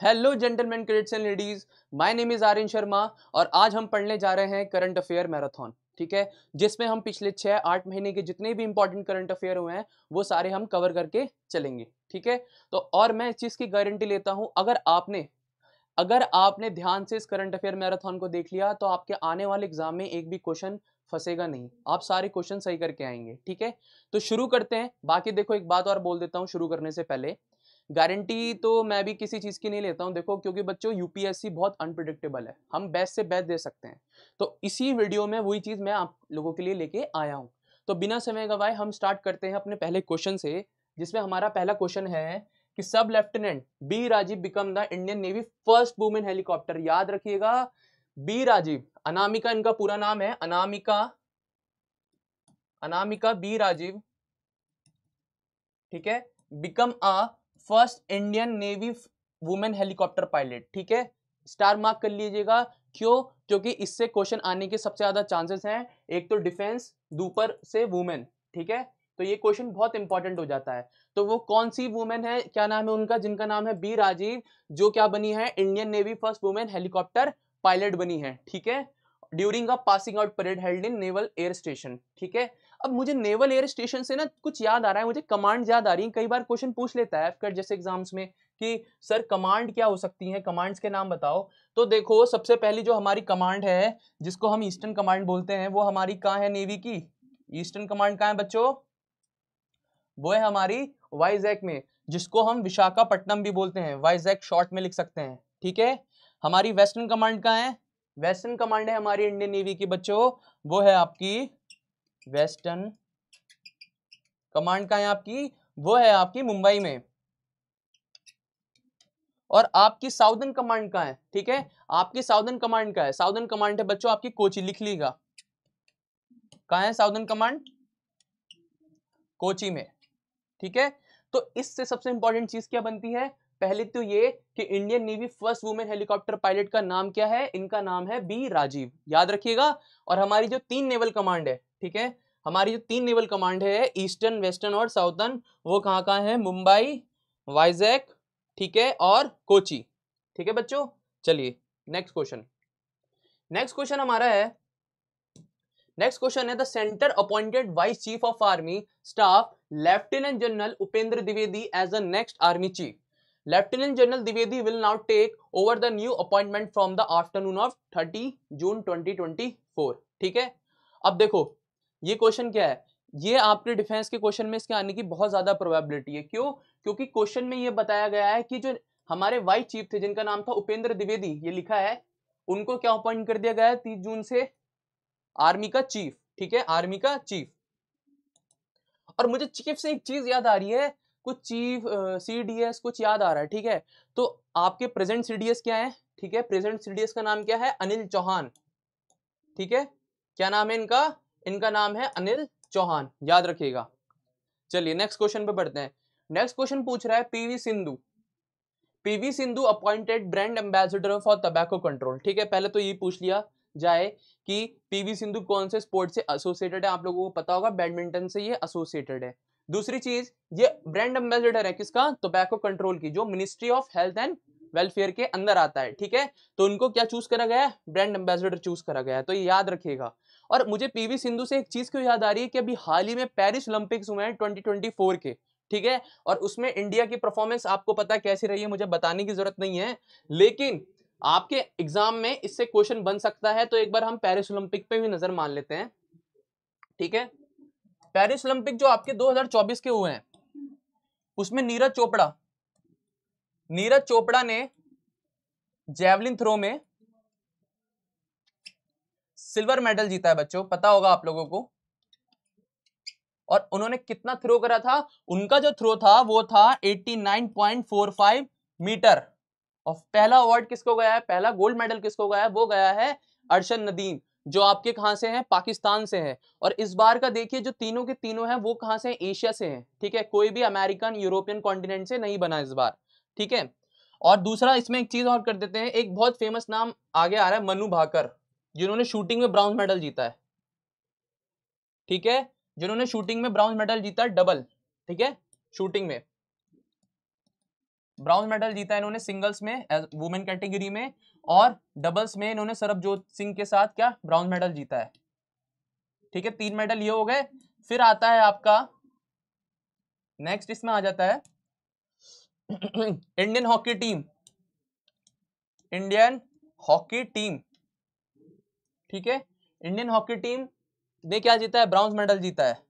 Hello gentlemen, cadets and ladies, my name is Aryan Sharma और आज हम पढ़ने जा रहे हैं करंट अफेयर मैराथन। ठीक है, जिसमें हम पिछले 6-8 महीने के जितने भी इंपॉर्टेंट करंट अफेयर हुए हैं वो सारे हम कवर करके चलेंगे। ठीक है, तो और मैं इस चीज़ की गारंटी लेता हूं, अगर आपने ध्यान से इस करंट अफेयर मैराथन को देख लिया तो आपके आने वाले एग्जाम में एक भी क्वेश्चन फंसेगा नहीं, आप सारे क्वेश्चन सही करके आएंगे। ठीक है, तो शुरू करते हैं। बाकी देखो, एक बात और बोल देता हूँ शुरू करने से पहले, गारंटी तो मैं भी किसी चीज की नहीं लेता हूं। देखो, क्योंकि बच्चों यूपीएससी बहुत अनप्रिडिक्टेबल है, हम बेस्ट से बेस्ट दे सकते हैं। तो इसी वीडियो में वही चीज मैं आप लोगों के लिए लेके आया हूं। तो बिना समय गवाए हम स्टार्ट करते हैं अपने पहले क्वेश्चन से, जिसमें हमारा पहला क्वेश्चन है कि sub lieutenant B Rajeev become the Indian navy first women helicopter. याद रखिएगा, बी राजीव, अनामिका इनका पूरा नाम है, अनामिका अनामिका बी राजीव। ठीक है, become a first Indian navy women helicopter pilot. ठीक है, स्टार मार्क कर लीजिएगा। क्यों? क्योंकि इससे क्वेश्चन आने के सबसे ज्यादा चांसेस हैं। एक तो डिफेंस, दूपर से वुमेन। ठीक है, तो ये क्वेश्चन बहुत इंपॉर्टेंट हो जाता है। तो वो कौन सी वुमेन है, क्या नाम है उनका, जिनका नाम है बी राजीव, जो क्या बनी है, Indian navy first women helicopter pilot बनी है। ठीक है, during a passing out parade held in naval air station. ठीक है, अब मुझे नेवल एयर स्टेशन से ना कुछ याद आ रहा है, मुझे कमांड याद आ रही है। कई बार क्वेश्चन पूछ लेता है एफकेट जैसे एग्जाम्स में कि सर कमांड क्या हो सकती है, कमांड्स के नाम बताओ। तो देखो, सबसे पहली जो हमारी कमांड है जिसको हम ईस्टर्न कमांड बोलते हैं, वो हमारी कहाँ है, नेवी की ईस्टर्न कमांड कहाँ है बच्चों? वो है हमारी वाइजैक में, जिसको हम विशाखापट्टनम भी बोलते हैं, वाइजैक शॉर्ट में लिख सकते हैं। ठीक है, हमारी वेस्टर्न कमांड कहाँ है? वेस्टर्न कमांड है हमारी इंडियन नेवी की बच्चों, वो है आपकी वेस्टर्न कमांड का है आपकी, वो है आपकी मुंबई में। और आपकी साउदर्न कमांड का है, ठीक है, आपकी साउदर्न कमांड का है, साउदर्न कमांड है बच्चों आपकी कोची, लिख लीजिएगा। कहां है साउदर्न कमांड? कोची में। ठीक है, तो इससे सबसे इंपॉर्टेंट चीज क्या बनती है? पहले तो ये कि Indian navy first women helicopter pilot का नाम क्या है? इनका नाम है बी राजीव, याद रखिएगा। और हमारी जो 3 नेवल कमांड है, ठीक है, हमारी जो 3 नेवल कमांड है, ईस्टर्न, वेस्टर्न और साउथर्न, वो कहाँ कहाँ है? मुंबई, वाइजैक, ठीक है, और कोची। ठीक है बच्चों, चलिए नेक्स्ट क्वेश्चन। नेक्स्ट क्वेश्चन हमारा है, नेक्स्ट क्वेश्चन है, the centre appointed vice chief of army staff lieutenant general Upendra Dwivedi as the next army chief. Lieutenant general Dwivedi will now take over the new appointment from the afternoon of 30 June 2024। ठीक है, अब देखो ये question क्या है, ये आपके डिफेंस के क्वेश्चन में इसके आने की बहुत ज्यादा प्रोबेबिलिटी है। क्यों? क्योंकि क्वेश्चन में ये बताया गया है कि जो हमारे वाइस चीफ थे जिनका नाम था उपेंद्र द्विवेदी, ये लिखा है, उनको क्या अपॉइंट कर दिया गया है 30 जून से? आर्मी का चीफ। ठीक है, आर्मी का चीफ। और मुझे चीफ से एक चीज याद आ रही है, कुछ चीफ सीडीएस कुछ याद आ रहा है। ठीक है, तो आपके प्रेजेंट सीडीएस क्या है? ठीक है, प्रेजेंट सीडीएस का नाम क्या है? अनिल चौहान। ठीक है, क्या नाम है इनका? इनका नाम है अनिल चौहान, याद रखिएगा। चलिए नेक्स्ट क्वेश्चन पे बढ़ते हैं। नेक्स्ट क्वेश्चन पूछ रहा है, PV Sindhu appointed brand ambassador for tobacco control. ठीक है, पहले तो ये पूछ लिया जाए कि पीवी सिंधु कौन से स्पोर्ट से एसोसिएटेड है, आप लोगों को पता होगा बैडमिंटन से ये एसोसिएटेड है। दूसरी चीज, ये ब्रांड एम्बेसडर है किसका? टोबैको कंट्रोल की, जो ministry of health and welfare के अंदर आता है। ठीक है, तो उनको क्या चूज करा गया है? ब्रांड एम्बेसडर चूज करा गया है, तो ये याद रखिएगा। और मुझे पीवी सिंधु से एक चीज क्यों याद आ रही है कि अभी हाल ही में पेरिस ओलंपिक्स हुए हैं 2024 के। ठीक है, और उसमें इंडिया की परफॉर्मेंस आपको पता है कैसी रही है, मुझे बताने की जरूरत नहीं है, लेकिन आपके एग्जाम में इससे क्वेश्चन बन सकता है। तो एक बार हम पेरिस ओलंपिक पे भी नजर मान लेते हैं। ठीक है, पेरिस ओलंपिक जो आपके 2024 के हुए हैं, उसमें नीरज चोपड़ा ने जेवलिन थ्रो में सिल्वर मेडल जीता है बच्चों, पता होगा आप लोगों को। और उन्होंने कितना थ्रो करा था? उनका जो थ्रो था वो था 89.45 मीटर। और पहला अवार्ड किसको गया है, पहला गोल्ड मेडल किसको गया है? वो गया है अरशन नदीम, जो आपके कहां से हैं? पाकिस्तान से है। और इस बार का देखिए, जो तीनों के तीनों हैं वो कहां से हैं? एशिया से हैं। ठीक है, कोई भी अमेरिकन यूरोपियन कॉन्टिनेंट से नहीं बना इस बार। ठीक है, और दूसरा इसमें एक चीज और कर देते हैं, एक बहुत फेमस नाम आगे आ रहा है, मनु भाकर, जिन्होंने शूटिंग में ब्रॉन्ज मेडल जीता है। ठीक है, जिन्होंने शूटिंग में ब्रॉन्ज मेडल जीता है, डबल। ठीक है, शूटिंग में। ब्रॉन्ज मेडल जीता है इन्होंने सिंगल्स में वुमेन कैटेगरी में, और डबल्स में इन्होंने सरबजोत सिंह के साथ क्या ब्रॉन्ज मेडल जीता है। ठीक है, 3 मेडल ये हो गए। फिर आता है आपका नेक्स्ट, इसमें आ जाता है Indian hockey team, Indian hockey team. ठीक है, इंडियन हॉकी टीम ने क्या जीता है, ब्रॉन्ज मेडल जीता है।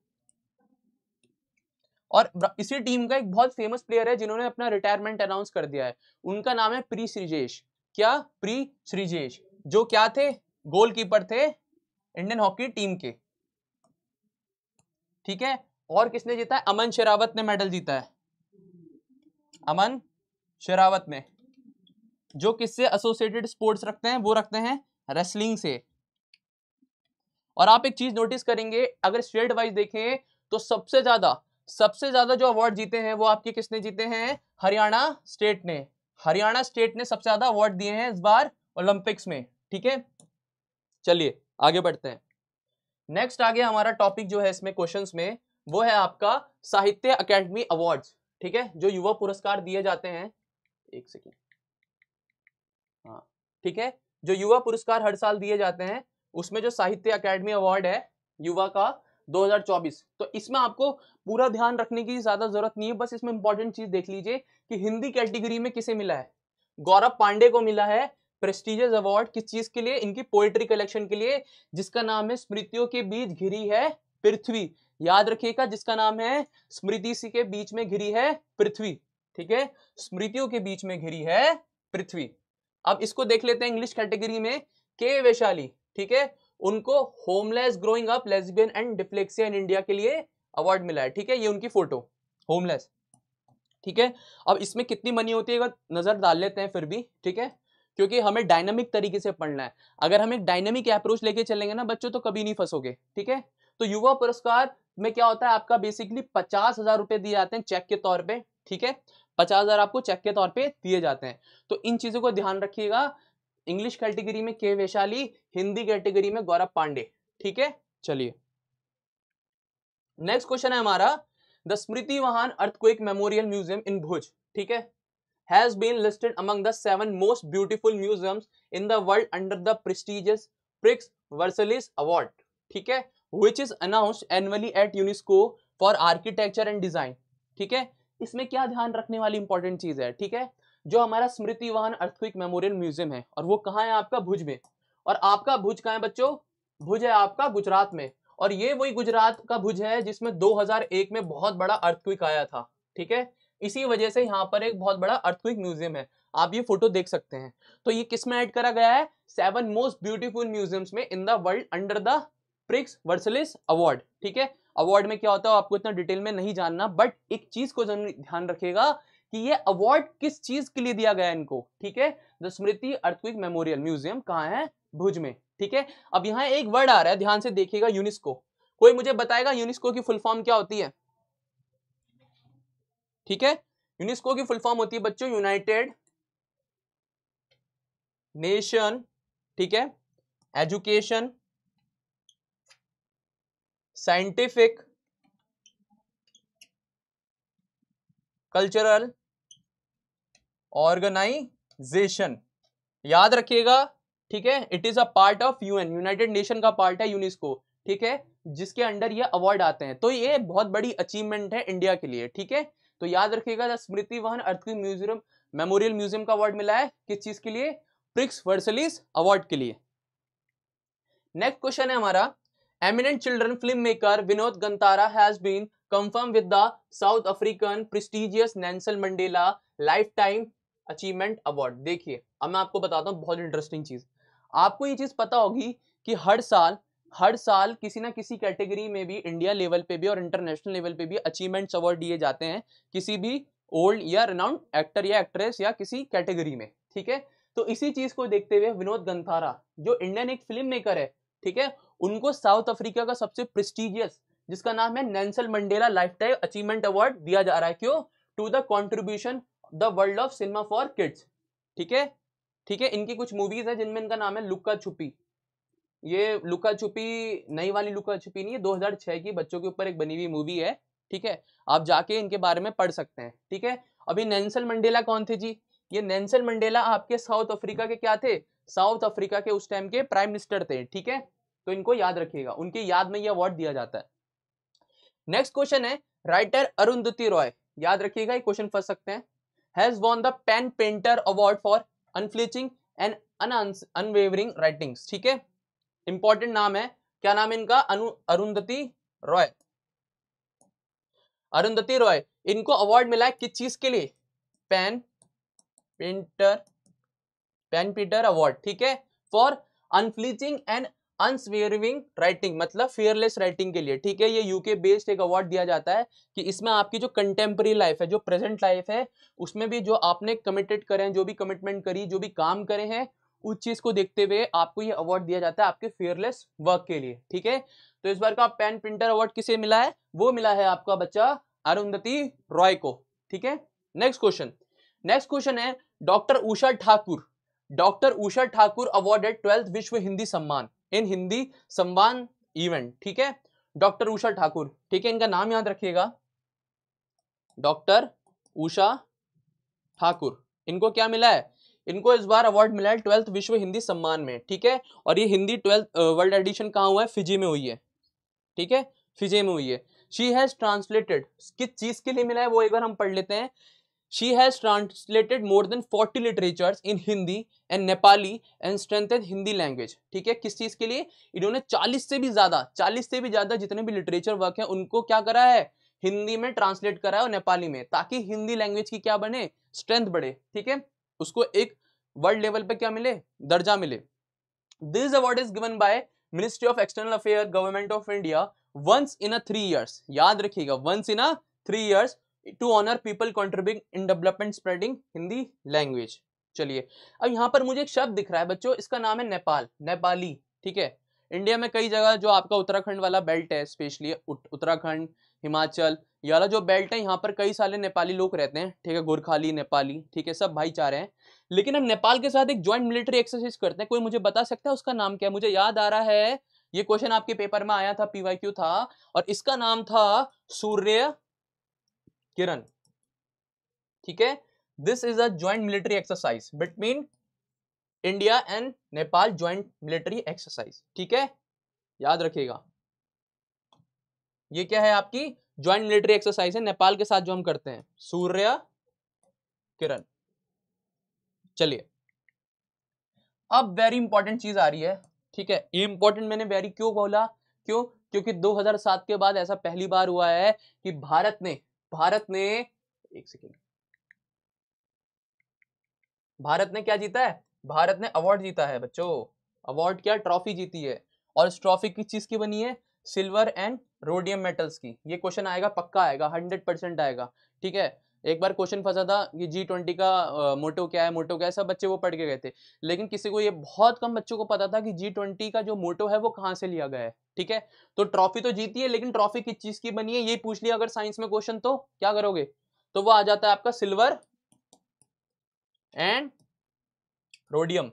और इसी टीम का एक बहुत फेमस प्लेयर है जिन्होंने अपना रिटायरमेंट अनाउंस कर दिया है, उनका नाम है प्री श्रीजेश। क्या, प्री श्रीजेश, जो क्या थे, गोलकीपर थे इंडियन हॉकी टीम के। ठीक है, और किसने जीता है, अमन शेरावत ने मेडल जीता है, अमन शेरावत ने, जो किससे एसोसिएटेड स्पोर्ट्स रखते हैं, वो रखते हैं रेसलिंग से। और आप एक चीज नोटिस करेंगे, अगर स्टेट वाइज देखें तो सबसे ज्यादा जो अवार्ड जीते हैं वो आपके किसने जीते हैं, हरियाणा स्टेट ने। हरियाणा स्टेट ने सबसे ज्यादा अवार्ड दिए हैं इस बार ओलंपिक्स में। ठीक है, चलिए आगे बढ़ते हैं। नेक्स्ट आ गया हमारा टॉपिक जो है इसमें क्वेश्चंस में, वो है आपका साहित्य अकेडमी अवार्ड्स। ठीक है, जो युवा पुरस्कार दिए जाते हैं, एक सेकेंड, हाँ ठीक है, जो युवा पुरस्कार हर साल दिए जाते हैं, उसमें जो साहित्य अकेडमी अवार्ड है युवा का 2024, तो इसमें आपको पूरा ध्यान रखने की ज्यादा जरूरत नहीं है, बस इसमें इंपॉर्टेंट चीज देख लीजिए कि हिंदी कैटेगरी में किसे मिला है, गौरव पांडे को मिला है प्रेस्टिजियस अवार्ड। किस चीज के लिए, इनकी पोएट्री कलेक्शन के लिए, जिसका नाम है स्मृतियों के बीच घिरी है पृथ्वी। याद रखिएगा, जिसका नाम है स्मृति सी के बीच में घिरी है पृथ्वी। ठीक है, स्मृतियों के बीच में घिरी है पृथ्वी। अब इसको देख लेते हैं इंग्लिश कैटेगरी में, के वैशाली। ठीक है, उनको homeless growing up lesbian and dyslexia in India के लिए अवार्ड मिला है। ठीक है, ये उनकी फोटो, होमलेस। ठीक है, अब इसमें कितनी मनी होती है नजर डाल लेते हैं फिर भी। ठीक है, क्योंकि हमें डायनामिक तरीके से पढ़ना है, अगर हम एक डायनामिक अप्रोच लेके चलेंगे ना बच्चों, तो कभी नहीं फंसोगे। ठीक है, तो युवा पुरस्कार में क्या होता है आपका, बेसिकली 50,000 रुपए दिए जाते हैं चेक के तौर पे। ठीक है, 50,000 आपको चेक के तौर पे दिए जाते हैं, तो इन चीजों को ध्यान रखिएगा। इंग्लिश कैटेगरी में के वैशाली, हिंदी कैटेगरी में गौरव पांडे। ठीक है, चलिए नेक्स्ट क्वेश्चन है हमारा, द स्मृति महान अर्थक्वेक मेमोरियल म्यूजियम इन भुज, ठीक है, has been listed among the 7 most beautiful museums in the world under the prestigious Prix Versailles Award, ठीक है, which is announced annually at UNESCO for architecture and design। ठीक है, इसमें क्या ध्यान रखने वाली इंपॉर्टेंट चीज है, ठीक है, जो हमारा स्मृति वाहन अर्थक्वेक मेमोरियल म्यूजियम है, और वो कहाँ है आपका, भुज में। और आपका भुज कहाँ है बच्चों, भुज है आपका गुजरात में, और ये वही गुजरात का भुज है जिसमें 2001 में बहुत बड़ा अर्थक्वेक आया था। ठीक है, इसी वजह से यहाँ पर एक बहुत बड़ा अर्थक्वेक म्यूजियम है, आप ये फोटो देख सकते हैं। तो ये किस में ऐड करा गया है, 7 मोस्ट ब्यूटीफुल म्यूजियम्स में इन the world under the prix Versailles award. ठीक है, अवार्ड में क्या होता है आपको इतना डिटेल में नहीं जानना, बट एक चीज को ध्यान रखिएगा कि ये अवार्ड किस चीज के लिए दिया गया है इनको। ठीक है, the Smriti earthquake memorial museum कहाँ है, भुज में। ठीक है, अब यहाँ एक वर्ड आ रहा है, ध्यान से देखिएगा, यूनेस्को। कोई मुझे बताएगा यूनेस्को की फुल फॉर्म क्या होती है। ठीक है, यूनेस्को की फुल फॉर्म होती है बच्चों यूनाइटेड नेशन, ठीक है, एजुकेशन, साइंटिफिक, कल्चरल ऑर्गेनाइजेशन। याद रखिएगा, ठीक है, it is a part of UN, United nation का पार्ट है यूनेस्को। ठीक है, जिसके अंडर ये अवार्ड आते हैं, तो ये बहुत बड़ी अचीवमेंट है इंडिया के लिए। ठीक है, तो याद रखिएगा, स्मृति वाहन अर्थक्वेक म्यूजियम मेमोरियल म्यूजियम का अवार्ड मिला है किस चीज के लिए, प्रिक्स वर्सलिस अवार्ड के लिए। नेक्स्ट क्वेश्चन है हमारा, eminent children film maker Vinod Ganatra has been confirmed with the South African prestigious Nelson Mandela life time achievement award. देखिए, अब मैं आपको बताता हूँ बहुत इंटरेस्टिंग चीज, आपको ये चीज पता होगी कि हर साल किसी ना किसी कैटेगरी में भी, इंडिया लेवल पे भी और इंटरनेशनल लेवल पे भी अचीवमेंट्स अवार्ड दिए जाते हैं किसी भी ओल्ड या रिनाउंड एक्टर या एक्ट्रेस या किसी कैटेगरी में। ठीक है, तो इसी चीज को देखते हुए विनोद गंतारा जो इंडियन एक फिल्म मेकर है, ठीक है, उनको साउथ अफ्रीका का सबसे प्रेस्टिजियस, जिसका नाम है Nelson Mandela life time achievement award दिया जा रहा है। क्यों, to the contribution the world of cinema for kids. ठीक है, ठीक है, इनकी कुछ मूवीज है जिनमें इनका नाम है लुक्का छुपी। ये लुक्का छुपी नई वाली लुक्का छुपी नहीं है, 2006 की बच्चों के ऊपर एक बनी हुई मूवी है। ठीक है, आप जाके इनके बारे में पढ़ सकते हैं। ठीक है, अभी नेल्सन मंडेला कौन थे जी? ये नेल्सन मंडेला आपके साउथ अफ्रीका के क्या थे? साउथ अफ्रीका के उस टाइम के प्राइम मिनिस्टर थे, ठीक है। तो इनको याद रखिएगा, उनकी याद में ये अवार्ड दिया जाता है। नेक्स्ट क्वेश्चन है राइटर अरुंधति रॉय, याद रखिएगा ये क्वेश्चन फंस सकते हैं। Has won the PEN Pinter award for unflinching and unwavering writings, ठीक है। इंपॉर्टेंट नाम है, क्या नाम है इनका? अरुंधति रॉय। अरुंधति रॉय, इनको अवार्ड मिला है किस चीज के लिए? पेन पेंटर अवार्ड, ठीक है, फॉर अनफ्लिचिंग एंड अनस्वेयरिंग राइटिंग, मतलब फेयरलेस राइटिंग के लिए, ठीक है। ये यूके बेस्ड एक अवार्ड दिया जाता है कि इसमें आपकी जो कंटेम्प्रेरी लाइफ है, जो प्रेजेंट लाइफ है, उसमें भी जो आपने कमिटेड करे हैं, जो भी कमिटमेंट करी, जो भी काम करे हैं, उस चीज को देखते हुए आपको ये अवार्ड दिया जाता है आपके फेयरलेस वर्क के लिए, ठीक है। तो इस बार का पेन पेंटर अवार्ड किसे मिला है? वो मिला है आपका बच्चा अरुंधति रॉय को, ठीक है। नेक्स्ट क्वेश्चन है doctor Usha Thakur. Doctor Usha Thakur awarded 12th विश्व हिंदी सम्मान इन हिंदी सम्मान इवेंट, ठीक है। डॉक्टर उषा ठाकुर, ठीक है, इनका नाम याद रखिएगा, डॉक्टर उषा ठाकुर। इनको क्या मिला है? इनको इस बार अवार्ड मिला है 12th विश्व हिंदी सम्मान में, ठीक है। और ये हिंदी 12th वर्ल्ड एडिशन कहाँ हुआ है? फिजी में हुई है, ठीक है, फिजी में हुई है। शी हैज ट्रांसलेटेड, किस चीज के लिए मिला है वो एक बार हम पढ़ लेते हैं। She has translated more than 40 literatures in Hindi and Nepali and strengthened Hindi language, ठीक है। किस चीज के लिए? इन्होंने 40 से भी ज्यादा जितने भी लिटरेचर वर्क हैं उनको क्या करा है? हिंदी में ट्रांसलेट करा है और नेपाली में, ताकि हिंदी लैंग्वेज की क्या बने? स्ट्रेंथ बढ़े, ठीक है, उसको एक वर्ल्ड लेवल पे क्या मिले? दर्जा मिले। This award is given by ministry of external affair government of India once in a 3 years, याद रखिएगा, once in a 3 years to honor people contributing in development spreading Hindi language. चलिए, अब यहाँ पर मुझे एक शब्द दिख रहा है बच्चों, इसका नाम है नेपाल, नेपाली, ठीक है। इंडिया में कई जगह जो आपका उत्तराखंड वाला बेल्ट है, स्पेशली उत्तराखंड, हिमाचल, ये वाला जो बेल्ट है, यहाँ पर कई सारे नेपाली लोग रहते हैं, ठीक है, गोरखाली, नेपाली, ठीक है, सब भाईचारे हैं। लेकिन हम नेपाल के साथ एक ज्वाइंट मिलिट्री एक्सरसाइज करते हैं, कोई मुझे बता सकता है उसका नाम क्या? मुझे याद आ रहा है ये क्वेश्चन आपके पेपर में आया था, PYQ था, और इसका नाम था सूर्य किरण, ठीक है। This is a joint military exercise between India and Nepal, joint military exercise, ठीक है, याद रखिएगा। ये क्या है? आपकी ज्वाइंट मिलिट्री एक्सरसाइज है नेपाल के साथ जो हम करते हैं, सूर्य किरण। चलिए, अब वेरी इंपॉर्टेंट चीज आ रही है, ठीक है। ये इंपॉर्टेंट मैंने वेरी क्यों बोला? क्योंकि 2007 के बाद ऐसा पहली बार हुआ है कि भारत ने एक सेकेंड, भारत ने क्या जीता है? भारत ने अवार्ड जीता है बच्चों। अवार्ड क्या? ट्रॉफी जीती है। और इस ट्रॉफी किस चीज की बनी है? सिल्वर एंड रोडियम मेटल्स की। ये क्वेश्चन आएगा, पक्का आएगा, 100% आएगा, ठीक है। एक बार क्वेश्चन फंसा था कि G20 का मोटो क्या है, सब बच्चे वो पढ़ के गए थे, लेकिन किसी को ये बहुत कम बच्चों को पता था कि G20 का जो मोटो है वो कहाँ से लिया गया है, ठीक है। तो ट्रॉफी तो जीती है, लेकिन ट्रॉफी किस चीज की बनी है ये पूछ लिया अगर साइंस में क्वेश्चन, तो क्या करोगे? तो वो आ जाता है आपका सिल्वर एंड रोडियम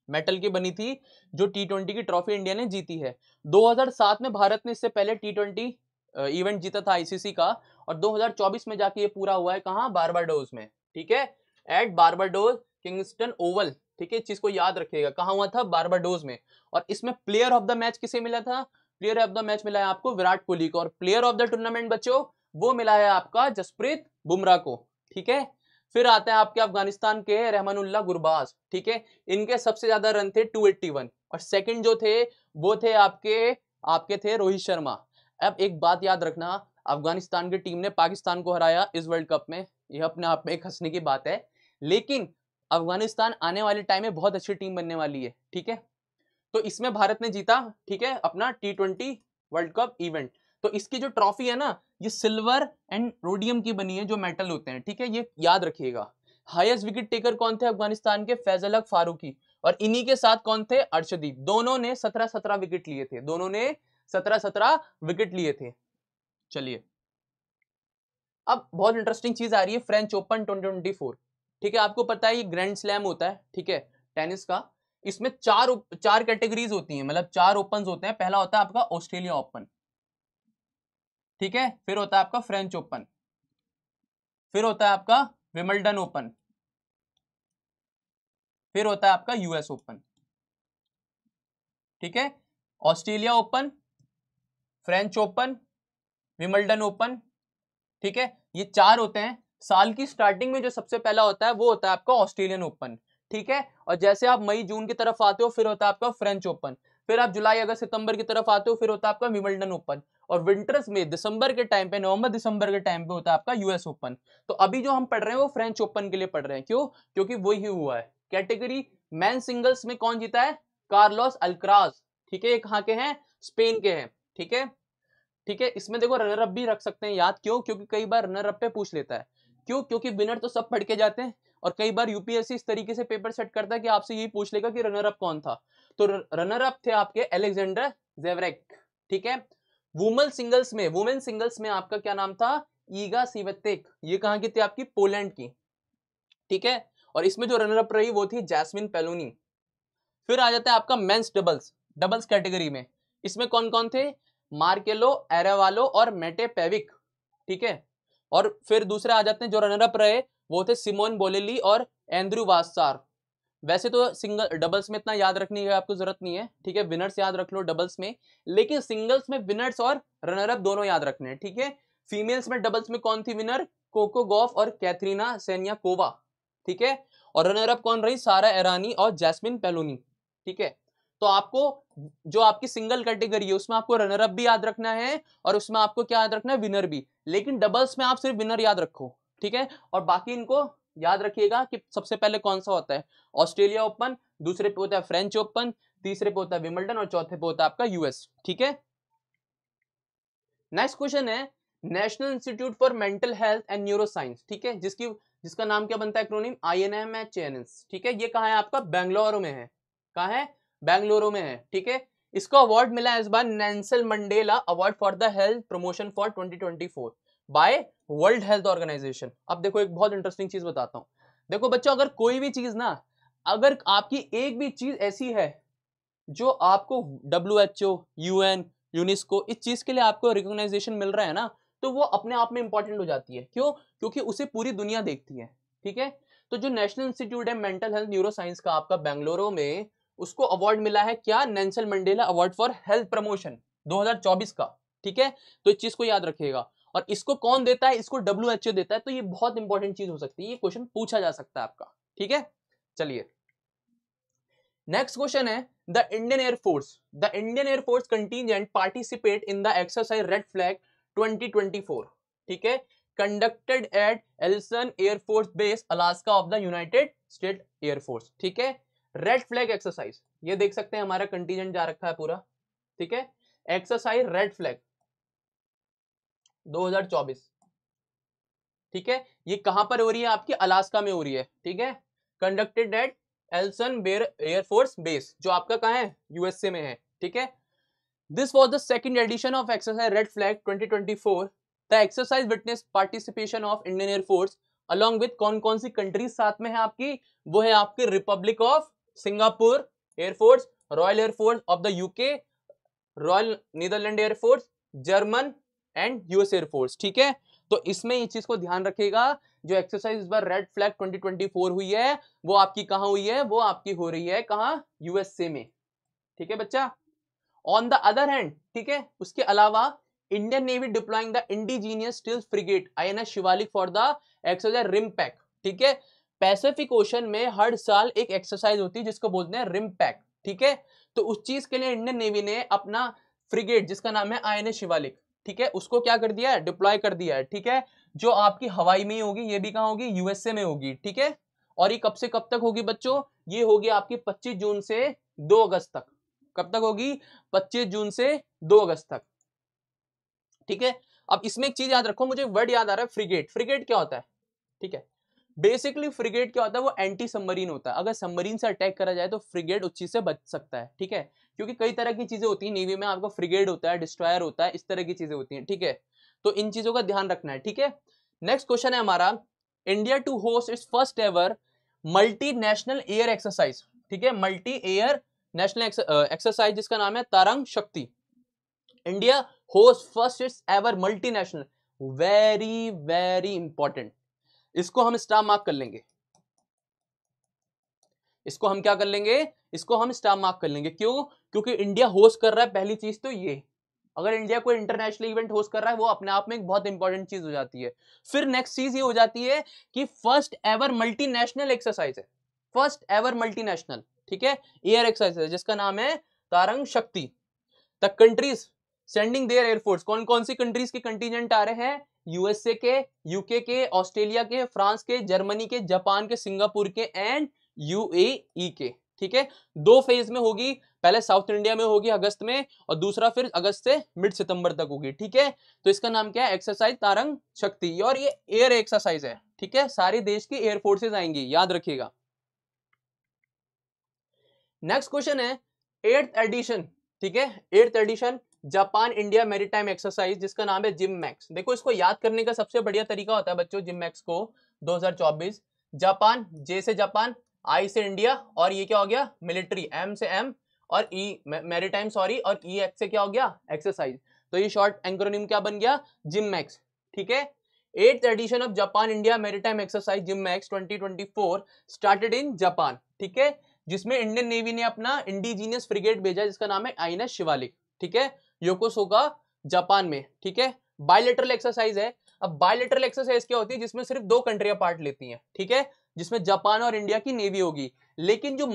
मेटल की बनी थी, जो T20 की ट्रॉफी इंडिया ने जीती है। 2007 में भारत ने इससे पहले T20 इवेंट जीता था ICC का, और 2024 में जाके ये पूरा हुआ है कहाँ? बारबाडोस में, ठीक है, एट बारबाडोस किंगस्टन ओवल, ठीक है, इस चीज को याद रखिएगा, कहाँ हुआ था? बारबाडोस में। और इसमें प्लेयर ऑफ द मैच किसे मिला था? प्लेयर ऑफ द मैच मिला है आपको विराट कोहली को, और प्लेयर ऑफ द टूर्नामेंट बच्चों वो मिला है आपका जसप्रीत बुमराह को, ठीक है। फिर आते हैं आपके अफगानिस्तान के रहमानुल्लाह गुरबाज, ठीक है, इनके सबसे ज्यादा रन थे 281, और सेकंड जो थे वो थे आपके थे रोहित शर्मा। अब एक बात याद रखना, अफगानिस्तान की टीम ने पाकिस्तान को हराया इस वर्ल्ड कप में, यह अपने आप में एक हंसने की बात है, लेकिन अफगानिस्तान आने वाले टाइम में बहुत अच्छी टीम बनने वाली है, ठीक है। तो इसमें भारत ने जीता, ठीक है, अपना T20 वर्ल्ड कप इवेंट। तो इसकी जो ट्रॉफी है ना, ये सिल्वर एंड रोडियम की बनी है, जो मेटल होते हैं, ठीक है, ये याद रखिएगा। हाईएस्ट विकेट टेकर कौन थे अफगानिस्तान के? फैजल हक फारूकी, और इन्हीं के साथ कौन थे? अर्शदीप। दोनों ने 17-17 विकेट लिए थे, दोनों ने 17-17 विकेट लिए थे। चलिए, अब बहुत इंटरेस्टिंग चीज आ रही है, फ्रेंच ओपन 2024, ठीक है। आपको पता है ये ग्रैंड स्लैम होता है, ठीक है, टेनिस का। इसमें चार कैटेगरीज होती हैं, मतलब 4 ओपन होते हैं। पहला होता है आपका ऑस्ट्रेलिया ओपन, ठीक है, फिर होता है आपका फ्रेंच ओपन, फिर होता है आपका विंबलडन ओपन, फिर होता है आपका यूएस ओपन, ठीक है, Australia open, French open, Wimbledon open, ठीक है, ये 4 होते हैं। साल की स्टार्टिंग में जो सबसे पहला होता है वो होता है आपका ऑस्ट्रेलियन ओपन, ठीक है, और जैसे आप मई जून की तरफ आते हो फिर होता है आपका फ्रेंच ओपन, फिर आप जुलाई अगस्त सितंबर की तरफ आते हो फिर होता है आपका विंबलडन ओपन, और विंटर्स में दिसंबर के टाइम पे, नवंबर दिसंबर के टाइम पे होता है आपका यूएस ओपन। तो अभी जो हम पढ़ रहे हैं वो फ्रेंच ओपन के लिए पढ़ रहे हैं, क्यों? क्योंकि वही हुआ है। कैटेगरी मैन सिंगल्स में कौन जीता है? कार्लोस अल्कराज, ठीक है, ये कहाँ के हैं? स्पेन के हैं, ठीक है, ठीक है। इसमें देखो रनर अप भी रख सकते हैं याद, क्यों? क्योंकि कई बार रनर अप पे पूछ लेता है, क्यों? क्योंकि विनर तो सब पढ़ के जाते हैं, और कई बार यूपीएससी इस तरीके से पेपर सेट करता है कि आपसे यही पूछ लेगा कि रनर अप कौन था। तो रनर अप थे आपके अलेक्जेंडर ज़ेवरेक, ठीक है। वुमेन सिंगल्स में आपका क्या नाम था? ईगा स्विएतेक, ये कहां की थी? आपकी पोलैंड की, ठीक है। और इसमें जो रनर अप रही वो थी जैस्मिन पेलोनी। फिर आ जाता है आपका मेंस डबल्स कैटेगरी में, इसमें कौन कौन थे? मार्केलो एरेवालो और मेटे पेविक, ठीक है। और फिर दूसरे आ जाते हैं जो रनर अप रहे वो थे सिमोन बोलेली और एंड्रू वास्सार। वैसे तो सिंगल डबल्स में इतना याद रखने की आपको जरूरत नहीं है, ठीक है, विनर्स याद रख लो डबल्स में, लेकिन सिंगल्स में विनर्स और रनर अप दोनों याद रखने हैं, ठीक है। फीमेल्स में डबल्स में कौन थी विनर? कोको गॉफ और कैथरीना सेनियाकोवा, ठीक है। और रनर अप कौन रही? सारा एरानी और जैस्मिन पेलोनी, ठीक है। तो आपको जो आपकी सिंगल कैटेगरी है उसमें आपको रनर अप भी याद रखना है और उसमें आपको क्या याद रखना है? विनर भी। लेकिन डबल्स में आप सिर्फ विनर याद रखो, ठीक है, और बाकी इनको याद रखिएगा कि सबसे पहले कौन सा होता है? ऑस्ट्रेलिया ओपन, दूसरे पे होता है फ्रेंच ओपन, तीसरे पे होता है विंबलडन और चौथे पे होता है आपका यूएस, ठीक है। नेक्स्ट क्वेश्चन है national institute for mental health and neuro science, ठीक है, जिसका नाम क्या बनता है? एक्रोनिम INMHNS, ठीक है। ये कहाँ है आपका? बेंगलुरु में है। कहाँ है? बेंगलुरु में है, ठीक है। इसको अवार्ड मिला है इस बार Nelson Mandela award for the health promotion for 2024 by World Health Organization. अब देखो एक बहुत इंटरेस्टिंग चीज बताता हूं। देखो बच्चों, अगर कोई भी चीज ना, अगर आपकी एक भी चीज ऐसी है जो आपको WHO, UN, यूनेस्को इस चीज के लिए आपको रिकॉग्नाइजेशन मिल रहा है ना, तो वो अपने आप में इंपॉर्टेंट हो जाती है। क्यों? क्योंकि उसे पूरी दुनिया देखती है, ठीक है। तो जो नेशनल इंस्टीट्यूट है मेंटल हेल्थ न्यूरो साइंस का आपका बेंगलुरु में, उसको अवार्ड मिला है क्या? Nelson Mandela award for health promotion 2024 का, ठीक है। तो इस चीज को याद रखिएगा। और इसको कौन देता है? इसको WHO देता है। तो ये बहुत इंपॉर्टेंट चीज हो सकती है, ये क्वेश्चन पूछा जा सकता है आपका, ठीक है। चलिए नेक्स्ट क्वेश्चन है the Indian Air Force contingent participate in the exercise Red Flag 2024, ठीक है, conducted at Eielson Air Force base Alaska of the United State Air Force, ठीक है। रेड फ्लैग एक्सरसाइज, ये देख सकते हैं हमारा कंटिजेंट जा रखा है पूरा, ठीक है। एक्सरसाइज रेड फ्लैग 2024, ठीक है, ये कहां पर हो रही है? आपकी अलास्का में हो रही है, ठीक है। कंडक्टेड एट एल्सन बेर एयरफोर्स बेस, जो आपका कहां है? यूएसए में है, ठीक है। This was the second edition of exercise Red Flag 2024। The exercise witness participation of Indian air force along with कौन कौन सी कंट्रीज साथ में है आपकी? वो है आपकी republic of Singapore air force, royal air force of the UK, royal Netherland air force, German and US air force, ठीक है। तो इसमें इस चीज को ध्यान रखिएगा, जो एक्सरसाइज इस बार रेड फ्लैग 2024 हुई है वो आपकी कहां हुई है? वो आपकी हो रही है कहां? यूएसए में, ठीक है बच्चा। ऑन द अदर हैंड, ठीक है, उसके अलावा Indian navy deploying the indigenous stealth frigate INS Shivalik for the exercise RIMPAC, ठीक है। पैसिफिक ओशन में हर साल एक एक्सरसाइज होती है जिसको बोलते हैं रिम पैक, ठीक है। तो उस चीज के लिए इंडियन नेवी ने अपना फ्रिगेट जिसका नाम है INS शिवालिक, ठीक है, उसको क्या कर दिया है? डिप्लॉय कर दिया है, ठीक है। जो आपकी हवाई में होगी, ये भी कहां होगी? यूएसए में होगी, ठीक है। और ये कब से कब तक होगी बच्चों? ये होगी आपकी 25 जून से 2 अगस्त तक। कब तक होगी? 25 जून से 2 अगस्त तक, ठीक है। अब इसमें एक चीज याद रखो, मुझे वर्ड याद आ रहा है फ्रिगेट। फ्रिगेट क्या होता है? ठीक है, बेसिकली फ्रिगेट क्या होता है? वो एंटी सबमरीन होता है। अगर सबमरीन से अटैक करा जाए तो फ्रिगेट उस चीज से बच सकता है, ठीक है। क्योंकि कई तरह की चीजें होती है नेवी में, आपका फ्रिगेट होता है, डिस्ट्रॉयर होता है, इस तरह की चीजें होती हैं, ठीक है। तो इन चीजों का ध्यान रखना है, ठीक है। नेक्स्ट क्वेश्चन है हमारा, India to host its first ever multinational air exercise, ठीक है, मल्टी एयर नेशनल एक्सरसाइज जिसका नाम है तरंग शक्ति। India host first it's ever multinational, very very important, इसको हम स्टार मार्क कर लेंगे, इसको हम क्या कर लेंगे, इसको हम स्टार मार्क कर लेंगे। क्यों? क्योंकि इंडिया होस्ट कर रहा है, पहली चीज तो ये, अगर इंडिया कोई इंटरनेशनल इवेंट होस्ट कर रहा है वो अपने आप में एक बहुत इंपॉर्टेंट चीज हो जाती है। फिर नेक्स्ट चीज ये हो जाती है कि फर्स्ट एवर मल्टीनेशनल एक्सरसाइज है, फर्स्ट एवर मल्टीनेशनल, ठीक है, एयर एक्सरसाइज है जिसका नाम है Tarang Shakti. The countries sending their air force, कौन कौन सी कंट्रीज के कंटीजेंट आ रहे हैं, यूएसए के, यूके के, ऑस्ट्रेलिया के, फ्रांस के, जर्मनी के, जापान के, सिंगापुर के एंड यूएई के, ठीक है। दो फेज में होगी, पहले साउथ इंडिया में होगी अगस्त में और दूसरा फिर अगस्त से मिड सितंबर तक होगी, ठीक है। तो इसका नाम क्या है, एक्सरसाइज तारंग शक्ति, और ये एयर एक्सरसाइज है, ठीक है, सारे देश की एयर फोर्सेज आएंगी, याद रखिएगा। नेक्स्ट क्वेश्चन है 8th एडिशन, ठीक है, 8th edition Japan India maritime exercise जिसका नाम है जिम मैक्स। देखो इसको याद करने का सबसे बढ़िया तरीका होता है बच्चों जिम मैक्स को, 2024 जापान, जे से जापान, आई से इंडिया, और ये क्या हो गया मिलिट्री, एम से एम, और ई मैरीटाइम सॉरी, और ई एक्स से क्या हो गया एक्सरसाइज। तो ये शॉर्ट एंक्रोनिम क्या बन गया, जिम मैक्स, ठीक है। 8th edition of Japan India maritime exercise JIMEX 2024 started in Japan, ठीक है, जिसमें इंडियन नेवी ने अपना इंडिजीनियस फ्रिगेट भेजा जिसका नाम है आईएनएस शिवालिक, ठीक है, योकोसोका जापान में, ठीक है। बायलैटरल एक्सरसाइज है। अब बायलैटरल एक्सरसाइज क्या होती है, जिसमें सिर्फ दो कंट्रियां पार्ट लेती हैं, ठीक है, जिसमें जापान और इंडिया की नेवी होगी। लेकिन जो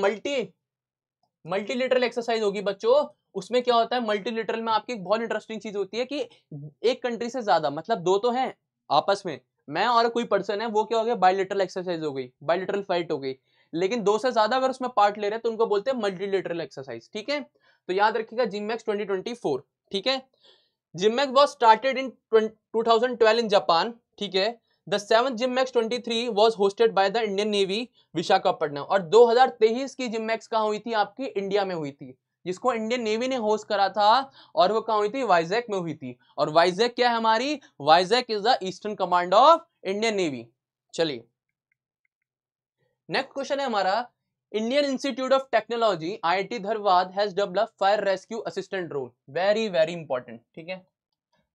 मल्टीलेटरल एक्सरसाइज होगी बच्चों, उसमें क्या होता है, मल्टीलेटरल में आपकी एक बहुत इंटरेस्टिंग चीज होती है कि एक कंट्री से ज्यादा, मतलब दो तो हैं आपस में, मैं और कोई पर्सन है, वो क्या हो गया बायलैटरल एक्सरसाइज हो गई, बायलैटरल फाइट हो गई। लेकिन दो से ज्यादा अगर उसमें पार्ट ले रहे हैं तो उनको बोलते हैं मल्टीलेटरल एक्सरसाइज, ठीक है। तो याद रखिएगा जिममैक्स 2024, ठीक है। JIMEX was started in 2012 in Japan, ठीक है। The 7th JIMEX 23 was hosted by the Indian Navy Visakhapatnam, और 2023 की जिममैक्स कहां हुई थी, आपकी इंडिया में हुई थी, जिसको इंडियन नेवी ने होस्ट करा था, और वो कहां हुई थी, वाइजैक में हुई थी। और वाइजैक क्या है हमारी, Vizag is the eastern command of Indian navy. चलिए नेक्स्ट क्वेश्चन है हमारा, Indian institute of technology IIT Dhanbad has developed fire rescue assistant drone, very very important, ठीक है।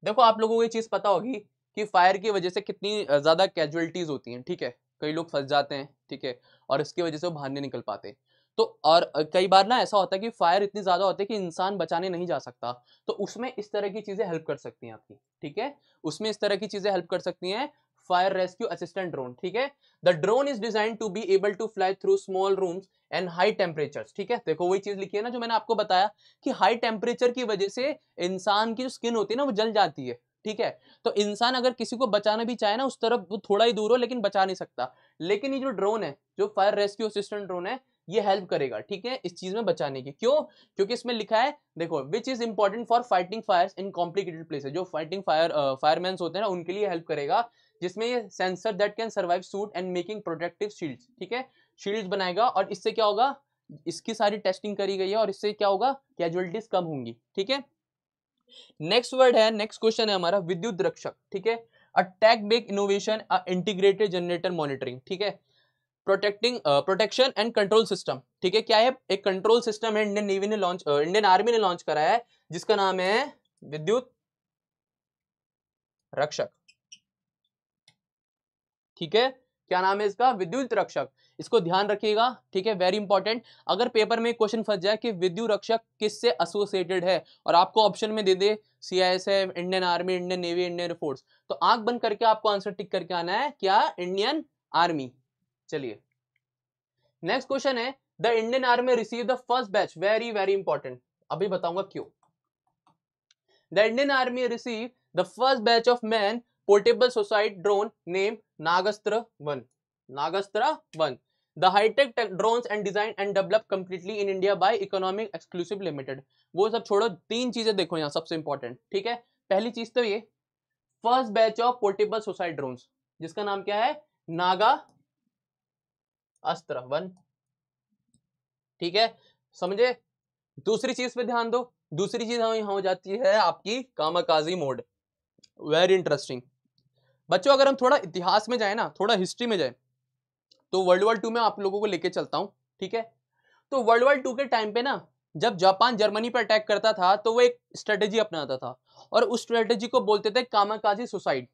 देखो आप लोगों को ये चीज पता होगी कि फायर की वजह से कितनी ज्यादा कैजुअलिटीज होती हैं, ठीक है, कई लोग फंस जाते हैं, ठीक है, और इसकी वजह से वो बाहर नहीं निकल पाते। तो और कई बार ना ऐसा होता है कि फायर इतनी ज्यादा होती है कि इंसान बचाने नहीं जा सकता, तो उसमें इस तरह की चीजें हेल्प कर सकती हैं आपकी, ठीक है, उसमें इस तरह की चीजें हेल्प कर सकती हैं, फायर रेस्क्यू असिस्टेंट ड्रोन, ठीक है। The drone is design to be able to fly through small rooms and high temperatures, ठीक है। देखो वही चीज लिखी है ना जो मैंने आपको बताया कि हाई टेम्परेचर की वजह से इंसान की जो स्किन होती है ना वो जल जाती है, ठीक है। तो इंसान अगर किसी को बचाना भी चाहे ना उस तरफ वो थोड़ा ही दूर हो लेकिन बचा नहीं सकता, लेकिन ये जो ड्रोन है, जो फायर रेस्क्यू असिस्टेंट ड्रोन है, ये हेल्प करेगा, ठीक है, इस चीज में बचाने की। क्यों? क्योंकि इसमें लिखा है, देखो which is important for fighting fires in complicated places, जो फाइटिंग फायरमैन होते हैं ना उनके लिए हेल्प करेगा, जिसमें ये sensor that can survive suit and making protective shields, ठीक है, शील्ड्स बनाएगा, और इससे क्या होगा, इसकी सारी टेस्टिंग करी गई है और इससे क्या होगा, कैजुअलिटीज कम होंगी, ठीक है। नेक्स्ट वर्ड है, नेक्स्ट क्वेश्चन है हमारा विद्युत रक्षक, ठीक है, a tech based innovation, a integrated generator monitoring, ठीक है, प्रोटेक्शन एंड कंट्रोल सिस्टम, ठीक है। क्या है, एक कंट्रोल सिस्टम है, इंडियन नेवी ने लॉन्च, इंडियन आर्मी ने लॉन्च करा है, जिसका नाम है विद्युत रक्षक, ठीक है। क्या नाम है इसका, विद्युत रक्षक, इसको ध्यान रखिएगा, ठीक है, वेरी इंपॉर्टेंट। अगर पेपर में क्वेश्चन फंस जाए कि विद्युत रक्षक किससे एसोसिएटेड है और आपको ऑप्शन में दे दे CISF, Indian Army, Indian Navy, Indian Air Force, तो आंख बंद करके आपको आंसर टिक करके आना है, क्या, इंडियन आर्मी। चलिए नेक्स्ट क्वेश्चन है, the Indian army receive the first batch, very very important, अभी बताऊंगा क्यों। The Indian army receive the first batch of man portable suicide drone name Nagastra 1, Nagastra 1, the high tech drones and design and develop completely in India by economic exclusive limited. वो सब छोड़ो, तीन चीजें देखो यहाँ सबसे इंपॉर्टेंट, ठीक है। पहली चीज तो ये first batch of portable suicide drones, जिसका नाम क्या है, नागा अस्त्र 1, ठीक है, समझे। दूसरी चीज पे ध्यान दो, दूसरी चीज यहाँ हो जाती है आपकी कामाकाजी मोड, वेरी इंटरेस्टिंग। बच्चों अगर हम थोड़ा इतिहास में जाए ना, थोड़ा हिस्ट्री में जाए, तो वर्ल्ड वॉर 2 में आप लोगों को लेके चलता हूं, ठीक है। तो वर्ल्ड वॉर 2 के टाइम पे ना, जब जापान जर्मनी पर अटैक करता था तो वो एक स्ट्रेटेजी अपनाता था, और उस स्ट्रेटेजी को बोलते थे कामाकाजी सुसाइड,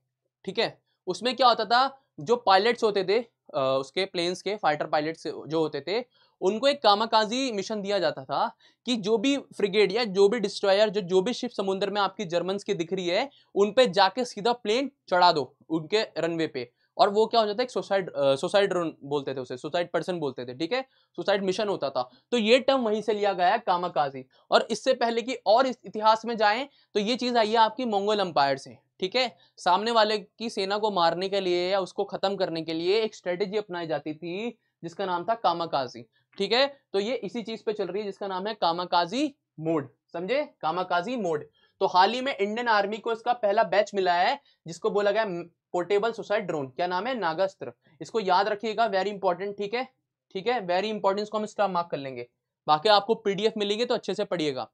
ठीक है। उसमें क्या होता था, जो पायलट्स होते थे उसके प्लेन्स के फाइटर पायलट्स जो होते थे, उनको एक कामाकाजी मिशन दिया जाता था कि जो भी फ्रिगेट या जो भी डिस्ट्रॉयर जो भी शिप समुद्र में आपकी जर्मन्स की दिख रही है, उन पे जाके सीधा प्लेन चढ़ा दो उनके रनवे पे। और वो क्या हो जाता है, एक सुसाइड ड्रोन बोलते थे उसे, सुसाइड पर्सन बोलते थे, ठीक है, सुसाइड मिशन होता था। तो ये टर्म वहीं से लिया गया है, कामाकाजी। और इससे पहले कि और इस इतिहास में जाएं तो ये चीज आई है आपकी मंगोल एम्पायर से, ठीक है। सामने वाले की सेना को मारने के लिए या उसको खत्म करने के लिए एक स्ट्रेटेजी अपनाई जाती थी जिसका नाम था कामाकाजी, ठीक है। तो ये इसी चीज पे चल रही है जिसका नाम है कामाकाजी मोड, समझे, कामाकाजी मोड। तो हाल ही में इंडियन आर्मी को इसका पहला बैच मिला है जिसको बोला गया पोर्टेबल सुसाइड ड्रोन, क्या नाम है, नागास्त्र। इसको याद रखिएगा, वेरी इंपॉर्टेंट, ठीक है, ठीक है, वेरी इंपॉर्टेंट, इसको हम स्टार मार्क कर लेंगे। बाकी आपको पीडीएफ मिलेंगे तो अच्छे से पढ़िएगा,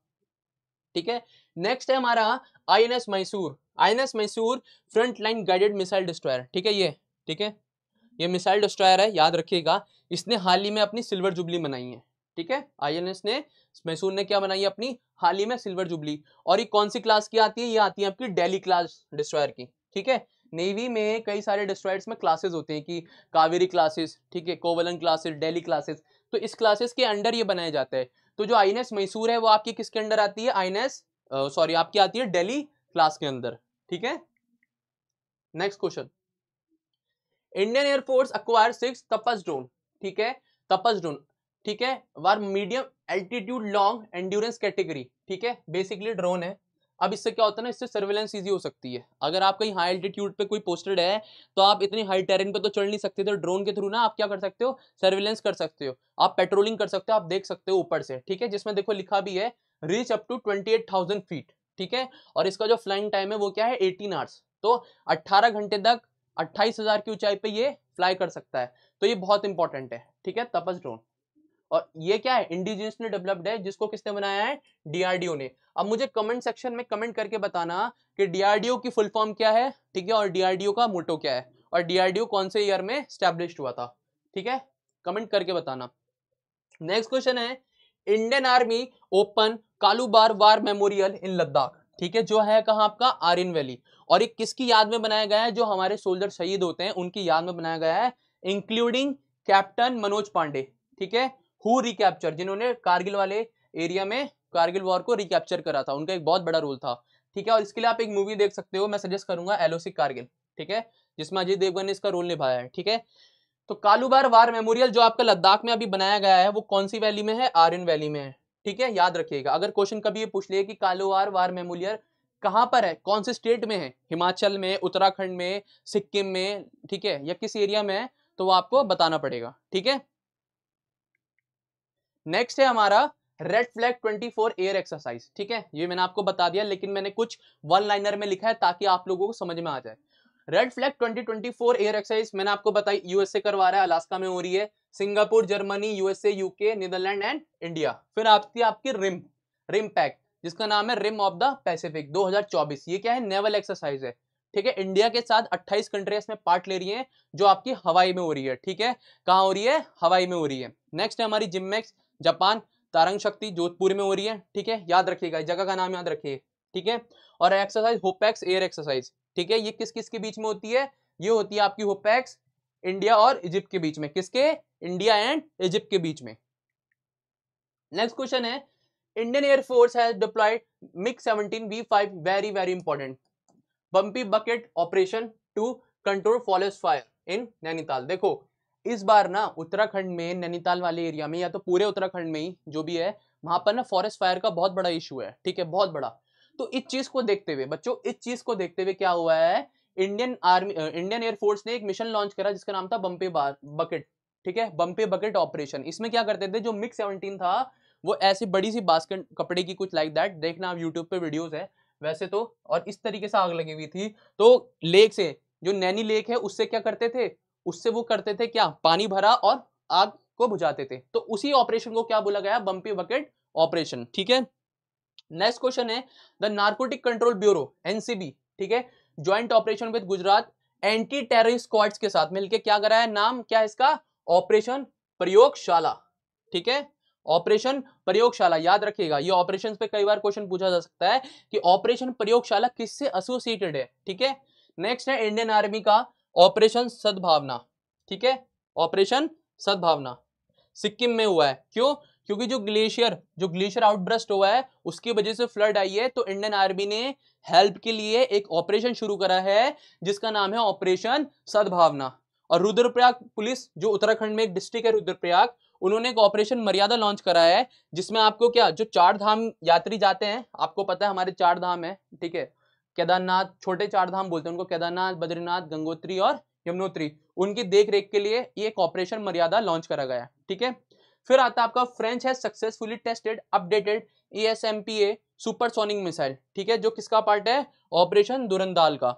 ठीक है। नेक्स्ट है हमारा INS Mysore. INS Mysore front line guided missile destroyer, ठीक है, ये, ठीक है, ये मिसाइल डिस्ट्रॉयर है, याद रखिएगा। इसने हाल ही में अपनी सिल्वर जुबली मनाई है, ठीक है, आईएनएस ने, मैसूर ने क्या बनाई है अपनी हाल ही में सिल्वर जुबली। और ये कौन सी क्लास की आती है, ये आती है आपकी दिल्ली क्लास डिस्ट्रॉयर की, ठीक है। नेवी में कई सारे डिस्ट्रॉयर्स में क्लासेस होते हैं कि कावेरी क्लासेस, ठीक है, कोवलन क्लासेस, दिल्ली क्लासेस, तो इस क्लासेस के अंडर ये बनाए जाते हैं। तो जो आईएनएस मैसूर है वो आपकी किसके अंडर आती है, आईएनएस सॉरी आपकी आती है दिल्ली क्लास के अंदर, ठीक है। Next question, Indian Air Force acquire 6 Tapas drone, ठीक है, तपस ड्रोन, ठीक है, war medium altitude long endurance category, ठीक है, बेसिकली ड्रोन है। अब इससे क्या होता है ना, इससे सर्वेलेंस इजी हो सकती है। अगर आप कहीं हाई एल्टीट्यूड पे कोई पोस्टेड है तो आप इतनी हाई टेरेन पे तो चढ़ नहीं सकते, तो ड्रोन के थ्रू ना आप क्या कर सकते हो, सर्वेलेंस कर सकते हो, आप पेट्रोलिंग कर सकते हो, आप देख सकते हो ऊपर से, ठीक है, जिसमें देखो लिखा भी है रीच अप टू 28,000 फीट, ठीक है। और इसका जो फ्लाइंग टाइम है वो क्या है, 18 आवर्स, तो 18 घंटे तक 28,000 की ऊंचाई पे ये फ्लाई कर सकता है। तो ये बहुत इंपॉर्टेंट है, ठीक है, तपस ड्रोन। और ये क्या है, इंडिजिनियसली डेवलप्ड है, जिसको किसने बनाया है, डीआरडीओ ने। अब मुझे कमेंट सेक्शन में कमेंट करके बताना कि डीआरडीओ की फुल फॉर्म क्या है, ठीक है, और डीआरडीओ का मोटो क्या है, और डीआरडीओ कौन से ईयर में स्टैब्लिश्ड हुआ था, ठीक है, कमेंट करके बताना। नेक्स्ट क्वेश्चन है, Indian Army open Kalubar war memorial in Ladakh, ठीक है, जो है कहां आपका, आर्यन वैली। और ये किसकी याद में बनाया गया है, जो हमारे सोल्जर शहीद होते हैं उनकी याद में बनाया गया है, इंक्लूडिंग कैप्टन मनोज पांडे, ठीक है, हु रिकैप्चर, जिन्होंने कारगिल वाले एरिया में कारगिल वॉर को रिकैप्चर करा था, उनका एक बहुत बड़ा रोल था, ठीक है। और इसके लिए आप एक मूवी देख सकते हो, मैं सजेस्ट करूंगा, एलओसी कारगिल, ठीक है, जिसमें अजय देवगन ने इसका रोल निभाया है, ठीक है। तो कालूबार वार मेमोरियल जो आपका लद्दाख में अभी बनाया गया है वो कौन सी वैली में है, आर्यन वैली में है, ठीक है, याद रखिएगा। अगर क्वेश्चन कभी ये पूछ लिया कि कालूबार वार मेमोरियल कहां पर है, कौन से स्टेट में है, हिमाचल में, उत्तराखंड में, सिक्किम में, ठीक है, या किस एरिया में है, तो वो आपको बताना पड़ेगा, ठीक है। नेक्स्ट है हमारा रेड फ्लैग 24 एयर एक्सरसाइज, ठीक है, ये मैंने आपको बता दिया, लेकिन मैंने कुछ वन लाइनर में लिखा है ताकि आप लोगों को समझ में आ जाए। रेड फ्लैग 2024 एयर एक्सरसाइज मैंने आपको बताई, यूएसए करवा रहा है, अलास्का में हो रही है, Singapore, Germany, USA, UK, Netherland and India. फिर आपकी रिम रिम पैक, जिसका नाम है रिम ऑफ द पैसिफिक 2024। ये क्या है, नेवल एक्सरसाइज है, ठीक है। इंडिया के साथ 28 कंट्रीज में पार्ट ले रही हैं, जो आपकी हवाई में हो रही है, ठीक है, कहां हो रही है, हवाई में हो रही है। नेक्स्ट है हमारी जिममेक्स जापान, तारंग शक्ति जोधपुर में हो रही है, ठीक है, याद रखिएगा, जगह का नाम याद रखिए, ठीक है। और एक्सरसाइज होपेक्स एयर एक्सरसाइज, ठीक है, ये किस किस के बीच में होती है, ये होती है आपकी होपेक्स इंडिया और इजिप्ट के बीच में, किसके, इंडिया एंड इजिप्ट के बीच में। नेक्स्ट क्वेश्चन है, Indian air force has deployed MiG 17 V5, very very important, Bambi bucket operation to control forest fire in Nainital. देखो इस बार ना उत्तराखंड में, नैनीताल वाले एरिया में, या तो पूरे उत्तराखंड में ही जो भी है, वहां पर ना फॉरेस्ट फायर का बहुत बड़ा इशू है, ठीक है, बहुत बड़ा। तो इस चीज को देखते हुए बच्चों, इस चीज को देखते हुए क्या हुआ है, इंडियन एयरफोर्स ने एक मिशन लॉन्च करा जिसका नाम था बम्पे बकेट, ठीक है, बम्पे बकेट ऑपरेशन। इसमें क्या करते थे, जो मिग 17 था वो ऐसी बड़ी सी बास्केट कपड़े की, कुछ लाइक दैट, देखना आप यूट्यूब पे वीडियोस है वैसे तो, और इस तरीके से आग लगी हुई थी। तो लेक से, जो नैनी लेक है, उससे क्या करते थे, उससे वो करते थे क्या, पानी भरा और आग को बुझाते थे। तो उसी ऑपरेशन को क्या बोला गया, बम्पी बकेट ऑपरेशन, ठीक है। नेक्स्ट क्वेश्चन है, the narcotic control bureau NCB, ठीक है, joint operation with Gujarat anti terrorist squads के साथ मिलकर क्या करा है, नाम क्या है इसका, ऑपरेशन प्रयोगशाला, ठीक है, ऑपरेशन प्रयोगशाला, याद रखिएगा। ये ऑपरेशन पे कई बार क्वेश्चन पूछा जा सकता है कि ऑपरेशन प्रयोगशाला किससे एसोसिएटेड है, ठीक है। नेक्स्ट है इंडियन आर्मी का ऑपरेशन सद्भावना, ठीक है, ऑपरेशन सद्भावना सिक्किम में हुआ है। क्यों? क्योंकि जो ग्लेशियर आउटब्रस्ट हुआ है उसकी वजह से फ्लड आई है, तो इंडियन आर्मी ने हेल्प के लिए एक ऑपरेशन शुरू करा है जिसका नाम है ऑपरेशन सद्भावना। और रुद्रप्रयाग पुलिस, जो उत्तराखंड में एक डिस्ट्रिक्ट है रुद्रप्रयाग, उन्होंने एक ऑपरेशन मर्यादा लॉन्च करा है जिसमें आपको क्या, जो 4 धाम यात्री जाते हैं, आपको पता है हमारे 4 धाम है, ठीक है, केदारनाथ, छोटे 4 धाम बोलते हैं उनको, केदारनाथ, बद्रीनाथ, गंगोत्री और यमुनोत्री, उनकी देख रेख के लिए ये एक ऑपरेशन मर्यादा लॉन्च करा गया, ठीक है। फिर आता है आपका French has successfully tested updated ASMPA supersonic missile, ठीक है, जो किसका पार्ट है, ऑपरेशन दुरंदाल का।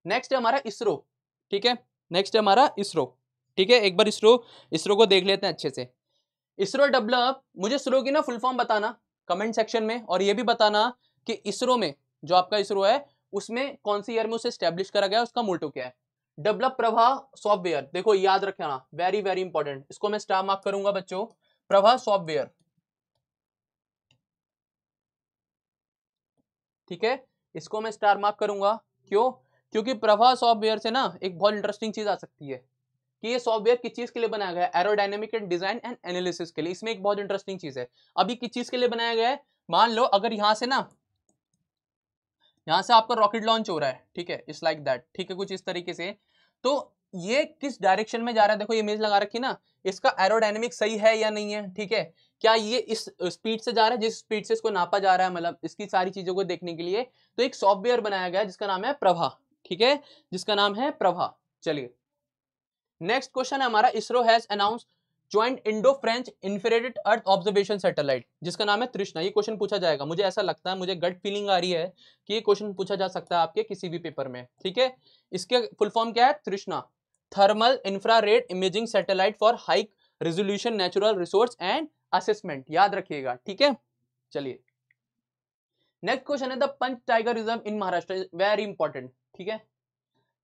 नेक्स्ट है हमारा इसरो, ठीक है, नेक्स्ट है हमारा इसरो, ठीक है, एक बार इसरो को देख लेते हैं अच्छे से। इसरो डेवलप, मुझे इसरो की ना फुल फॉर्म बताना कमेंट सेक्शन में, और ये भी बताना कि इसरो में, जो आपका इसरो है, उसमें कौन सी ईयर में उसे स्टैब्लिश करा गया, उसका मोटो क्या है। डेवलप प्रभा सॉफ्टवेयर, देखो याद रखना, वेरी वेरी इंपॉर्टेंट, इसको मैं स्टार मार्क करूंगा बच्चों, प्रभा सॉफ्टवेयर, ठीक है, इसको मैं स्टार मार्क करूंगा। क्यों? क्योंकि प्रभा सॉफ्टवेयर से ना एक बहुत इंटरेस्टिंग चीज आ सकती है कि ये सॉफ्टवेयर किस चीज के लिए बनाया गया है, aerodynamic and design and analysis के लिए। इसमें एक बहुत इंटरेस्टिंग चीज है, अभी किस चीज के लिए बनाया गया है, मान लो अगर यहां से ना, यहां से आपका रॉकेट लॉन्च हो रहा है, ठीक है, इट्स लाइक दैट, ठीक है, कुछ इस तरीके से, तो ये किस डायरेक्शन में जा रहा है, देखो ये इमेज लगा रखी ना, इसका एरोडायनेमिक सही है या नहीं है, ठीक है, क्या ये इस स्पीड से जा रहा है जिस स्पीड से इसको नापा जा रहा है, मतलब इसकी सारी चीजों को देखने के लिए तो एक सॉफ्टवेयर बनाया गया है जिसका नाम है प्रभा, ठीक है, जिसका नाम है प्रभा। चलिए नेक्स्ट क्वेश्चन है हमारा, ISRO has announce joint Indo French infrared earth observation satellite, जिसका नाम है तृष्णा। ये क्वेश्चन पूछा जाएगा, मुझे ऐसा लगता है, मुझे गट फीलिंग आ रही है कि ये क्वेश्चन पूछा जा सकता है आपके किसी भी पेपर में, ठीक है। इसके फुल फॉर्म क्या है, Trishna, thermal infrared imaging satellite for high resolution natural resource and assessment, याद रखिएगा, ठीक है। चलिए नेक्स्ट क्वेश्चन है, the Pench tiger reserve in Maharashtra, very important, ठीक है,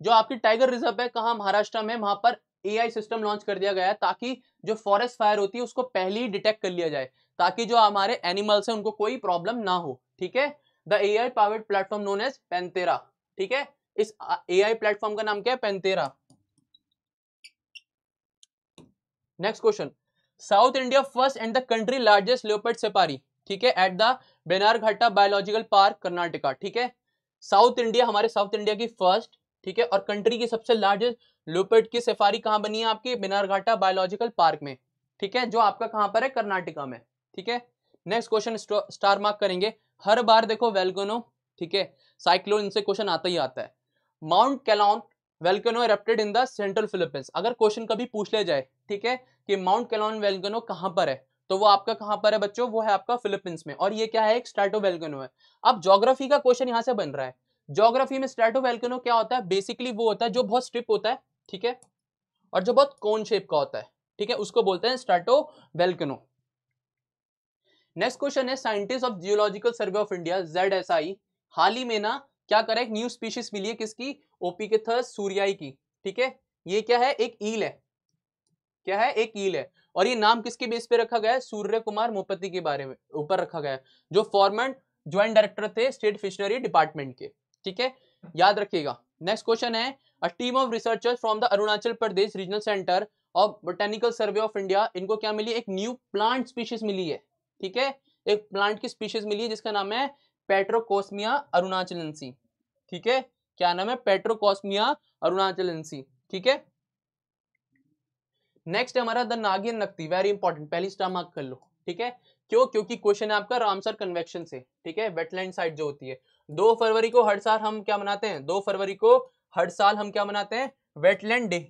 जो आपकी टाइगर रिजर्व है कहाँ, महाराष्ट्र में, वहां पर AI सिस्टम लॉन्च कर दिया गया है ताकि जो फॉरेस्ट फायर होती है उसको पहले ही डिटेक्ट कर लिया जाए, ताकि जो हमारे एनिमल्स हैं उनको कोई प्रॉब्लम ना हो, ठीक है। The AI powered platform known as Pentera, ठीक है, इस AI प्लेटफॉर्म का नाम क्या है, Pentera. Next question, South India first and the country largest leopard safari, ठीक है, at the Bannerghatta biological park Karnataka, ठीक है, साउथ इंडिया, हमारे साउथ इंडिया की फर्स्ट, ठीक है, और कंट्री की सबसे लार्जेस्ट लेपर्ड की सफारी कहां बनी है, आपकी बेनारघट्टा बायोलॉजिकल पार्क में, ठीक है, जो आपका कहां पर है, कर्नाटका में, ठीक है। नेक्स्ट क्वेश्चन स्टार मार्क करेंगे, हर बार देखो वेल्केनो, ठीक है, साइक्लोन, इनसे क्वेश्चन आता ही आता है। Mount Kanlaon volcano erupted in the central Philippines, अगर क्वेश्चन कभी पूछ ले जाए, ठीक है, कि माउंट कैलॉन वेल्केनो कहां पर है, तो वो आपका कहां पर है बच्चों, वो है आपका फिलीपींस में, और ये क्या है, एक स्ट्रैटो वेल्केनो है। अब ज्योग्राफी का क्वेश्चन यहां से बन रहा है, ज्योग्राफी में स्ट्रैटो वेल्केनो क्या होता है, बेसिकली वो होता है जो बहुत स्ट्रिप होता है, ठीक है, और जो बहुत कोन शेप का होता है, ठीक है, उसको बोलते हैं स्ट्रैटो वेल्केनो। नेक्स्ट क्वेश्चन है, scientist of geological survey of India ZSI हाल ही में ना क्या करा, एक न्यू स्पीशीज मिली है, किसकी, ओपिकेथस सूर्याई की, ठीक है, ये क्या है, एक ईल है, क्या है, एक ईल है, और ये नाम किसके बेस पे रखा गया है, सूर्य कुमार मोपति के बारे में ऊपर रखा गया है, जो फॉर्मर ज्वाइंट डायरेक्टर थे स्टेट फिशनरी डिपार्टमेंट के, ठीक है, याद रखिएगा। नेक्स्ट क्वेश्चन है, अ team of researchers from the Arunachal Pradesh regional centre of botanical survey of India, इनको क्या मिली, एक न्यू प्लांट स्पीशीज मिली है, ठीक है, एक प्लांट की स्पीशीज मिली है जिसका नाम है पेट्रोकोस्मिया अरुणाचलेंसी, ठीक है, क्या नाम है, पेट्रोकोस्मिया अरुणाचलेंसी, ठीक है। नेक्स्ट है हमारा द नागिन नकती, वेरी इंपॉर्टेंट, पहली स्टार मार्क कर लो, ठीक है, क्यों, क्योंकि क्वेश्चन है आपका रामसर कन्वेक्शन से, ठीक है, वेटलैंड साइट जो होती है, 2 फरवरी को हर साल हम क्या मनाते हैं, 2 फरवरी को हर साल हम क्या मनाते हैं, वेटलैंड डे,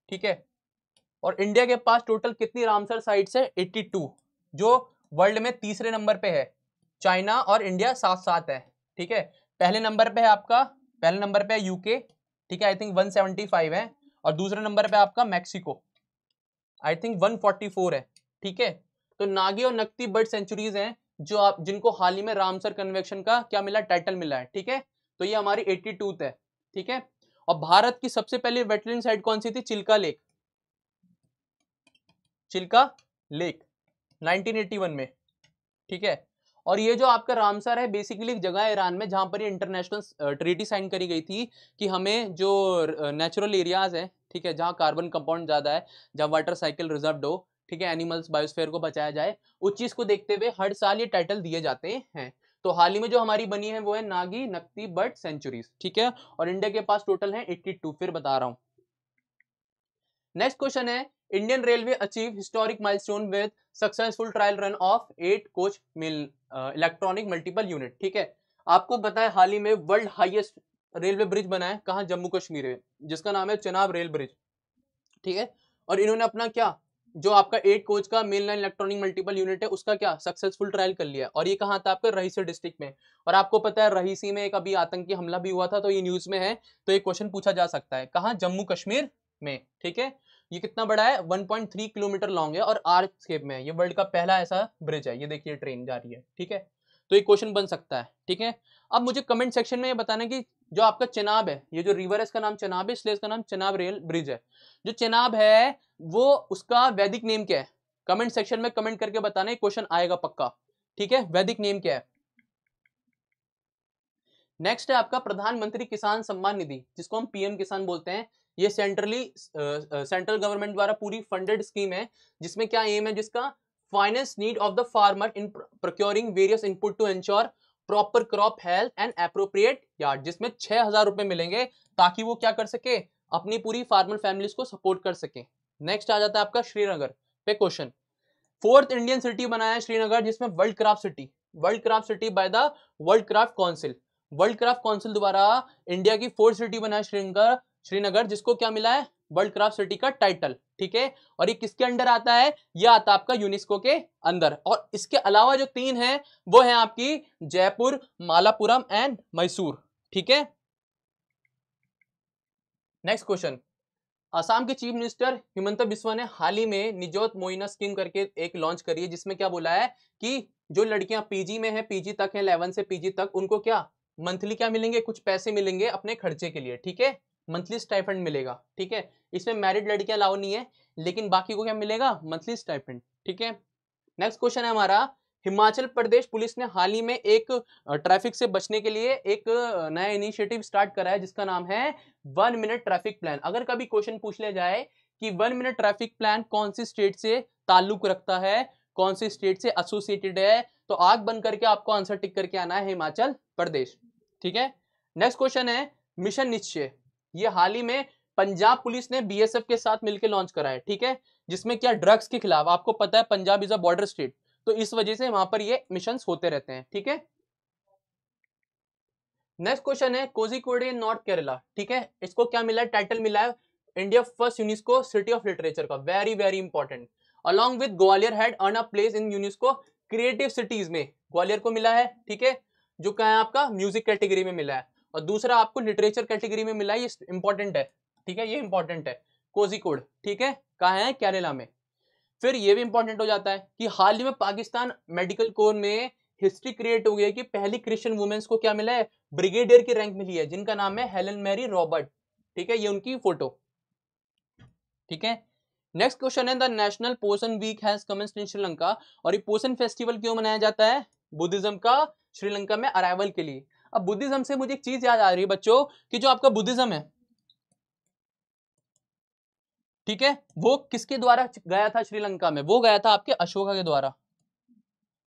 ठीक है, और इंडिया के पास टोटल कितनी रामसर साइट्स है, 82, जो वर्ल्ड में तीसरे नंबर पे है, चाइना और इंडिया साथ साथ है, ठीक है, पहले नंबर पे है आपका, पहले नंबर पे है यूके, ठीक है, आई थिंक 175 है, और दूसरे नंबर पे आपका मैक्सिको, आई थिंक 144 है, ठीक है। तो नागी और नकती बर्ड सेंचुरीज हैं जो आप, जिनको हाल ही में रामसर कन्वेक्शन का क्या मिला, टाइटल मिला है, ठीक है, तो ये हमारी 82 है, ठीक है। और भारत की सबसे पहले वेटलैंड साइट कौन सी थी, चिल्का लेक, चिल्का लेक 1981 में, ठीक है, और ये जो आपका रामसर है बेसिकली एक जगह है ईरान में जहां पर ये इंटरनेशनल ट्रीटी साइन करी गई थी कि हमें जो नेचुरल एरियाज है, ठीक है, जहां कार्बन कंपाउंड ज्यादा है, जहां वाटर साइकिल रिजर्व्ड हो, ठीक है, एनिमल्स बायोस्फीयर को बचाया जाए, उस चीज को देखते हुए हर साल ये टाइटल दिए जाते हैं। तो हाल ही में जो हमारी बनी है वो है नागी नक्ती बर्ड सेंचुरीज, ठीक है, और इंडिया के पास टोटल है 82। फिर बता रहा हूं। नेक्स्ट क्वेश्चन है, Indian railway achieve historic milestone with successful trial run of 8 coach mill electronic multiple unit, ठीक है। आपको पता है हाल ही में वर्ल्ड हाईएस्ट रेलवे ब्रिज बना है कहाँ, जम्मू कश्मीर में, जिसका नाम है चनाब रेल ब्रिज, ठीक है। और इन्होंने अपना क्या, जो आपका 8 कोच का main line electronic multiple unit है उसका क्या सक्सेसफुल ट्रायल कर लिया। और ये कहाँ था आपका, रहीसी डिस्ट्रिक्ट में। और आपको पता है रहीसी में एक अभी आतंकी हमला भी हुआ था, तो ये न्यूज में है, तो ये क्वेश्चन पूछा जा सकता है कहाँ, जम्मू कश्मीर में, ठीक है। ये कितना बड़ा है, 1.3 किलोमीटर लॉन्ग है और आर्क शेप में है। ये वर्ल्ड का पहला ऐसा ब्रिज है, ये देखिए ट्रेन जा रही है, ठीक है। तो ये क्वेश्चन बन सकता है, ठीक है। अब मुझे कमेंट सेक्शन में ये बताना कि जो आपका चनाब है, ये जो रिवर है इसका नाम चनाब है, इसलिए इसका नाम चनाब रेल ब्रिज है। जो चनाब है वो उसका वैदिक नेम क्या है, कमेंट सेक्शन में कमेंट करके बताना, है क्वेश्चन आएगा पक्का, ठीक है। वैदिक नेम क्या है। नेक्स्ट है आपका प्रधानमंत्री किसान सम्मान निधि, जिसको हम पीएम किसान बोलते हैं। ये सेंट्रल गवर्नमेंट द्वारा पूरी फंडेड स्कीम है, जिसमें क्या एम है, जिसका finance need of the farmer in procuring various input to ensure proper crop health and appropriate yard, जिसमें 6,000 रुपए मिलेंगे ताकि वो क्या कर सके, अपनी पूरी फार्मर फैमिलीज को सपोर्ट कर सके। नेक्स्ट आ जाता है आपका श्रीनगर पे क्वेश्चन। 4th इंडियन सिटी बनाया है श्रीनगर, जिसमें world craft city by the world craft council, world craft council द्वारा इंडिया की 4th सिटी बनाया श्रीनगर, जिसको क्या मिला है, वर्ल्ड क्राफ्ट सिटी का टाइटल, ठीक है। और ये किसके अंडर आता है, ये आता है आपका यूनेस्को के अंदर। और इसके अलावा जो 3 है वो है आपकी जयपुर, मालापुरम एंड मैसूर, ठीक है। नेक्स्ट क्वेश्चन, असम के चीफ मिनिस्टर हिमंत बिस्वा ने हाल ही में निजोत मोइना स्कीम करके एक लॉन्च करी है, जिसमें क्या बोला है कि जो लड़कियां पीजी में है, पीजी तक है, 11 से पीजी तक, उनको क्या मंथली क्या मिलेंगे, कुछ पैसे मिलेंगे अपने खर्चे के लिए, ठीक है, मंथली स्टाइपेंड मिलेगा, ठीक है। इसमें मैरिड लड़कियां अलाउ नहीं है, लेकिन बाकी को क्या मिलेगा, मंथली स्टाइपेंड, ठीक है। नेक्स्ट क्वेश्चन है हमारा, हिमाचल प्रदेश पुलिस ने हाल ही में एक ट्रैफिक से बचने के लिए एक नया इनिशिएटिव स्टार्ट करा है, जिसका नाम है 1 मिनट ट्रैफिक प्लान। अगर कभी क्वेश्चन पूछ लिया जाए कि 1 मिनट ट्रैफिक प्लान कौन सी स्टेट से ताल्लुक रखता है, कौन सी स्टेट से एसोसिएटेड है, तो आग बंद करके आपको आंसर टिक करके आना है हिमाचल प्रदेश, ठीक है। नेक्स्ट क्वेश्चन है मिशन निश्चय, ये हाल ही में पंजाब पुलिस ने बीएसएफ के साथ मिलकर लॉन्च करा है, ठीक है, जिसमें क्या ड्रग्स के खिलाफ, आपको पता है Punjab is a border state, तो इस वजह से वहां पर ये मिशंस होते रहते हैं, ठीक है। नेक्स्ट क्वेश्चन है कोझिकोड इन नॉर्थ केरला, ठीक है, इसको क्या मिला है, टाइटल मिला है India first UNESCO city of literature का, very very important. Along with Gwalior had earn a place in UNESCO creative cities में, ग्वालियर को मिला है, ठीक है, जो क्या है आपका म्यूजिक कैटेगरी में मिला है, और दूसरा आपको लिटरेचर कैटेगरी में मिला है, ये इंपॉर्टेंट है, ठीक है, ये इंपॉर्टेंट है, कोझिकोड, ठीक है, कहाँ है, केरला में। फिर ये भी इंपॉर्टेंट हो जाता है कि हाल ही में पाकिस्तान मेडिकल कोर में हिस्ट्री क्रिएट हो गई है कि पहली क्रिश्चियन वुमेन्स को क्या मिला है, ब्रिगेडियर की रैंक मिली है, जिनका नाम है हेलन मैरी रॉबर्ट, ठीक है, ये उनकी फोटो, ठीक है। नेक्स्ट क्वेश्चन है द नेशनल पोषण वीक हैज कमेंस्ड इन श्रीलंका, और ये पोषण फेस्टिवल क्यों मनाया जाता है, बुद्धिज्म का श्रीलंका में अराइवल के लिए। अब बुद्धिज्म से मुझे एक चीज याद आ रही है बच्चों, कि जो आपका बुद्धिज्म है, ठीक है, वो किसके द्वारा गया था श्रीलंका में, वो गया था आपके अशोका के द्वारा।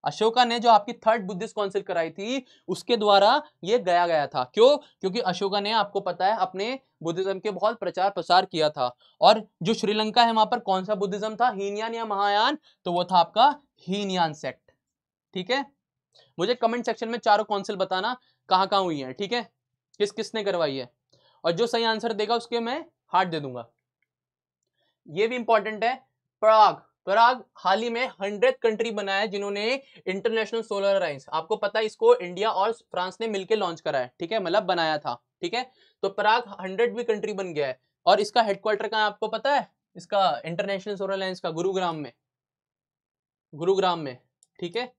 अशोका ने जो आपकी 3rd बुद्धिस्ट काउंसिल कराई थी उसके द्वारा ये गया था। क्यों, क्योंकि अशोका ने आपको पता है अपने बुद्धिज्म के बहुत प्रचार प्रसार किया था। और जो श्रीलंका है वहां पर कौन सा बुद्धिज्म था, हीनयान या महायान, तो वो था आपका हीनयान सेक्ट, ठीक है। मुझे कमेंट सेक्शन में चारों काउंसिल बताना कहाँ कहाँ हुई है, ठीक है, किस किसने करवाई है, और जो सही आंसर देगा उसके मैं हार्ट दे दूंगा। ये भी इंपॉर्टेंट है, पराग हाल ही में 100th कंट्री बना है जिन्होंने इंटरनेशनल सोलर अलायंस, आपको पता है इसको इंडिया और फ्रांस ने मिलकर लॉन्च करा है, ठीक है, मतलब बनाया था, ठीक है। तो पराग 100वीं कंट्री बन गया है, और इसका हेडक्वार्टर कहाँ है आपको पता है, इसका इंटरनेशनल सोलर अलायंस का गुरुग्राम में, ठीक है।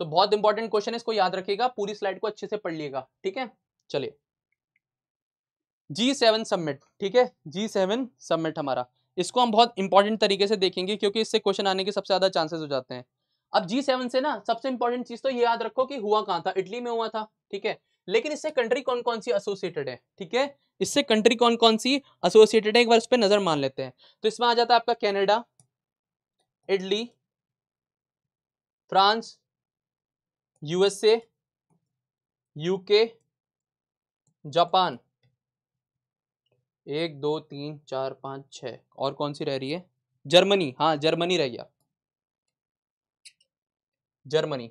तो बहुत इंपॉर्टेंट क्वेश्चन है, इसको याद रखिएगा, पूरी स्लाइड को अच्छे से पढ़ लिएगा, ठीक है। चलिए G7 समिट, ठीक है, G7 समिट हमारा, इसको हम बहुत इंपॉर्टेंट तरीके से देखेंगे क्योंकि इससे क्वेश्चन आने के सबसे ज्यादा चांसेस हो जाते हैं। अब G7 से ना सबसे इंपॉर्टेंट चीज तो ये याद रखो कि हुआ कहाँ था, इटली में हुआ था, ठीक है। लेकिन इससे कंट्री कौन कौन सी एसोसिएटेड है, ठीक है, इससे कंट्री कौन कौन सी एसोसिएटेड है एक बार उस पर नजर मान लेते हैं। तो इसमें आ जाता है आपका Canada, Italy, France, USA, UK, Japan, 1 2 3 4 5 6, और कौन सी रह रही है, जर्मनी, हाँ जर्मनी रह गया, जर्मनी,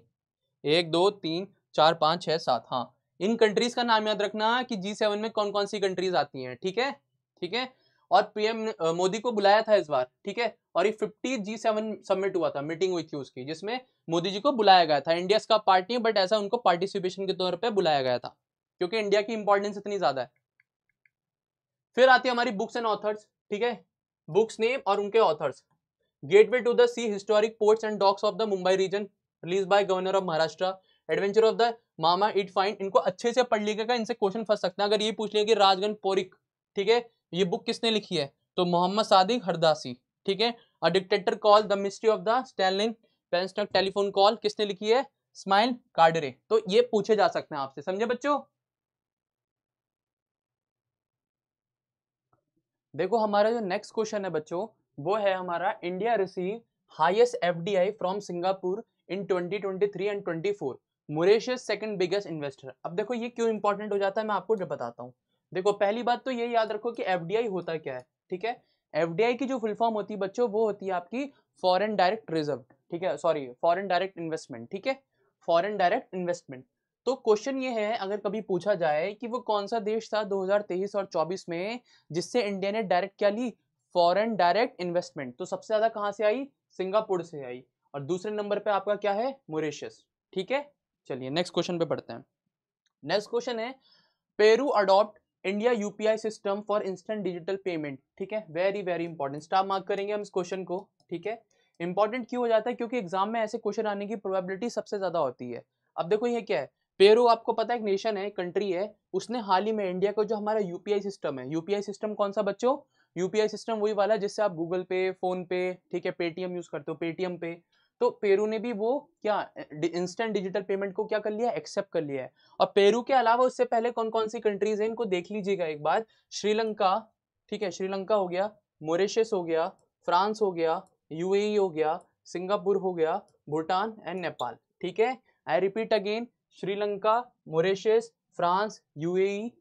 1 2 3 4 5 6 7, हाँ इन कंट्रीज का नाम याद रखना कि G7 में कौन कौन सी कंट्रीज आती हैं, ठीक है, ठीक है। और पीएम मोदी को बुलाया था इस बार, ठीक है, और ये 50 G7 समिट हुआ था, मीटिंग हुई थी उसकी, जिसमें मोदी जी को बुलाया गया था। इंडिया का पार्ट नहीं है, बट ऐसा उनको पार्टिसिपेशन के तौर पे बुलाया गया था, क्योंकि इंडिया की इंपॉर्टेंस इतनी ज्यादा है। फिर आती है हमारी बुक्स एंड ऑथर्स, ठीक है, बुक्स नेम और उनके authors. Gateway to the sea, historic ports and docks of the Mumbai region, release by governor of Maharashtra, adventure of the मामा इट फाइंड। इनको अच्छे से पढ़ लीजिएगा, इनसे क्वेश्चन फंस सकते हैं। अगर ये पूछ लिया कि राजगन पोरिक, ठीक है, ये बुक किसने लिखी है, तो मोहम्मद सादिक हरदासी, ठीक है। A dictator call the mystery of the Stalin Pasternak telephone call, किसने लिखी है, स्माइल कार्डरे। तो ये पूछे जा सकते हैं आपसे, समझे बच्चों। देखो हमारा जो नेक्स्ट क्वेश्चन है बच्चों, वो है हमारा, India receive highest FDI from Singapore in 2023 and 24, Mauritius second biggest investor. अब देखो ये क्यों इंपॉर्टेंट हो जाता है, मैं आपको बताता हूँ। देखो पहली बात तो ये याद रखो कि एफडीआई होता क्या है, ठीक है। एफडीआई की जो फुल फॉर्म होती है बच्चों, वो होती है आपकी फॉरेन डायरेक्ट रिजर्व, ठीक है, सॉरी फॉरेन डायरेक्ट इन्वेस्टमेंट, ठीक है, फॉरेन डायरेक्ट इन्वेस्टमेंट। तो क्वेश्चन ये है, अगर कभी पूछा जाए कि वो कौन सा देश था 2023 और 24 में जिससे इंडिया ने डायरेक्ट क्या ली, फॉरेन डायरेक्ट इन्वेस्टमेंट, तो सबसे ज्यादा कहां से आई, सिंगापुर से आई, और दूसरे नंबर पे आपका क्या है, मॉरिशस, ठीक है। चलिए नेक्स्ट क्वेश्चन पे पढ़ते हैं। नेक्स्ट क्वेश्चन है, Peru adopt India UPI system for instant digital payment, ठीक है, very very important, star mark करेंगे हम इस क्वेश्चन को, ठीक है। इंपॉर्टेंट क्यों हो जाता है, क्योंकि एग्जाम में ऐसे क्वेश्चन आने की प्रोबेबिलिटी सबसे ज्यादा होती है। अब देखो ये क्या है, पेरू आपको पता है एक नेशन है, कंट्री है, उसने हाल ही में इंडिया को जो हमारा यूपीआई सिस्टम है, यूपीआई सिस्टम कौन सा बच्चों, यूपीआई सिस्टम वही वाला जिससे आप गूगल पे, फोन पे, ठीक है, पेटीएम यूज करते हो, पेटीएम पे। तो पेरू ने भी वो क्या, इंस्टेंट डिजिटल पेमेंट को क्या कर लिया, एक्सेप्ट कर लिया है। और पेरू के अलावा उससे पहले कौन कौन सी कंट्रीज हैं, इनको देख लीजिएगा एक बार। श्रीलंका, ठीक है, श्रीलंका हो गया, मॉरिशस हो गया, फ्रांस हो गया, यूएई हो गया, सिंगापुर हो गया, भूटान एंड नेपाल, ठीक है। I repeat again, Sri Lanka, Mauritius, France, UAE,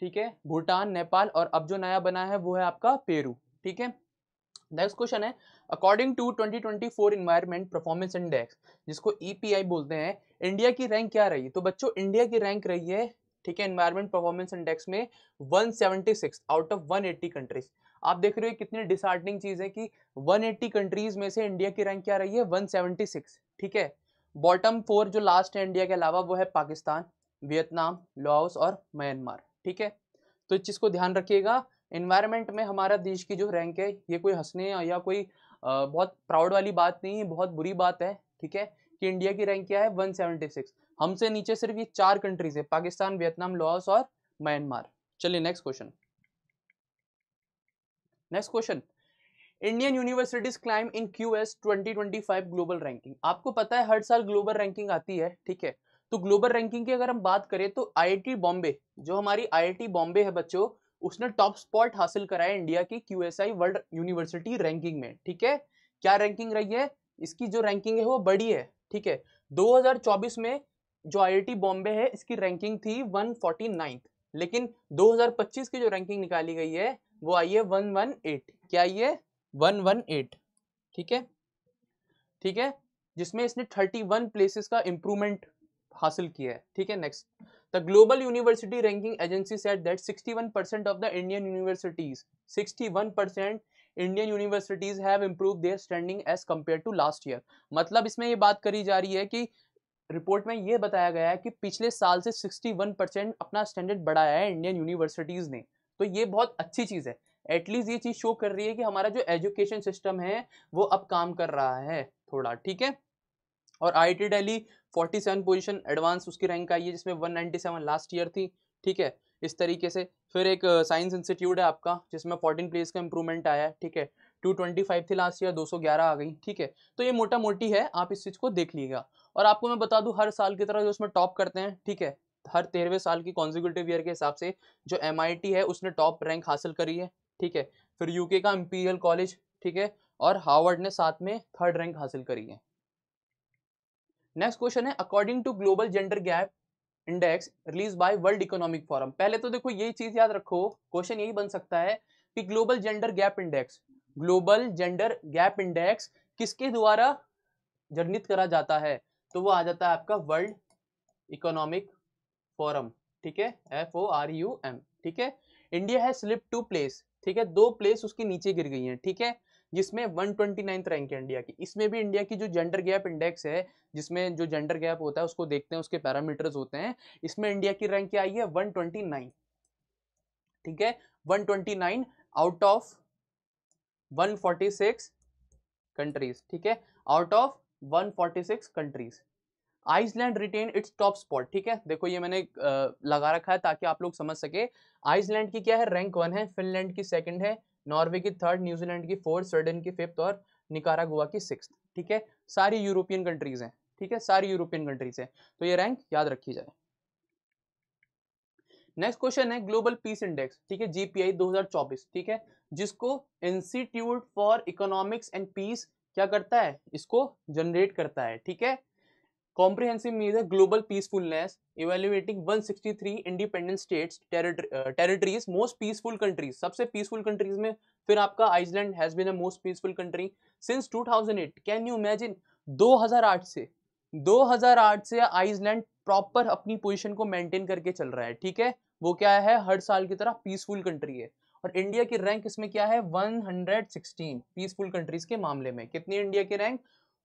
ठीक है, भूटान, नेपाल, और अब जो नया बना है वो है आपका पेरू, ठीक है। नेक्स्ट क्वेश्चन है, according to 2024 environment performance index, जिसको ईपीआई बोलते हैं, इंडिया की रैंक क्या रही, तो बच्चों इंडिया की रैंक रही है, ठीक है, एनवायरमेंट परफॉर्मेंस इंडेक्स में 176 आउट ऑफ 180 कंट्रीज। आप देख रहे हो कितनी डिसहार्टनिंग चीज है कि 180 कंट्रीज में से इंडिया की रैंक क्या रही है, 176, ठीक है। बॉटम 4 जो लास्ट है इंडिया के अलावा, वो है पाकिस्तान, वियतनाम, लाओस और म्यांमार, ठीक है। तो इस चीज को ध्यान रखिएगा, एनवायरनमेंट में हमारा देश की जो रैंक है, ये कोई हंसने या कोई बहुत प्राउड वाली बात नहीं है, बहुत बुरी बात है, ठीक है, कि इंडिया की रैंक क्या है, 176। हमसे नीचे सिर्फ ये 4 कंट्रीज है, पाकिस्तान, वियतनाम, लाओस और म्यांमार। चलिए next question. Next question, Indian universities claim in QS 2025 global ranking. आपको पता है हर साल ग्लोबल रैंकिंग आती है, ठीक है। तो ग्लोबल रैंकिंग की अगर हम बात करें तो आईआईटी बॉम्बे, जो हमारी आईआईटी बॉम्बे है बच्चों, उसने टॉप स्पॉट हासिल करा है इंडिया की क्यूएसआई वर्ल्ड यूनिवर्सिटी रैंकिंग में, ठीक है। क्या रैंकिंग रही है, इसकी जो रैंकिंग है वो बड़ी है, ठीक है। 2024 में जो आईआईटी बॉम्बे है, इसकी रैंकिंग थी 149, लेकिन 2025 की जो रैंकिंग निकाली गई है वो आई है 118। क्या आई है, 118, ठीक है, ठीक है, जिसमें इसने 31 प्लेसेस का इंप्रूवमेंट हासिल किया है, ठीक है। Next, the global university ranking agency said that 61% of the Indian universities, 61% Indian universities have improved their standing as compare to last year. मतलब इसमें ये बात करी जा रही है कि रिपोर्ट में ये बताया गया है कि पिछले साल से 61% अपना स्टैंडर्ड बढ़ाया है इंडियन यूनिवर्सिटीज ने। तो ये बहुत अच्छी चीज है, एटलीस्ट ये चीज शो कर रही है कि हमारा जो एजुकेशन सिस्टम है वो अब काम कर रहा है थोड़ा, ठीक है। और आईआईटी दिल्ली 47 पोजीशन एडवांस उसकी रैंक आई है, जिसमें 197 लास्ट ईयर थी, ठीक है। इस तरीके से फिर एक साइंस इंस्टीट्यूट है आपका, जिसमें 14 प्लेस का इंप्रूवमेंट आया है, ठीक है। 225 थी लास्ट ईयर, 211 आ गई, ठीक है। तो ये मोटा मोटी है, आप इस चीज को देख लीजिएगा। और आपको मैं बता दूं, हर साल की तरह जो उसमें टॉप करते हैं, ठीक है, हर 13वें साल की कॉन्जिक्यूटिव ईयर के हिसाब से जो MIT है उसने टॉप रैंक हासिल करी है, ठीक है। फिर यूके का इंपीरियल कॉलेज, ठीक है, और हार्वर्ड ने साथ में 3rd रैंक हासिल करी है। नेक्स्ट क्वेश्चन है, according to global gender gap index release by world economic forum. पहले तो देखो ये चीज याद रखो, क्वेश्चन यही बन सकता है कि ग्लोबल जेंडर गैप इंडेक्स किसके द्वारा निर्णित करा जाता है, तो वो आ जाता है आपका वर्ल्ड इकोनॉमिक फोरम, ठीक है, FORUM, ठीक है। इंडिया है स्लिप 2 प्लेस, ठीक है, 2 प्लेस उसके नीचे गिर गई हैं, ठीक है, जिसमें 129th रैंक है इंडिया की। इसमें भी इंडिया की जो जेंडर गैप इंडेक्स है, जिसमें जो जेंडर गैप होता है उसको देखते हैं, उसके पैरामीटर्स होते हैं, इसमें इंडिया की रैंक क्या आई है, 129, ठीक है, 129 आउट ऑफ 146 कंट्रीज, ठीक है, out of 146 countries. Iceland retain its top spot, ठीक है, देखो ये मैंने लगा रखा है ताकि आप लोग समझ सके। आइसलैंड की क्या है, रैंक 1 है, फिनलैंड की 2nd है, नॉर्वे की 3rd, न्यूजीलैंड की 4th, स्वीडन की 5th और निकारागुआ की 6th, ठीक है। सारी यूरोपियन कंट्रीज हैं, ठीक है, सारी यूरोपियन कंट्रीज है, तो ये रैंक याद रखी जाए। नेक्स्ट क्वेश्चन है ग्लोबल पीस इंडेक्स, ठीक है, GPI 2024, ठीक है, जिसको institute for economics and peace क्या करता है, इसको जनरेट करता है, ठीक है। Comprehensive measure global peacefulness, evaluating 163 independent states, territories, most peaceful countries, सबसे peaceful countries में फिर आपका Iceland has been a most peaceful country since 2008. Can you imagine? 2008 से आइसलैंड प्रॉपर अपनी पोजीशन को मेंटेन करके चल रहा है, ठीक है, वो क्या है, हर साल की तरह पीसफुल कंट्री है। और इंडिया की रैंक इसमें क्या है, 116 पीसफुल कंट्रीज के मामले में। कितनी इंडिया की rank,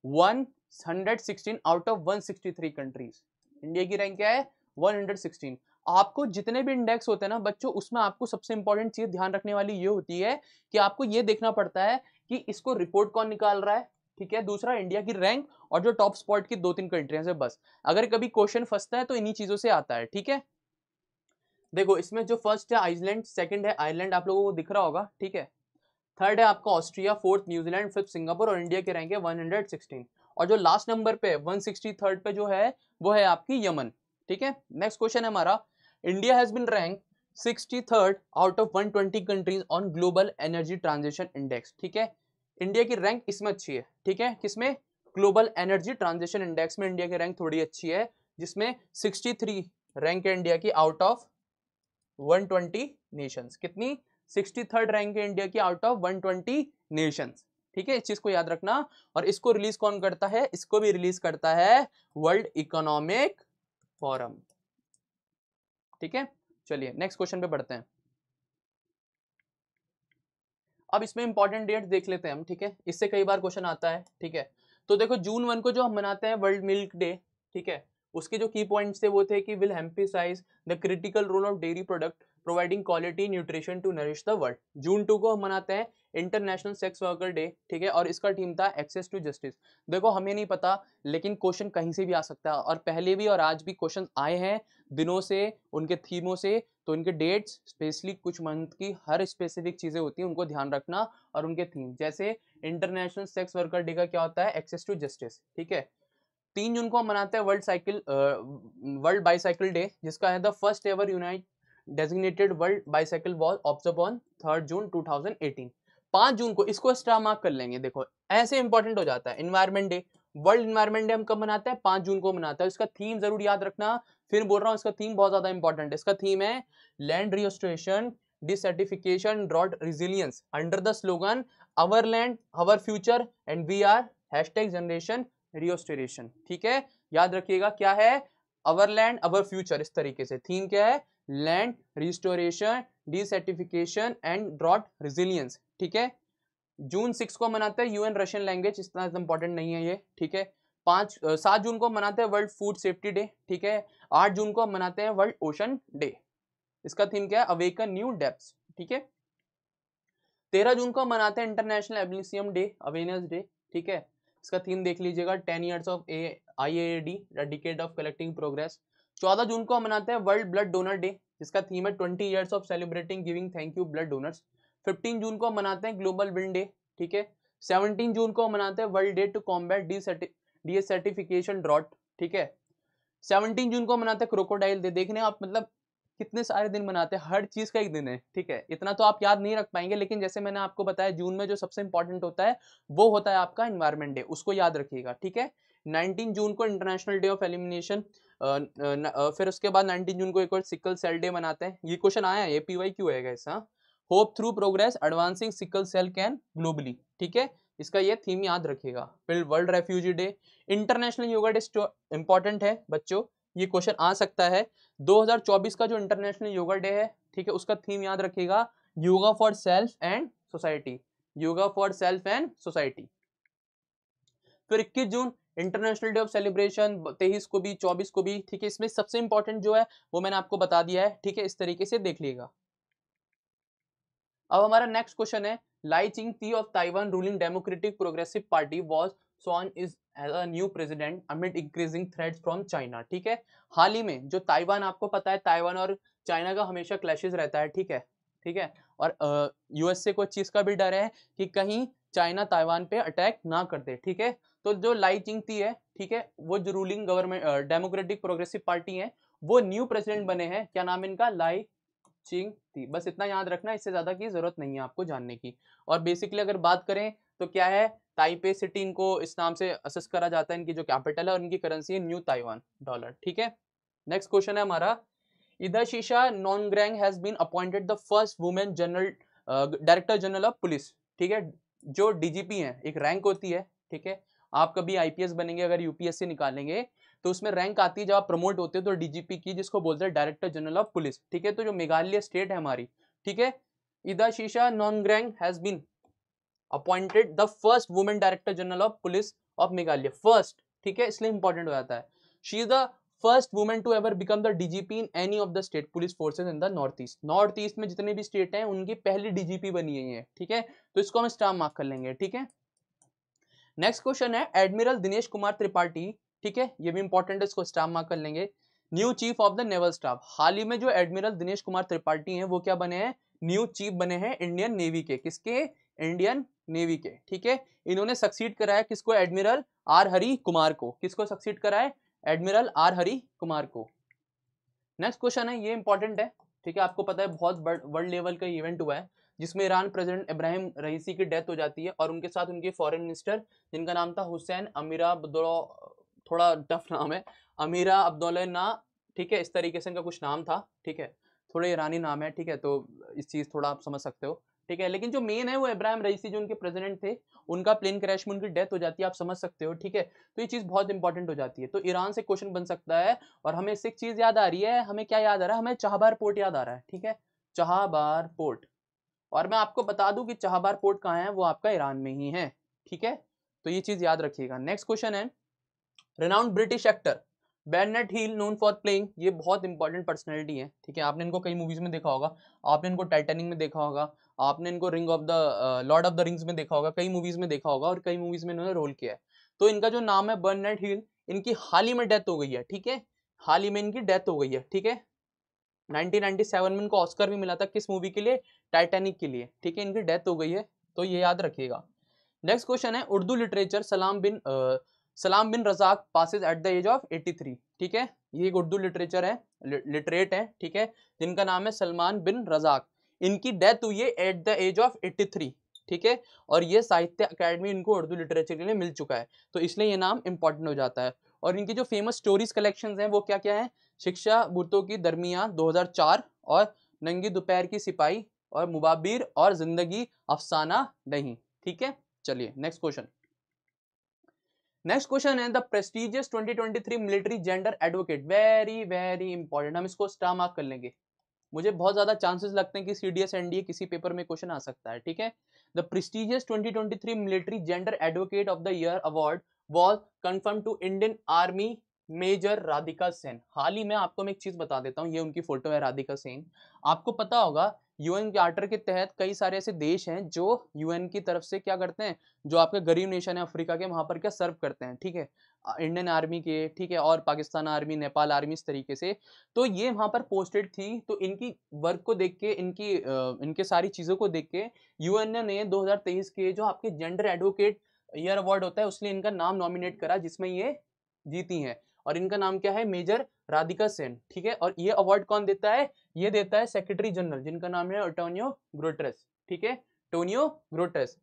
116 out of 163 countries. India की रैंक क्या है, 116। आपको जितने भी इंडेक्स होते हैं ना बच्चों, उसमें आपको सबसे इंपॉर्टेंट चीज ध्यान रखने वाली ये होती है कि आपको ये देखना पड़ता है कि इसको रिपोर्ट कौन निकाल रहा है, ठीक है, दूसरा इंडिया की रैंक और जो टॉप स्पॉट की 2-3 कंट्रियां से, बस। अगर कभी क्वेश्चन फंसता है तो इन्हीं चीजों से आता है, ठीक है। देखो इसमें जो फर्स्ट है आइसलैंड, सेकंड है आयरलैंड, आप लोगों को दिख रहा होगा, ठीक है, थर्ड है आपका Austria, 4th New Zealand, 5th Singapore, और इंडिया के रैंक है 116। और जो लास्ट नंबर पे 163rd पे जो है वो है आपकी यमन, ठीक है। नेक्स्ट क्वेश्चन है हमारा, India has been rank 63rd out of 120 countries on global energy transition index, ठीक है। इंडिया की रैंक इसमें अच्छी है, ठीक है, किसमें, ग्लोबल एनर्जी ट्रांजिशन इंडेक्स में इंडिया की रैंक थोड़ी अच्छी है, जिसमें 63 रैंक है इंडिया की आउट ऑफ 120 नेशंस। कितनी, 63rd रैंक है इंडिया की आउट ऑफ 120 नेशंस, ठीक है, इस चीज को याद रखना। और इसको रिलीज कौन करता है, इसको भी रिलीज करता है वर्ल्ड इकोनॉमिक फोरम, ठीक है। चलिए नेक्स्ट क्वेश्चन पे बढ़ते हैं। अब इसमें इंपॉर्टेंट डेट देख लेते हैं हम, ठीक है, इससे कई बार क्वेश्चन आता है, ठीक है। तो देखो जून 1 को जो हम मनाते हैं वर्ल्ड मिल्क डे, ठीक है, उसके जो की पॉइंट्स थे वो थे कि will emphasise the critical role of dairy product providing quality nutrition to nourish the world. June 2 को हम मनाते हैं इंटरनेशनल सेक्स वर्कर डे, ठीक है, और इसका थीम था एक्सेस टू जस्टिस। देखो हमें नहीं पता, लेकिन क्वेश्चन कहीं से भी आ सकता है, और पहले भी और आज भी क्वेश्चन आए हैं दिनों से, उनके थीमों से। तो उनके डेट्स, स्पेशली कुछ मंथ की हर स्पेसिफिक चीजें होती हैं, उनको ध्यान रखना, और उनके थीम, जैसे इंटरनेशनल सेक्स वर्कर डे का क्या होता है, एक्सेस टू जस्टिस, ठीक है। 3 जून को हम मनाते हैं वर्ल्ड बाईसाइकिल डे, जिसका है the first ever unite designated world bicycle was observe on 3rd जून 2018। 5 जून को इसको स्टार मार्क कर लेंगे, देखो ऐसे इंपॉर्टेंट हो जाता है। Environment day, world environment day हम कब मनाते हैं, 5 जून को मनाते हैं। इसका थीम जरूर याद रखना, फिर बोल रहा हूँ इसका थीम बहुत ज्यादा इंपॉर्टेंट है। इसका थीम है land restoration, desertification, drought resilience under the slogan our land our future and we are #generation restoration, ठीक है, याद रखिएगा क्या है, अवर लैंड अवर फ्यूचर, इस तरीके से थीम क्या है, land restoration, desertification and drought resilience, ठीक है। जून 6 को मनाते हैं यूएन रशियन लैंग्वेज, इतना इंपॉर्टेंट नहीं है ये, ठीक है। 7 जून को मनाते हैं वर्ल्ड फूड सेफ्टी डे, ठीक है। 8 जून को मनाते हैं वर्ल्ड ओशन डे, इसका थीम क्या है, अवेकन न्यू डेप्थ्स, ठीक है। 13 जून को मनाते हैं इंटरनेशनल एब्लिसियम डे, अवेयरनेस डे, ठीक है, इसका थीम देख लीजिएगा 10 years of IAAD, decade of collecting progress. 14 जून को मनाते हैं वर्ल्ड ब्लड डोनर डे, जिसका थीम है 20 years of celebrating giving thank you blood donors. 15 जून को मनाते हैं ग्लोबल विंड डे, ठीक है। 17 जून को मनाते हैं world day to combat desertification drought, ठीक है। 17 जून को मनाते हैं क्रोकोडाइल डे। देखने आप मतलब कितने सारे दिन मनाते हैं, हर चीज का एक दिन है, ठीक है। इतना तो आप याद नहीं रख पाएंगे, लेकिन जैसे मैंने आपको बताया जून में जो सबसे इंपॉर्टेंट होता है वो होता है आपका एनवायरमेंट डे, उसको याद रखिएगा, ठीक है। 19 जून को इंटरनेशनल डे ऑफ एलिमिनेशन, फिर उसके बाद 19 जून को एक और सिकल सेल डे मनाते हैं। ये क्वेश्चन आया है, PYQ है ऐसा। Hope through progress advancing sickle cell can globally, ठीक है, इसका ये थीम याद रखिएगा। फिर world refugee day, international yoga day important है बच्चों, ये क्वेश्चन आ सकता है। 2024 का जो इंटरनेशनल योगा डे है, ठीक है, उसका थीम याद रखिएगा, yoga for self and society, yoga for self and society. फिर 21 जून इंटरनेशनल डे ऑफ सेलिब्रेशन, 23 को भी 24 को भी, ठीक है। इसमें सबसे इंपॉर्टेंट जो है वो मैंने आपको बता दिया है, ठीक है, इस तरीके से देख लीजिएगा। अब हमारा नेक्स्ट क्वेश्चन है, Lai Ching Te of Taiwan ruling democratic progressive party was sworn is as a new president amid increasing threats from China, ठीक है। हाल ही में जो ताइवान, आपको पता है ताइवान और चाइना का हमेशा क्लैशेस रहता है, ठीक है, ठीक है। और यूएसए को इस चीज का भी डर है कि कहीं चाइना ताइवान पे अटैक ना कर दे, ठीक है। तो जो लाई चिंग ती है, ठीक है, वो जो ruling government democratic progressive party है, वो न्यू प्रेसिडेंट बने हैं। क्या नाम है इनका? लाई चिंग थी, बस इतना याद रखना, इससे ज्यादा की जरूरत नहीं है आपको जानने की। और बेसिकली अगर बात करें तो क्या है, ताइपे सिटी इनको इस नाम से असेस करा जाता है, इनकी जो कैपिटल है, और इनकी करेंसी है न्यू ताइवान डॉलर, ठीक है। नेक्स्ट क्वेश्चन है हमारा, Idashisha Nongrang has been appointed the first women general director general of police, ठीक है। जो डीजीपी है, एक रैंक होती है, ठीक है। आप कभी आईपीएस बनेंगे, अगर यूपीएससी निकालेंगे तो उसमें रैंक आती है जब आप प्रमोट होते हो तो डीजीपी की, जिसको बोलते हैं डायरेक्टर जनरल ऑफ पुलिस, ठीक है। तो जो मेघालय स्टेट है हमारी, ठीक है, Idashisha Nongrang has been appointed the first women director general of police of Meghalaya, first, ठीक है, इसलिए इंपॉर्टेंट हो जाता है। She is the first women to ever become the DGP in any of the state police forces in the north east. North east में जितने भी state हैं उनकी पहली डीजीपी बनी है, ठीक है। तो इसको हम स्टार मार्क कर लेंगे, ठीक है। नेक्स्ट क्वेश्चन है, एडमिरल दिनेश कुमार त्रिपाठी, ठीक है, ये भी इंपॉर्टेंट है, इसको स्टार मार्क कर लेंगे। New chief of the naval staff, हाल ही में जो एडमिरल दिनेश कुमार त्रिपाठी हैं वो क्या बने हैं? न्यू चीफ बने हैं इंडियन नेवी के। किसके? इंडियन नेवी के, ठीक है। इन्होंने सक्सीड कराया किसको? एडमिरल आर हरि कुमार को। किसको सक्सीड कराया? एडमिरल आर हरि कुमार को। नेक्स्ट क्वेश्चन है, ये इंपॉर्टेंट है, ठीक है। आपको पता है बहुत वर्ल्ड लेवल का इवेंट हुआ है जिसमें ईरान प्रेसिडेंट इब्राहिम रईसी की डेथ हो जाती है, और उनके साथ उनके फॉरेन मिनिस्टर, जिनका नाम था हुसैन अमीरा अब्दुल्ला, थोड़ा टफ नाम है, अमीरा अब्दुल्ला ना, ठीक है, इस तरीके से इनका कुछ नाम था, ठीक है, थोड़े ईरानी नाम है, ठीक है। तो इस चीज़ थोड़ा आप समझ सकते हो, ठीक है। लेकिन जो मेन है वो इब्राहिम रईसी, जो उनके प्रेसिडेंट थे, उनका प्लेन क्रैश में उनकी डेथ हो जाती है, आप समझ सकते हो, ठीक है। तो ये चीज़ बहुत इंपॉर्टेंट हो जाती है। तो ईरान से क्वेश्चन बन सकता है, और हमें इससे एक चीज़ याद आ रही है, हमें क्या याद आ रहा है? हमें चाहबार पोर्ट याद आ रहा है, ठीक है, चाहबार पोर्ट। और मैं आपको बता दूं कि चाहबार पोर्ट कहाँ है, वो आपका ईरान में ही है, ठीक है। तो ये चीज़ याद रखिएगा। नेक्स्ट क्वेश्चन है, renowned British actor Bernard Hill known for playing, ये बहुत इंपॉर्टेंट पर्सनैलिटी है, ठीक है। आपने इनको कई मूवीज में देखा होगा, आपने इनको टाइटैनिक में देखा होगा, आपने इनको ring of the Lord of the rings में देखा होगा, कई मूवीज में देखा होगा, और कई मूवीज में इन्होंने रोल किया है। तो इनका जो नाम है बेनेट हील, इनकी हाल ही में डेथ हो गई है, ठीक है, हाल ही में इनकी डेथ हो गई है, ठीक है। 1997 में इनको ऑस्कर भी मिला था, किस मूवी के लिए? टाइटैनिक के लिए, ठीक है। इनकी डेथ हो गई है, तो ये याद रखिएगा। नेक्स्ट क्वेश्चन है, Urdu literature Salam Bin Razak passes at the age of 83, ठीक है। ये एक उर्दू लिटरेचर है, लिटरेट है, ठीक है, जिनका नाम है सलमान बिन रजाक। इनकी डेथ हुई है एट द एज ऑफ 83, ठीक है। और ये साहित्य अकेडमी इनको उर्दू लिटरेचर के लिए मिल चुका है, तो इसलिए ये नाम इंपॉर्टेंट हो जाता है। और इनकी जो फेमस स्टोरीज कलेक्शंस हैं वो क्या क्या है? शिक्षा बुतों की दरमियान 2004, और नंगी दोपहर की सिपाही, और मुबाबिर, और जिंदगी अफसाना नहीं, ठीक है। चलिए नेक्स्ट क्वेश्चन। नेक्स्ट क्वेश्चन है, the prestigious 2023 military gender advocate, very very important, हम इसको स्टार मार्क कर लेंगे। मुझे बहुत ज्यादा चांसेस लगते हैं कि सीडीएस एनडीए किसी पेपर में क्वेश्चन आ सकता है, ठीक है। The prestigious 2023 military gender advocate of the year award was confirmed to Indian Army major Radhika Sen. हाल ही में आपको मैं एक चीज बता देता हूँ, ये उनकी फोटो है, राधिका सेन। आपको पता होगा यूएन चार्टर के तहत कई सारे ऐसे देश हैं जो यूएन की तरफ से क्या करते हैं, जो आपके गरीब नेशन है अफ्रीका के, वहां पर क्या सर्व करते हैं, ठीक है, इंडियन आर्मी के, ठीक है, और पाकिस्तान आर्मी, नेपाल आर्मी, इस तरीके से। तो ये वहां पर पोस्टेड थी, तो इनकी वर्क को देख के, इनके सारी चीजों को देख के यूएन ने 2023 के जो आपके जेंडर एडवोकेट ईयर अवार्ड होता है उसने इनका नाम नॉमिनेट करा, जिसमें ये जीती हैं। और इनका नाम क्या है, मेजर राधिका सेन, ठीक है। और ये अवार्ड कौन देता है, ये देता है सेक्रेटरी जनरल, जिनका नाम है एंटोनियो गुटेरेस, ठीक है, Antonio Guterres,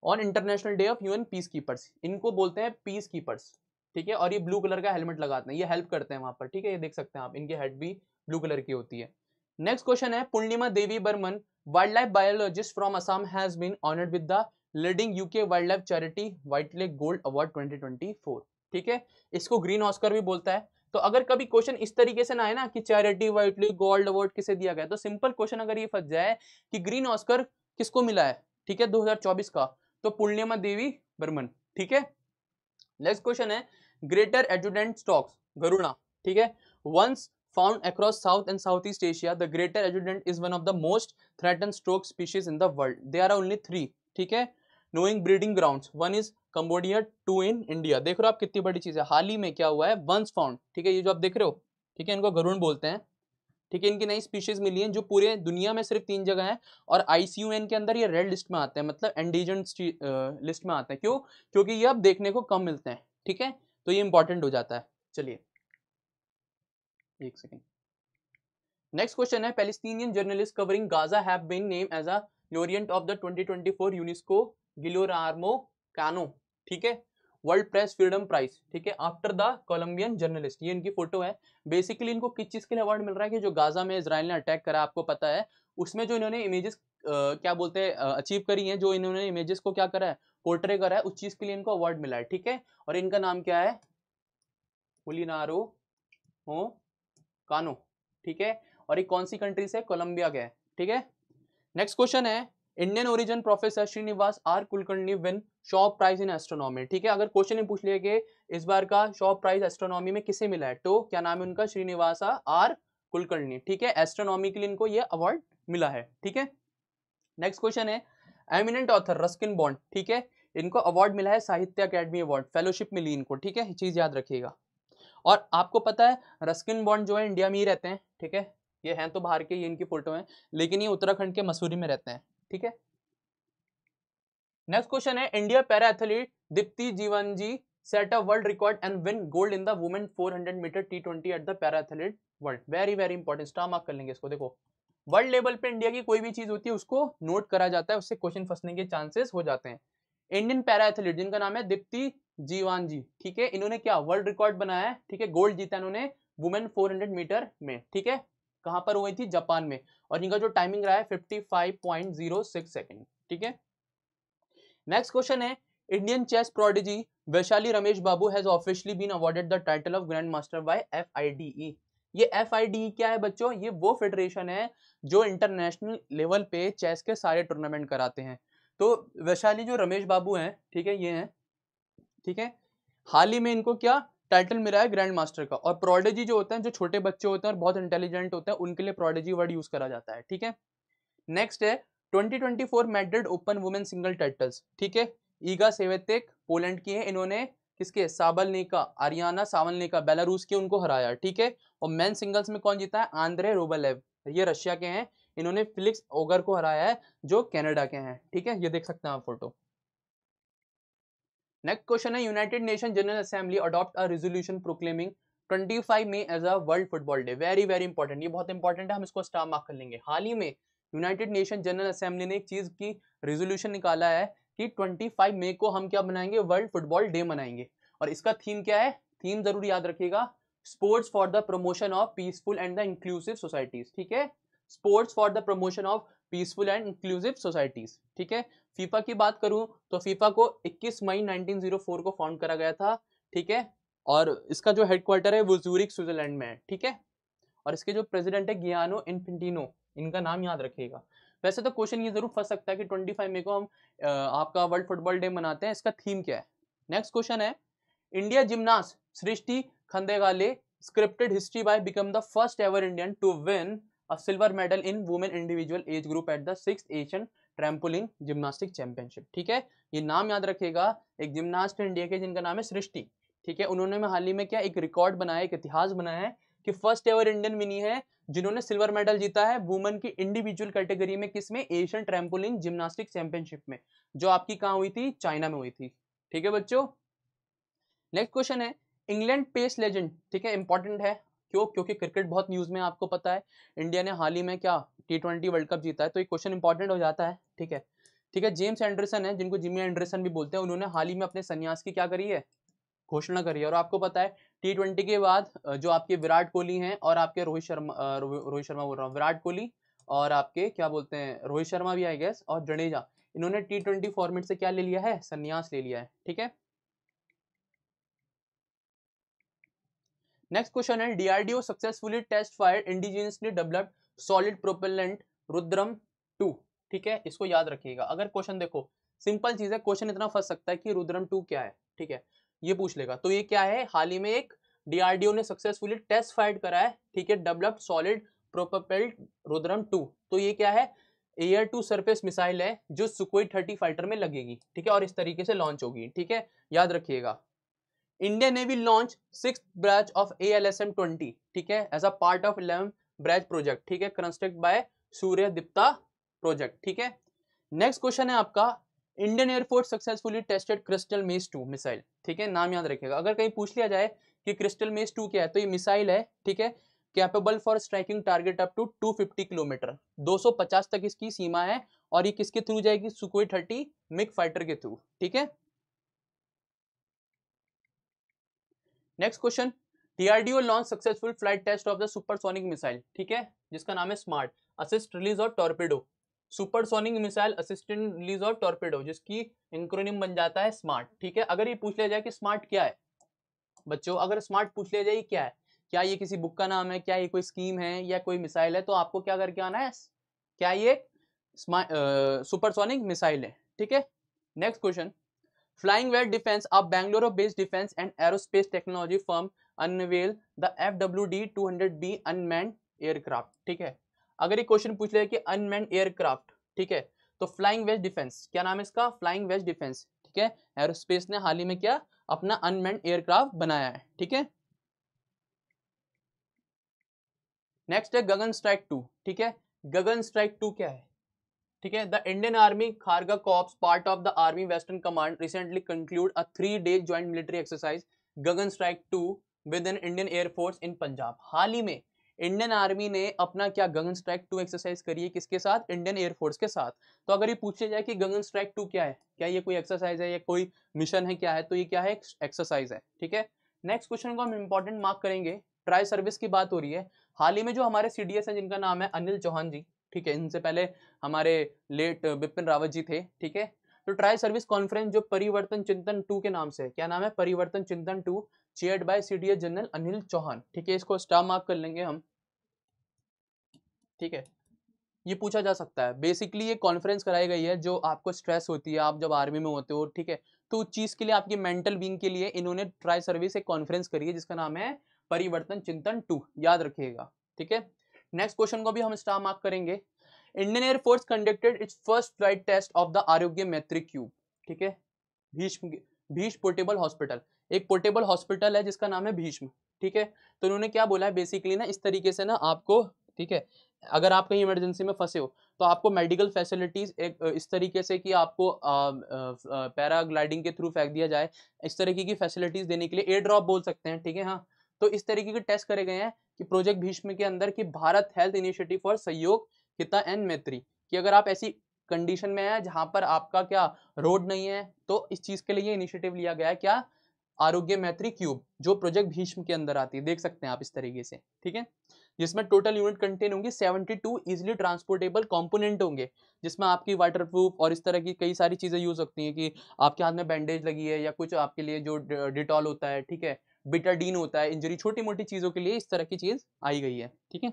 on international day of UN peace keepers. इनको बोलते हैं पीस कीपर्स, ठीक है। और ये ब्लू कलर का हेलमेट लगाते हैं, ये हेल्प करते हैं वहां पर, ठीक है, ये देख सकते हैं आप, इनकी हेड भी ब्लू कलर की होती है। नेक्स्ट क्वेश्चन है, Purnima Devi Barman, wild life biologist from Assam, has been honoured with the leading UK wild life charity Whitley gold award 2024, ठीक है। इसको ग्रीन ऑस्कर भी बोलता है। तो अगर कभी क्वेश्चन इस तरीके से ना है ना कि चैरिटी व्हाइटलेक गोल्ड अवार्ड किसे दिया गया, तो सिंपल क्वेश्चन अगर ये फंस जाए कि ग्रीन ऑस्कर किसको मिला है, ठीक है, 2024 का, तो पूर्णिमा देवी बर्मन, ठीक है। नेक्स्ट क्वेश्चन है, ग्रेटर एडजुटेंट स्टॉक्स गरुड़ा, ठीक है, once found across South and Southeast Asia, the greater adjutant is one of the most threatened stork species in the world. There are only 3, ठीक है, knowing breeding grounds, one is Cambodia, 2 in India। देख रहे हो आप कितनी बड़ी चीज है, हाल ही में क्या हुआ है, once found, ठीक है, ये जो आप देख रहे हो, ठीक है, इनको गरुड़ बोलते हैं, ठीक है। इनकी नई स्पीशीज मिली है जो पूरे दुनिया में सिर्फ 3 जगह है, और ICUN के अंदर ये रेड लिस्ट में आते हैं, मतलब एंडेंजर्ड लिस्ट में आते हैं। क्यों, क्योंकि ये अब देखने को कम मिलते हैं, ठीक है, तो ये इंपॉर्टेंट हो जाता है। चलिए एक सेकेंड। नेक्स्ट क्वेश्चन है, Palestinian journalist covering Gaza have been named as a laureate of the 2024 UNESCO Guillermo Cano, ठीक है, वर्ल्ड प्रेस फ्रीडम प्राइज, ठीक है, आफ्टर द कोलंबियन जर्नलिस्ट। ये इनकी फोटो है। बेसिकली इनको किस चीज के लिए अवार्ड मिल रहा है कि जो गाजा में इजराइल ने अटैक करा, आपको पता है, उसमें जो इन्होंने इमेजेस क्या बोलते हैं अचीव करी हैं, जो इन्होंने इमेजेस को क्या करा है, पोर्ट्रे करा है, उस चीज के लिए इनको अवार्ड मिला है, ठीक है। और इनका नाम क्या है, पुलिनारो हो कानो, ठीक है, और ये कौन सी कंट्री से, कोलंबिया के है, ठीक है। नेक्स्ट क्वेश्चन है, Indian origin professor Shrinivas R Kulkarni win Shaw prize in astronomy, ठीक है। अगर क्वेश्चन ये पूछ लिया कि इस बार का शॉप प्राइज एस्ट्रोनॉमी में किसे मिला है, तो क्या नाम है उनका, श्रीनिवास आर कुलकर्णी, ठीक है। एस्ट्रोनॉमी के लिए इनको ये अवार्ड मिला है, ठीक है। नेक्स्ट क्वेश्चन है, एमिनेंट ऑथर रस्किन बॉन्ड, ठीक है, इनको अवार्ड मिला है साहित्य अकेडमी अवार्ड, फेलोशिप मिली इनको, ठीक है, चीज याद रखिएगा। और आपको पता है रस्किन बॉन्ड जो है इंडिया में ही रहते हैं, ठीक है, ये हैं तो बाहर के, ये इनकी फोटो है, लेकिन ये उत्तराखंड के मसूरी में रहते हैं, ठीक है। नेक्स्ट क्वेश्चन है, India para athlete Deepthi Jeevanji set a world record and win gold in the women 400 metre T20 at the para athlete world. Very very important, star mark कर लेंगे इसको। देखो वर्ल्ड लेवल पे इंडिया की कोई भी चीज होती है उसको नोट करा जाता है, उससे क्वेश्चन फंसने के चांसेस हो जाते हैं। इंडियन पैरा एथलीट जिनका नाम है दीप्ति जीवानजी, ठीक है, इन्होंने क्या वर्ल्ड रिकॉर्ड बनाया है, ठीक है, गोल्ड जीता इन्होंने वुमेन 400 मीटर में, ठीक है, कहां पर हुई थी, जापान में, और इनका जो टाइमिंग रहा है 55.06 सेकंड, ठीक है। नेक्स्ट क्वेश्चन है, Indian chess prodigy Vaishali Ramesh Babu has officially been awarded the title of grand master by FIDE। ये FIDE क्या है बच्चों, ये वो फेडरेशन है जो इंटरनेशनल लेवल पे चेस के सारे टूर्नामेंट कराते हैं। तो वैशाली जो रमेश बाबू हैं, ठीक है, ये हैं, ठीक है, हाल ही में इनको क्या टाइटल मिला है ग्रैंड मास्टर का। और प्रोडिजी जो होते हैं, जो छोटे बच्चे होते हैं और बहुत इंटेलिजेंट होते हैं, उनके लिए प्रोडिजी वर्ड यूज करा जाता है, ठीक है। नेक्स्ट है 2024 Madrid open women single titles, ठीक है, ईगा सेवेतेक पोलैंड की है, इन्होंने किसके, साबलनेका, आरियाना साबलनेका बेलारूस के, उनको हराया, ठीक है। और मेन सिंगल्स में कौन जीता है, आंद्रे रूबलेव, ये रशिया के हैं, इन्होंने फिलिक्स ओगर को हराया है जो कनाडा के हैं, ठीक है, ये देख सकते हैं आप फोटो। नेक्स्ट क्वेश्चन है, united nation general assembly adopt a resolution proclaiming 25 May as a world football day. Very very important, ये बहुत इंपॉर्टेंट है, हम इसको स्टार मार्क कर लेंगे। हाल ही में यूनाइटेड नेशन जनरल असेंबली ने एक चीज की रेजोल्यूशन निकाला है कि 25 मई को हम क्या बनाएंगे, वर्ल्ड फुटबॉल डे मनाएंगे। और इसका थीम क्या है, थीम जरूर याद रखिएगा, sports for the promotion of peaceful and the inclusive societies, ठीक है, sports for the promotion of peaceful and inclusive societies, ठीक है। फीफा की बात करूं तो फीफा को 21 मई 1904 को फाउंड करा गया था, ठीक है, और इसका जो हेडक्वार्टर है वो ज़ूरिक स्विट्जरलैंड में है, ठीक है। और इसके जो प्रेसिडेंट है गियानो इन्फेंटिनो, इनका नाम याद रखिएगा। वैसे तो क्वेश्चन ये जरूर फंस सकता है कि 25 मई को हम आपका वर्ल्ड फुटबॉल डे मनाते हैं, इसका थीम क्या है। नेक्स्ट क्वेश्चन है, India gymnast Srishti Khandagale scripted history by become the first ever Indian to win a silver medal in women individual age group at the 6th Asian trampoline gymnastic championship. ठीक है, ये नाम याद रखिएगा, एक जिम्नास्ट इंडिया के जिनका नाम है सृष्टि। ठीक है, उन्होंने में हाल ही में क्या एक रिकॉर्ड बनाया, एक इतिहास बनाया है कि फर्स्ट एवर इंडियन मिनी है जिन्होंने सिल्वर मेडल जीता है वुमेन की इंडिविजुअल कैटेगरी में, किसमें, एशियन ट्रैम्पोलिन जिम्नास्टिक चैंपियनशिप में, जो आपकी कहाँ हुई थी, चाइना में हुई थी। ठीक है बच्चों, नेक्स्ट क्वेश्चन है इंग्लैंड पेस लेजेंड। ठीक है, इंपॉर्टेंट है, क्यों, क्योंकि क्रिकेट बहुत न्यूज में आपको पता है, इंडिया ने हाल ही में क्या T20 वर्ल्ड कप जीता है, तो ये क्वेश्चन इंपॉर्टेंट हो जाता है। ठीक है, ठीक है, जेम्स एंडरसन है जिनको जिमी एंडरसन भी बोलते हैं, उन्होंने हाल ही में अपने संन्यास की क्या करी है, घोषणा करी है। और आपको पता है T20 के बाद जो आपके विराट कोहली हैं और आपके रोहित शर्मा बोल रहा हूँ, विराट कोहली और आपके क्या बोलते हैं रोहित शर्मा भी आई गेस और जडेजा, इन्होंने T20 फॉर्मेट से क्या ले लिया है, संन्यास ले लिया है। ठीक है, नेक्स्ट क्वेश्चन है DRDO successfully test fire indigenously developed solid propellant Rudram 2। ठीक है, इसको याद रखिएगा, अगर क्वेश्चन देखो सिंपल चीज है, क्वेश्चन इतना फंस सकता है कि रुद्रम 2 क्या है। ठीक है, ये पूछ लेगा, तो ये क्या है, हाल ही में एक डीआरडीओ ने सक्सेसफुली टेस्ट फायर करा है, ठीक है, डेवलप्ड सॉलिड प्रोपेल्ड रुद्रम 2। तो ये क्या है, एयर टू सरफेस मिसाइल है जो सुकोई 30 फाइटर में लगेगी। ठीक है, और इस तरीके से लॉन्च होगी। ठीक है, याद रखिएगा, Indian navy launch 6th batch of ALSM-20, ठीक है, as a part of 11th batch project. ठीक है, construct by Surya Dipta project. ठीक है, नेक्स्ट क्वेश्चन है आपका Indian air force successfully tested crystal maze 2 missile. ठीक है, नाम याद रखिएगा, अगर कहीं पूछ लिया जाए कि क्रिस्टल मेस 2 क्या है, तो ये मिसाइल है। ठीक है, capable for striking target up to 250 kilometre, 250 तक इसकी सीमा है, और ये किसके थ्रू जाएगी, सुकोई 30 मिग फाइटर के थ्रू। ठीक है, next question DRDO launch successful flight test of the supersonic missile. ठीक है, जिसका नाम है smart assist release of torpedo, supersonic missile assistant release of torpedo, जिसकी इंक्रोनिम बन जाता है स्मार्ट। ठीक है, अगर ये पूछ लिया जाए कि स्मार्ट क्या है बच्चों, अगर स्मार्ट पूछ लिया जाए क्या है, क्या ये किसी बुक का नाम है, क्या ये कोई स्कीम है या कोई मिसाइल है, तो आपको क्या करके आना है, क्या ये सुपरसोनिक मिसाइल है। ठीक है, next question Flying Well Defense, a Bangalore-based defense and aerospace technology firm, unveiled the FWD-200B unmanned aircraft। ठीक है, अगर ये क्वेश्चन पूछ ले कि अनमैन्ड एयरक्राफ्ट, ठीक है, तो फ्लाइंग वेस्ट डिफेंस, क्या नाम है इसका, फ्लाइंग वेस्ट डिफेंस। ठीक है, एरोस्पेस ने हाल ही में क्या अपना अनमैन्ड एयरक्राफ्ट बनाया है। ठीक है, नेक्स्ट है गगन स्ट्राइक 2। ठीक है, गगन स्ट्राइक 2 क्या है, ठीक है, the Indian Army Kharga corps part of the army western command recently concluded a 3-day joint military exercise Gagan strike 2 within Indian air force in Punjab. हाल ही में इंडियन आर्मी ने अपना क्या गगन स्ट्राइक 2 एक्सरसाइज करी है, किसके साथ, इंडियन एयरफोर्स के साथ। तो अगर ये पूछे जाए कि गगन स्ट्राइक 2 क्या है, क्या ये कोई एक्सरसाइज है या कोई मिशन है, क्या है, तो ये क्या है, एक्सरसाइज है। ठीक है, नेक्स्ट क्वेश्चन को हम इंपॉर्टेंट मार्क करेंगे, ट्राई सर्विस की बात हो रही है। हाल ही में जो हमारे CDS हैं जिनका नाम है अनिल चौहान जी, ठीक है, इनसे पहले हमारे लेट बिपिन रावत जी थे। ठीक है, तो ट्राई सर्विस कॉन्फ्रेंस जो परिवर्तन चिंतन 2 के नाम से, क्या नाम है, Parivartan Chintan 2, chaired by CDS general Anil Chauhan. ठीक है, इसको स्टार मार्क कर लेंगे हम। ठीक है, ये पूछा जा सकता है, बेसिकली ये कॉन्फ्रेंस कराई गई है जो आपको स्ट्रेस होती है आप जब आर्मी में होते हो। ठीक है, तो उस चीज के लिए आपकी मेंटल बीइंग के लिए इन्होंने ट्राई सर्विस एक कॉन्फ्रेंस करी है जिसका नाम है परिवर्तन चिंतन 2, याद रखिएगा। ठीक है, नेक्स्ट क्वेश्चन को भी हम स्टार मार्क करेंगे। Indian air force conducted its first flight test of the Arogya Maitri cube. ठीक है, भीष्म भीष्म पोर्टेबल हॉस्पिटल, एक पोर्टेबल हॉस्पिटल है जिसका नाम है भीष्म। ठीक है, तो उन्होंने क्या बोला है बेसिकली ना, इस तरीके से ना आपको, ठीक है, अगर आप कहीं इमरजेंसी में फंसे हो तो आपको मेडिकल फैसिलिटीज एक इस तरीके से कि आपको पैराग्लाइडिंग के थ्रू फेंक दिया जाए, इस तरीके की फैसिलिटीज देने के लिए एयर ड्रॉप बोल सकते हैं। ठीक है, हाँ, तो इस तरीके के टेस्ट करे गए हैं कि प्रोजेक्ट भीष्म के अंदर कि भारत हेल्थ इनिशिएटिव फॉर सहयोग हिता एंड मैत्री, कि अगर आप ऐसी कंडीशन में है जहां पर आपका क्या रोड नहीं है, तो इस चीज के लिए ये इनिशिएटिव लिया गया है, क्या, आरोग्य मैत्री क्यूब, जो प्रोजेक्ट भीष्म के अंदर आती है, देख सकते हैं आप इस तरीके से। ठीक है, जिसमें टोटल यूनिट कंटेन होंगी 72 इजिली ट्रांसपोर्टेबल कंपोनेंट होंगे, जिसमें आपकी वाटरप्रूफ और इस तरह की कई सारी चीजें यूज सकती हैं, कि आपके हाथ में बैंडेज लगी है या कुछ आपके लिए जो डिटॉल होता है, ठीक है, बिटाडीन होता है, इंजरी छोटी मोटी चीजों के लिए इस तरह की चीज आई गई है। ठीक है,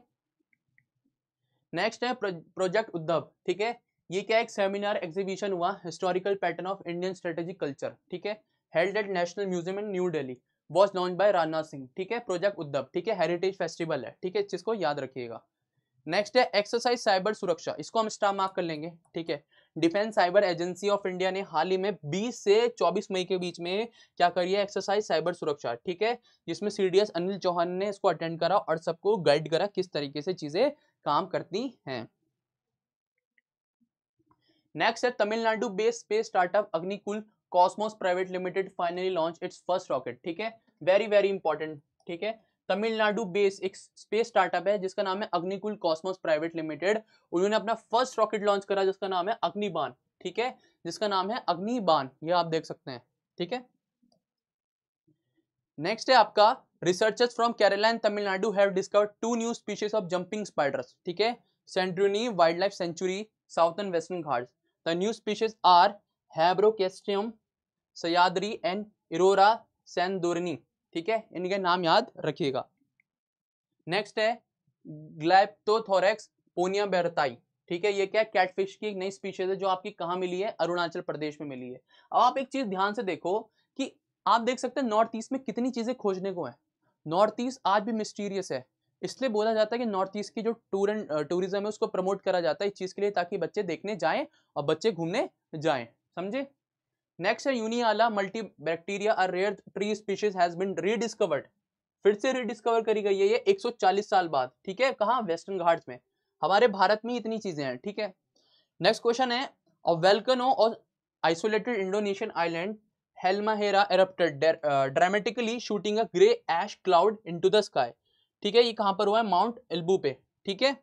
नेक्स्ट है प्रोजेक्ट उद्धव। ठीक है, ये क्या एक सेमिनार एग्जीबिशन हुआ, historical pattern of Indian strategic culture. ठीक है, held at national museum in new Delhi, was launch by Rajnath Singh. ठीक है, प्रोजेक्ट उद्धव, ठीक है, हेरिटेज फेस्टिवल है। ठीक है, इस चीज को याद रखिएगा। नेक्स्ट है एक्सरसाइज साइबर सुरक्षा, इसको हम स्टार मार्क कर लेंगे, ठीक है। Defence cyber agency of India ने हाल ही में 20 से 24 मई के बीच में क्या करी है, एक्सरसाइज साइबर सुरक्षा, ठीक है, जिसमें सीडीएस अनिल चौहान ने इसको अटेंड करा और सबको गाइड करा किस तरीके से चीजें काम करती हैं। नेक्स्ट है Tamil Nadu based space startup Agnikul Cosmos private limited finally launch its first rocket, ठीक है, वेरी वेरी इंपॉर्टेंट, ठीक है। तमिलनाडु बेस्ड एक स्पेस स्टार्टअप है जिसका नाम है अग्निकुल कॉस्मोस प्राइवेट लिमिटेड, उन्होंने अपना फर्स्ट रॉकेट लॉन्च करा जिसका नाम है अग्निबाण, ठीक है, जिसका नाम है अग्निबाण, ये आप देख सकते हैं, ठीक है। नेक्स्ट है आपका researchers from Kerala and Tamil Nadu have discovered 2 new species of jumping spiders, ठीक है, Shendurney wild life sanctuary southern western Ghats. The new species are Habrocestum Sahyadri and Irora Shendurney, ठीक है, इनके नाम याद रखिएगा। नेक्स्ट है ग्लाइप्टोथोरैक्स पोनिया बेरताई, ठीक है, ये क्या कैटफिश की एक नई स्पीशीज है जो आपकी कहाँ मिली है, अरुणाचल प्रदेश में मिली है। अब आप एक चीज ध्यान से देखो कि आप देख सकते हैं नॉर्थ ईस्ट में कितनी चीजें खोजने को है, नॉर्थ ईस्ट आज भी मिस्टीरियस है, इसलिए बोला जाता है कि नॉर्थ ईस्ट की जो टूरिज्म है उसको प्रमोट करा जाता है इस चीज के लिए, ताकि बच्चे देखने जाएं और बच्चे घूमने जाएं, समझे। नेक्स्ट है Uniyala multibracteata a rare tree species has been rediscovered, फिर से रीडिस्कवर करी गई है ये 140 साल बाद, ठीक है, कहाँ, वेस्टर्न घाट्स में, हमारे भारत में इतनी चीजें हैं, ठीक है। नेक्स्ट क्वेश्चन है अ वोल्केनो और isolated Indonesian island Halmahera erupted dramatically shooting a grey ash cloud into the sky, ठीक है, ये कहां पर हुआ है, माउंट इल्बू पे, ठीक है,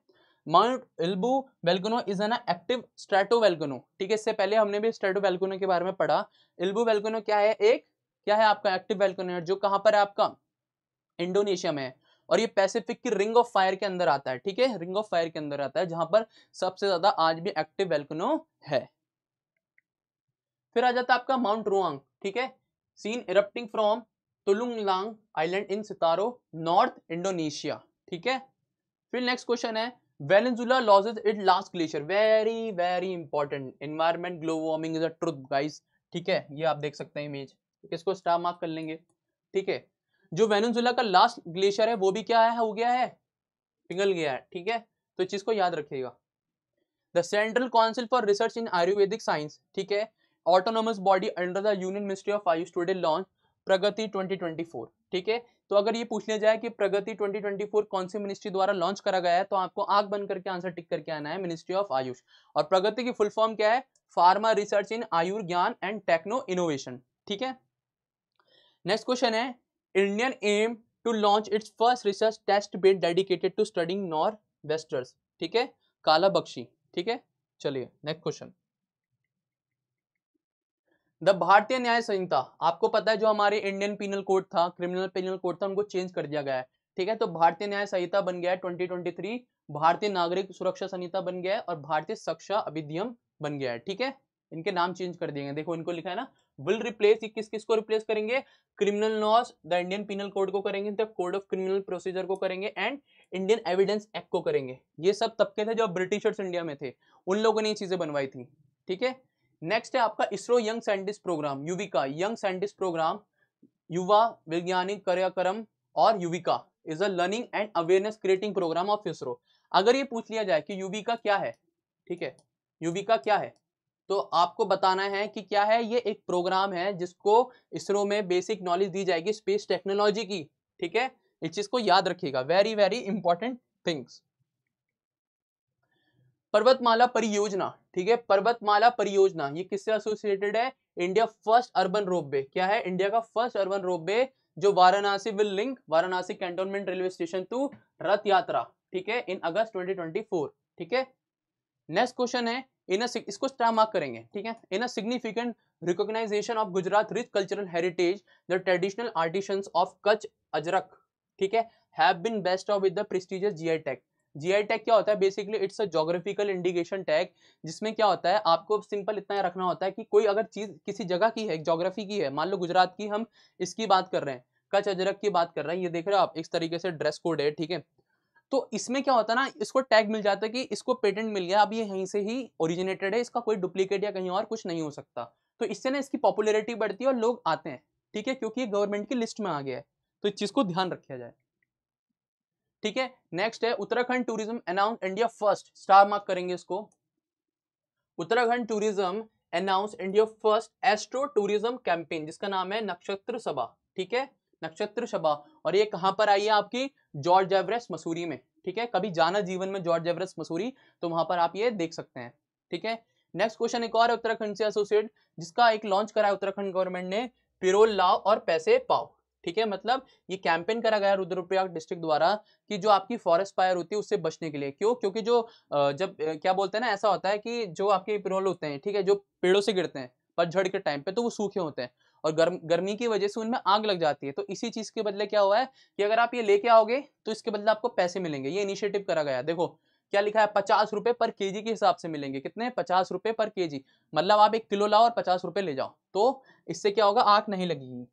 mount इल्बू वेल्केनो is an active strato वेल्केनो, ठीक है, इससे पहले हमने भी स्ट्रेटो वेल्केनो के बारे में पढ़ा। इल्बू वेल्केनो क्या है, एक क्या है आपका एक्टिव वेल्केनो जो कहां पर है आपका, इंडोनेशिया में है, और ये पैसिफिक की रिंग ऑफ फायर के अंदर आता है, ठीक है, रिंग ऑफ फायर के अंदर आता है जहां पर सबसे ज्यादा आज भी एक्टिव वेल्केनो है। फिर आ जाता है आपका माउंट रुआंग, ठीक है, seen erupting from Tagulandang island in Sitaro north Indonesia, ठीक है। फिर नेक्स्ट क्वेश्चन है Venezuela loses it last glacier, very very important, environment global warming is a truth guys, ठीक है, ये आप देख सकते हैं इमेज, इसको स्टार मार्क कर लेंगे, ठीक है। जो वेनेजुला का लास्ट ग्लेशियर है वो भी क्या है, हो गया है, पिघल गया है, ठीक है, तो इस चीज को याद रखिएगा। The central council for research in Ayurvedic science, ठीक है, autonomous body under the union ministry of AYUSH today launch Pragati 2024, ठीक है। तो अगर ये पूछ लिया जाए कि प्रगति 2024 कौन सी मिनिस्ट्री द्वारा लॉन्च करा गया है, तो आपको आंख बंद करके आंसर टिक करके आना है, मिनिस्ट्री ऑफ आयुष। और प्रगति की फुल फॉर्म क्या है, pharma research in Ayurgyan and techno innovation, ठीक है। नेक्स्ट क्वेश्चन है Indian M to launch its first research test bed dedicated to studying nor'westers, ठीक है, काला बख्शी, ठीक है। चलिए नेक्स्ट क्वेश्चन, द भारतीय न्याय संहिता, आपको पता है जो हमारे इंडियन पीनल कोड था, क्रिमिनल पीनल कोड था, उनको चेंज कर दिया गया है, ठीक है, तो भारतीय न्याय संहिता बन गया है 2023, भारतीय नागरिक सुरक्षा संहिता बन गया है और भारतीय शिक्षा अधिनियम बन गया है, ठीक है, इनके नाम चेंज कर दिए गए, देखो इनको लिखा है ना, विल रिप्लेस, किस किस को रिप्लेस करेंगे, criminal laws the Indian penal code को करेंगे, the code of criminal procedure को करेंगे एंड इंडियन एविडेंस एक्ट को करेंगे। ये सब तबके थे जो ब्रिटिशर्स इंडिया में थे, उन लोगों ने ये चीजें बनवाई थी, ठीक है। नेक्स्ट है आपका ISRO young scientist programme, Yuvika young scientist programme, युवा वैज्ञानिक कार्यक्रम और Yuvika is a learning and awareness creating programme of ISRO. अगर ये पूछ लिया जाए कि युविका क्या है, ठीक है, युविका क्या है, तो आपको बताना है कि क्या है, ये एक प्रोग्राम है जिसको इसरो में बेसिक नॉलेज दी जाएगी स्पेस टेक्नोलॉजी की, ठीक है, इस चीज को याद रखिएगा, वेरी वेरी इंपॉर्टेंट थिंग्स। पर्वतमाला परियोजना, ठीक है, पर्वतमाला परियोजना ये किससे एसोसिएटेड है, इंडिया फर्स्ट अर्बन रोपवे, क्या है, इंडिया का फर्स्ट अर्बन रोपवे जो Varanasi will link Varanasi cantonment railway station to Rath Yatra, ठीक है, इन अगस्त 2024, ठीक है। नेक्स्ट क्वेश्चन है इसको स्टार मार्क करेंगे, ठीक है, in a significant recognition of Gujarat rich cultural heritage the traditional artisans of Kutch Ajrakh, ठीक है, have been bestowed with the prestigious GI tag. GI tag क्या होता है, basically it's a geographical indication tag, जिसमें क्या होता है, आपको सिंपल इतना रखना होता है कि कोई अगर चीज किसी जगह की है, ज्योग्राफी की है, मान लो गुजरात की हम इसकी बात कर रहे हैं, कच्छ अजरक की बात कर रहे हैं, ये देख रहे हो आप, इस तरीके से ड्रेस कोड है, ठीक है, तो इसमें क्या होता है ना, इसको टैग मिल जाता है कि इसको पेटेंट मिल गया, अब ये यहीं से ही ओरिजिनेटेड है, इसका कोई डुप्लीकेट या कहीं और कुछ नहीं हो सकता, तो इससे ना इसकी पॉपुलैरिटी बढ़ती है और लोग आते हैं, ठीक है, क्योंकि ये गवर्नमेंट की लिस्ट में आ गया है, तो इस चीज को ध्यान रखा जाए, ठीक है। नेक्स्ट है Uttarakhand tourism announce India first, star mark करेंगे इसको। Uttarakhand tourism announce India first astro tourism campaign, जिसका नाम है नक्षत्र सभा। ठीक है, नक्षत्र सभा। और ये कहां पर आई है आपकी? जॉर्ज एवरेस्ट मसूरी में। ठीक है, कभी जाना जीवन में जॉर्ज एवरेस्ट मसूरी, तो वहां पर आप ये देख सकते हैं। ठीक है। नेक्स्ट क्वेश्चन एक और है उत्तराखंड से एसोसिएट, जिसका एक लॉन्च करा है उत्तराखंड गवर्नमेंट ने, पिरोल लाओ और पैसे पाओ। ठीक है, मतलब ये कैंपेन करा गया रुद्रप्रयाग डिस्ट्रिक्ट द्वारा कि जो आपकी फॉरेस्ट फायर होती है उससे बचने के लिए। क्यों? क्योंकि जो जब क्या बोलते हैं ना, ऐसा होता है कि जो आपके पिरोल होते हैं, ठीक है, जो पेड़ों से गिरते हैं पतझड़ के टाइम पे, तो वो सूखे होते हैं और गर्मी की वजह से उनमें आग लग जाती है। तो इसी चीज के बदले क्या हुआ है कि अगर आप ये लेके आओगे तो इसके बदले आपको पैसे मिलेंगे। ये इनिशिएटिव करा गया है। देखो क्या लिखा है, 50 रुपए पर केजी के हिसाब से मिलेंगे। कितने? 50 रुपए पर केजी। मतलब आप 1 किलो लाओ और 50 रुपए ले जाओ, तो इससे क्या होगा, आग नहीं लगेगी।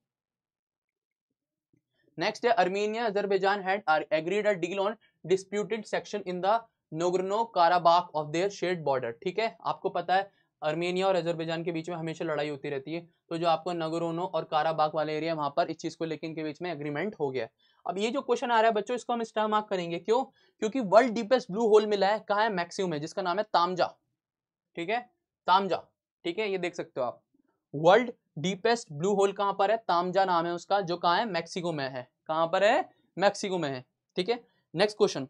नेक्स्ट है Armenia Azerbaijan had agreed a deal on disputed section in the Nagorno Karabakh of their shared border. ठीक है, आपको पता है अर्मेनिया और अजरबैजान के बीच में हमेशा लड़ाई होती रहती है, तो जो आपको नगरोनो और काराबाख वाले एरिया वहां पर इस चीज को लेकर इनके बीच में एग्रीमेंट हो गया। अब ये जो क्वेश्चन आ रहा है बच्चों, इसको हम स्टार मार्क करेंगे। क्यों? क्योंकि वर्ल्ड डीपेस्ट ब्लू होल मिला है, कहाँ है? मैक्सिको में, जिसका नाम है तामजा। ठीक है, तामजा। ठीक है, ये देख सकते हो आप। वर्ल्ड डीपेस्ट ब्लू होल कहां पर है? तामजा नाम है उसका, जो कहां है? मैक्सिको में है। कहां पर है? मैक्सिको में है। ठीक है। Next question,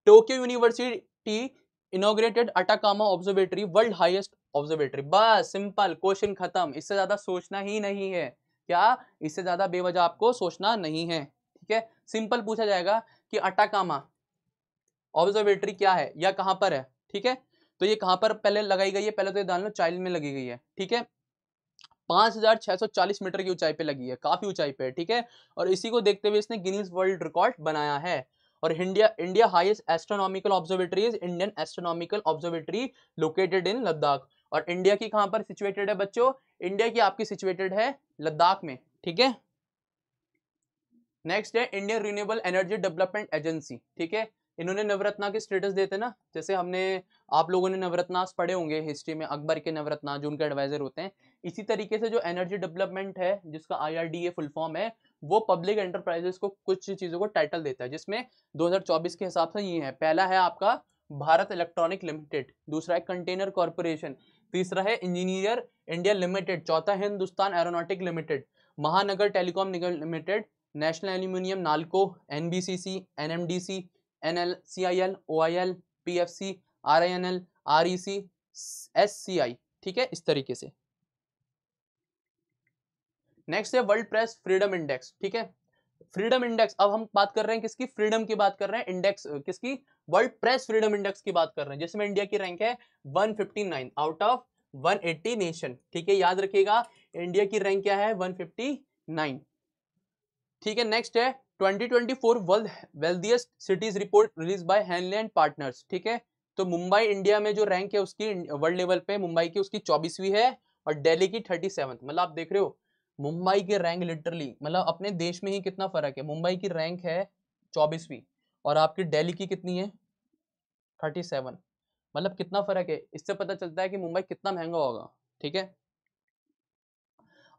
Tokyo university inaugurated Atacama observatory, world highest observatory. बस सिंपल, क्वेश्चन खत्म, इससे ज्यादा सोचना ही नहीं है। क्या? इससे ज्यादा बेवजह आपको सोचना नहीं है। ठीक है, सिंपल पूछा जाएगा कि अटाकामा ऑब्जर्वेटरी क्या है या कहां पर है। ठीक है, तो ये कहां पर पहले लगाई गई है? पहले तो ये डाल लो, चाइल्ड में लगी गई है। ठीक है, 5640 मीटर की ऊंचाई पे लगी है, काफी ऊंचाई पे है। ठीक है, और इसी को देखते हुए इसने गिनीज वर्ल्ड रिकॉर्ड बनाया है। और India highest astronomical observatory is Indian astronomical observatory located in Ladakh. और इंडिया की कहां पर सिचुएटेड है बच्चों? इंडिया की आपकी सिचुएटेड है लद्दाख में। ठीक है। नेक्स्ट है Indian renewable energy development agency. ठीक है, इन्होंने नवरत्ना के स्टेटस देते ना, जैसे हमने, आप लोगों ने नवरत्नास पढ़े होंगे हिस्ट्री में, अकबर के नवरत्ना जो उनके एडवाइजर होते हैं। इसी तरीके से जो एनर्जी डेवलपमेंट है, जिसका IRDA फुल फॉर्म है, वो पब्लिक एंटरप्राइजेस को कुछ चीजों को टाइटल देता है, जिसमें 2024 के हिसाब से ये है। पहला है आपका भारत इलेक्ट्रॉनिक लिमिटेड, दूसरा है कंटेनर कॉर्पोरेशन, तीसरा है इंजीनियर इंडिया लिमिटेड, चौथा है Hindustan aeronautic limited, Mahanagar telecom Nigam limited, national aluminium NALCO, NBCC, NMDC, NLCIL, OIL, PFC, RINL, REC, SCI। ठीक है, इस तरीके से। नेक्स्ट है वर्ल्ड प्रेस फ्रीडम इंडेक्स। ठीक है, फ्रीडम इंडेक्स, अब हम बात कर रहे हैं किसकी? फ्रीडम की बात कर रहे हैं। इंडेक्स किसकी? वर्ल्ड प्रेस फ्रीडम इंडेक्स की बात कर रहे हैं, जिसमें इंडिया की रैंक है 159 आउट ऑफ 180 नेशन। ठीक है, याद रखिएगा इंडिया की रैंक क्या है? 159। ठीक है, नेक्स्ट है 2024 world wealthiest cities report release by Henley and partners. ठीक है, तो मुंबई इंडिया में जो रैंक है उसकी वर्ल्ड लेवल पे, मुंबई की उसकी 24वीं है और दिल्ली की 37th। मतलब आप देख रहे हो मुंबई की रैंक लिटरली, मतलब अपने देश में ही कितना फर्क है। मुंबई की रैंक है 24वीं और आपकी दिल्ली की कितनी है? 37। मतलब कितना फर्क है, इससे पता चलता है कि मुंबई कितना महंगा होगा। ठीक है,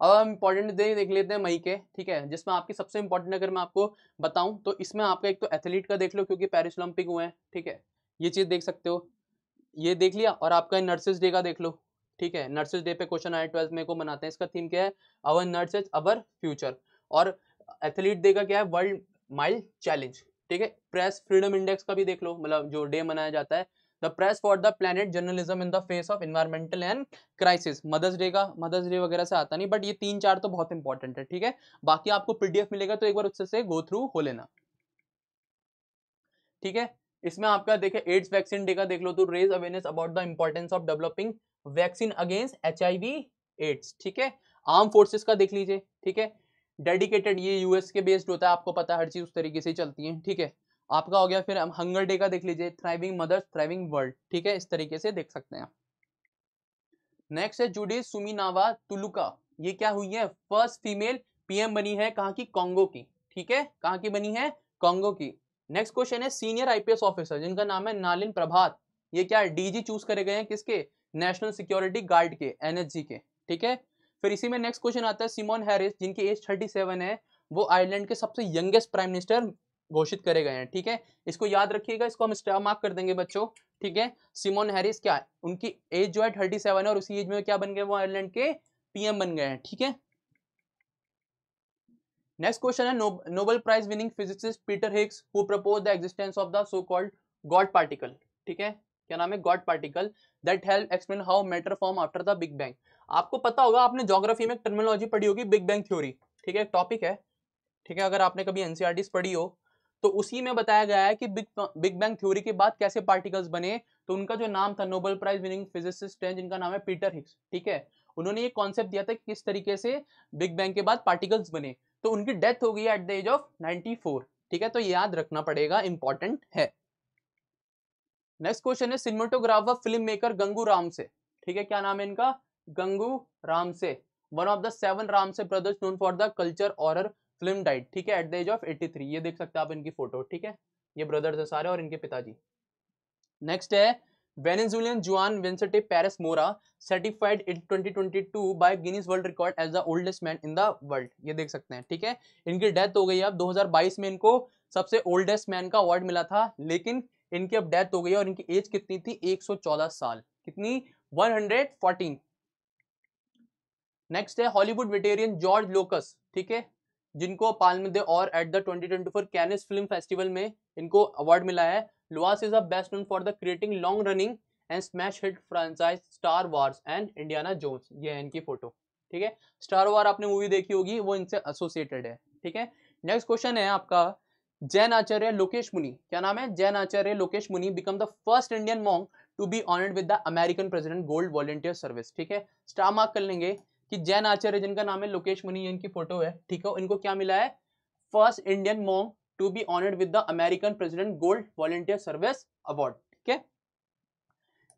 अब हम इंपॉर्टेंट डे देख लेते हैं मई के। ठीक है, जिसमें आपकी सबसे इंपॉर्टेंट अगर मैं आपको बताऊं तो इसमें आपका एक तो एथलीट का देख लो, क्योंकि पेरिस ओलंपिक हुए हैं। ठीक है, ये चीज देख सकते हो, ये देख लिया। और आपका नर्सेज डे का देख लो। ठीक है, नर्सेज डे पे क्वेश्चन आया 12 मई को मनाते हैं, इसका थीम क्या है? अवर नर्सेज अवर फ्यूचर। और एथलीट डे का क्या है? World mile challenge. ठीक है, प्रेस फ्रीडम इंडेक्स का भी देख लो, मतलब जो डे मनाया जाता है, the press for the planet journalism in the face of environmental and crisis. Mother's day का, मदर्स डे वगैरह से आता नहीं, बट ये 3-4 तो बहुत इंपॉर्टेंट है। ठीक है, बाकी आपको PDF मिलेगा तो एक बार उससे गो थ्रू हो लेना। ठीक है, इसमें आपका देखे एड्स वैक्सीन डे का देख लो, तो raise awareness about the importance of developing vaccine against HIV AIDS. ठीक है, आर्म फोर्सेस का देख लीजिए। ठीक है, डेडिकेटेड, ये US के बेस्ड होता है, आपको पता है हर चीज उस तरीके से चलती है। ठीक है, आपका हो गया। फिर हंगर डे का देख लीजिए, थ्राइविंग मदर्स थ्राइविंग वर्ल्ड। ठीक है, इस तरीके से देख सकते हैं। नेक्स्ट है जूडिथ सुमिनावा तुलुका, ये क्या हुई है? फर्स्ट फीमेल PM बनी है, कहाँ की? कांगो की। ठीक है, कहाँ की बनी है? कांगो की। नेक्स्ट क्वेश्चन है सीनियर IPS ऑफिसर, जिनका नाम है नालिन प्रभात, ये क्या है? DG चूज करे गए हैं, किसके? नेशनल सिक्योरिटी गार्ड के, NSG के। ठीक है, फिर इसी में नेक्स्ट क्वेश्चन आता है सिमोन हैरिस, जिनकी एज 37 है, वो आयरलैंड के सबसे यंगेस्ट प्राइम मिनिस्टर घोषित करे गए हैं, ठीक है। इसको याद रखिएगा, इसको हम स्टार मार्क कर देंगे बच्चों, ठीक है। सिमोन हैरिस क्या है, उनकी एज जो है 37 है और उसी एज में क्या बन गए, वो आयरलैंड के पीएम बन गए हैं, ठीक है। नेक्स्ट क्वेश्चन है, Nobel prize winning physicist Peter Higgs who propose the existence of the so called God particle, ठीक है। क्या नाम है, God particle that help explain how matter form after the big bang. आपको पता होगा, आपने ज्योग्राफी में टर्मिनोलॉजी पढ़ी होगी, बिग बैंग थ्योरी, ठीक है, टॉपिक है, ठीक है। अगर आपने कभी एनसीईआरटी पढ़ी हो तो उसी में बताया गया है कि बिग बैंग थ्योरी के बाद कैसे पार्टिकल्स बने। तो उनका जो नाम था, नोबेल प्राइज विनिंग फिजिसिस्ट है जिनका नाम है पीटर हिग्स, ठीक है। उन्होंने ये कॉन्सेप्ट दिया था कि किस तरीके से बिग बैंग के बाद पार्टिकल्स बने। तो उनकी डेथ हो गई एट द एज ऑफ 94, ठीक है। तो याद रखना पड़ेगा, इंपॉर्टेंट है। नेक्स्ट क्वेश्चन है, cinematographer film maker Gangu Ramsay, ठीक है। क्या नाम है इनका, Gangu Ramsay, one of the 7 Ramsay brothers known for the culture horror film diet, ठीक है, एट द एज ऑफ 83। ये देख सकते हैं आप इनकी फोटो, ठीक है। ये ब्रदर्स है सारे और इनके पिताजी। नेक्स्ट है, Venezuelan Juan Vicente Perez Mora certified in 2022 by Guinness world record as the oldest man in the world. ये देख सकते हैं, ठीक है। इनकी डेथ हो गई अब 2022 में, इनको सबसे ओल्डेस्ट मैन का अवार्ड मिला था, लेकिन इनकी अब डेथ हो गई और इनकी एज कितनी थी, 114 साल, कितनी, 114। नेक्स्ट है, हॉलीवुड वेटेरियन जॉर्ज लोकस, ठीक है, जिनको Palme d'Or at the 2024 Cannes film festival में इनको अवार्ड मिला है। Lucas is best known for the creating long running and smash hit franchise Star Wars and Indiana Jones. ये है इनकी फोटो, ठीक है। स्टार वार आपने मूवी देखी होगी, वो इनसे एसोसिएटेड है, ठीक है। नेक्स्ट क्वेश्चन है आपका, जैन आचार्य लोकेश मुनि, क्या नाम है, Jain Acharya Lokesh Muni become the first Indian monk to be honoured with the American president gold volunteer service, ठीक है। स्टार मार्क कर लेंगे कि जैन आचार्य जिनका नाम है लोकेश मुनि, इनकी फोटो है, ठीक है। इनको क्या मिला है, first Indian monk to be honoured with the American president gold volunteer service award, ठीक है।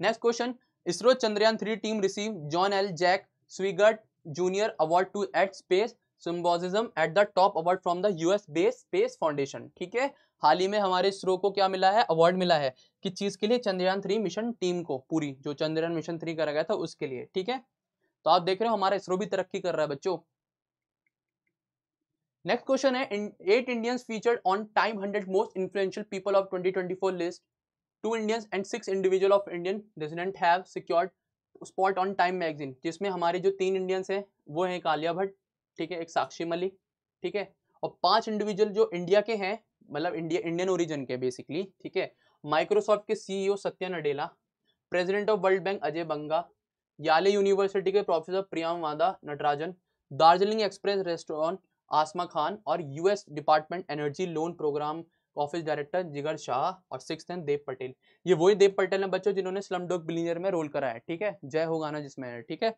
Next question, ISRO Chandrayaan 3 team receive John L Jack Swigert junior award to at space सिम्बोसिज्म at the top award from the US based space foundation, ठीक है। हाल ही में हमारे इसरो को क्या मिला है, अवार्ड मिला है, किस चीज के लिए, चंद्रयान 3 मिशन टीम को, पूरी जो चंद्रयान मिशन 3 करा गया था उसके लिए, ठीक है। तो आप देख रहे हो हमारा इसरो भी तरक्की कर रहा है बच्चों। नेक्स्ट क्वेश्चन है, 8 Indians featured on time 100 most influential people of 2024 list, 2 Indians and 6 individual of Indian resident have secured spot on time magazine, जिसमें हमारे जो 3 इंडियंस हैं वो हैं, एक आलिया भट्ट, ठीक है, एक साक्षी मलिक, ठीक है, और 5 इंडिविजुअल जो इंडिया के हैं, मतलब इंडियन ओरिजिन के बेसिकली, ठीक है। माइक्रोसॉफ्ट के CEO Satya Nadella, president of world bank Ajay Banga, Yale university के professor Priyamvada Natarajan, Darjeeling express restaurant Asma Khan और US department energy loan programme office director Jigar Shah और 6th हैं देव पटेल। ये वही देव पटेल हैं बच्चों जिन्होंने स्लम डॉग बिलियनियर में रोल करा है, ठीक है, जय हो गाना जिसमें है, ठीक है।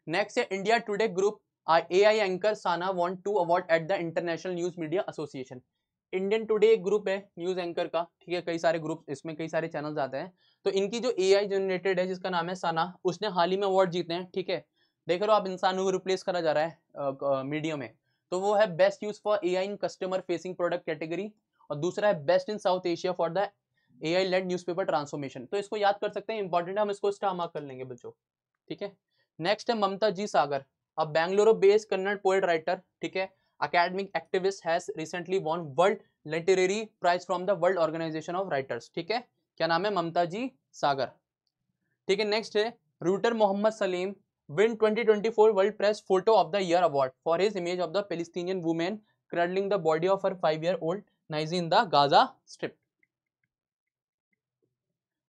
नेक्स्ट है, India today group AI anchor Sana want to award at the international news media association. Indian today एक ग्रुप है न्यूज एंकर का, ठीक है, कई सारे ग्रुप, इसमें कई सारे चैनल्स आते हैं। तो इनकी जो एआई जनरेटेड है जिसका नाम है साना, उसने हाल ही में अवार्ड जीते हैं, ठीक है। देख रहे हो आप, इंसानों को रिप्लेस करा जा रहा है मीडिया में। तो वो है best use for AI in customer facing product category, और दूसरा है best in South Asia for the AI led newspaper transformation. तो इसको याद कर सकते हैं, इंपॉर्टेंट है, हम इसको स्टार मार्क कर लेंगे बच्चों, ठीक है। नेक्स्ट है ममता जी सागर, अब Bangalore based Kannada poet writer, ठीक है, academic activist has recently won world literary prize from the world organization of writers, ठीक है। क्या नाम है, ममता जी सागर, ठीक है। नेक्स्ट है, Reuters Mohammed Salem win 2024 world press photo of the year award for his image of the Palestinian women cradling the body of her 5-year-old niece in the Gaza strip.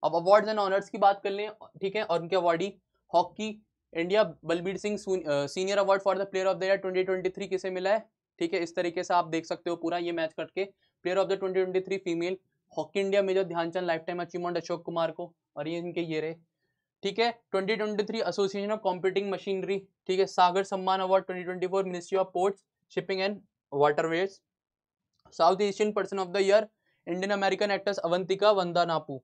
अब awards and honours की बात कर लें, ठीक है, और उनके awardee, hockey India Balbir Singh senior award for the player of the year 2023 किसे मिला है, ठीक है। इस तरीके से आप देख सकते हो पूरा ये मैच करके, player of the 2023 female hockey India major Dhyanchand life time achievement Ashok Kumar को, और ये इनके ये रहे, ठीक है। 2023 एसोसिएशन ऑफ कॉम्पिटिंग मशीनरी, ठीक है, Sagar Samman award 2024 ministry of ports shipping and waterways. South Asian person of the year Indian American actress Avantika Vandanapu,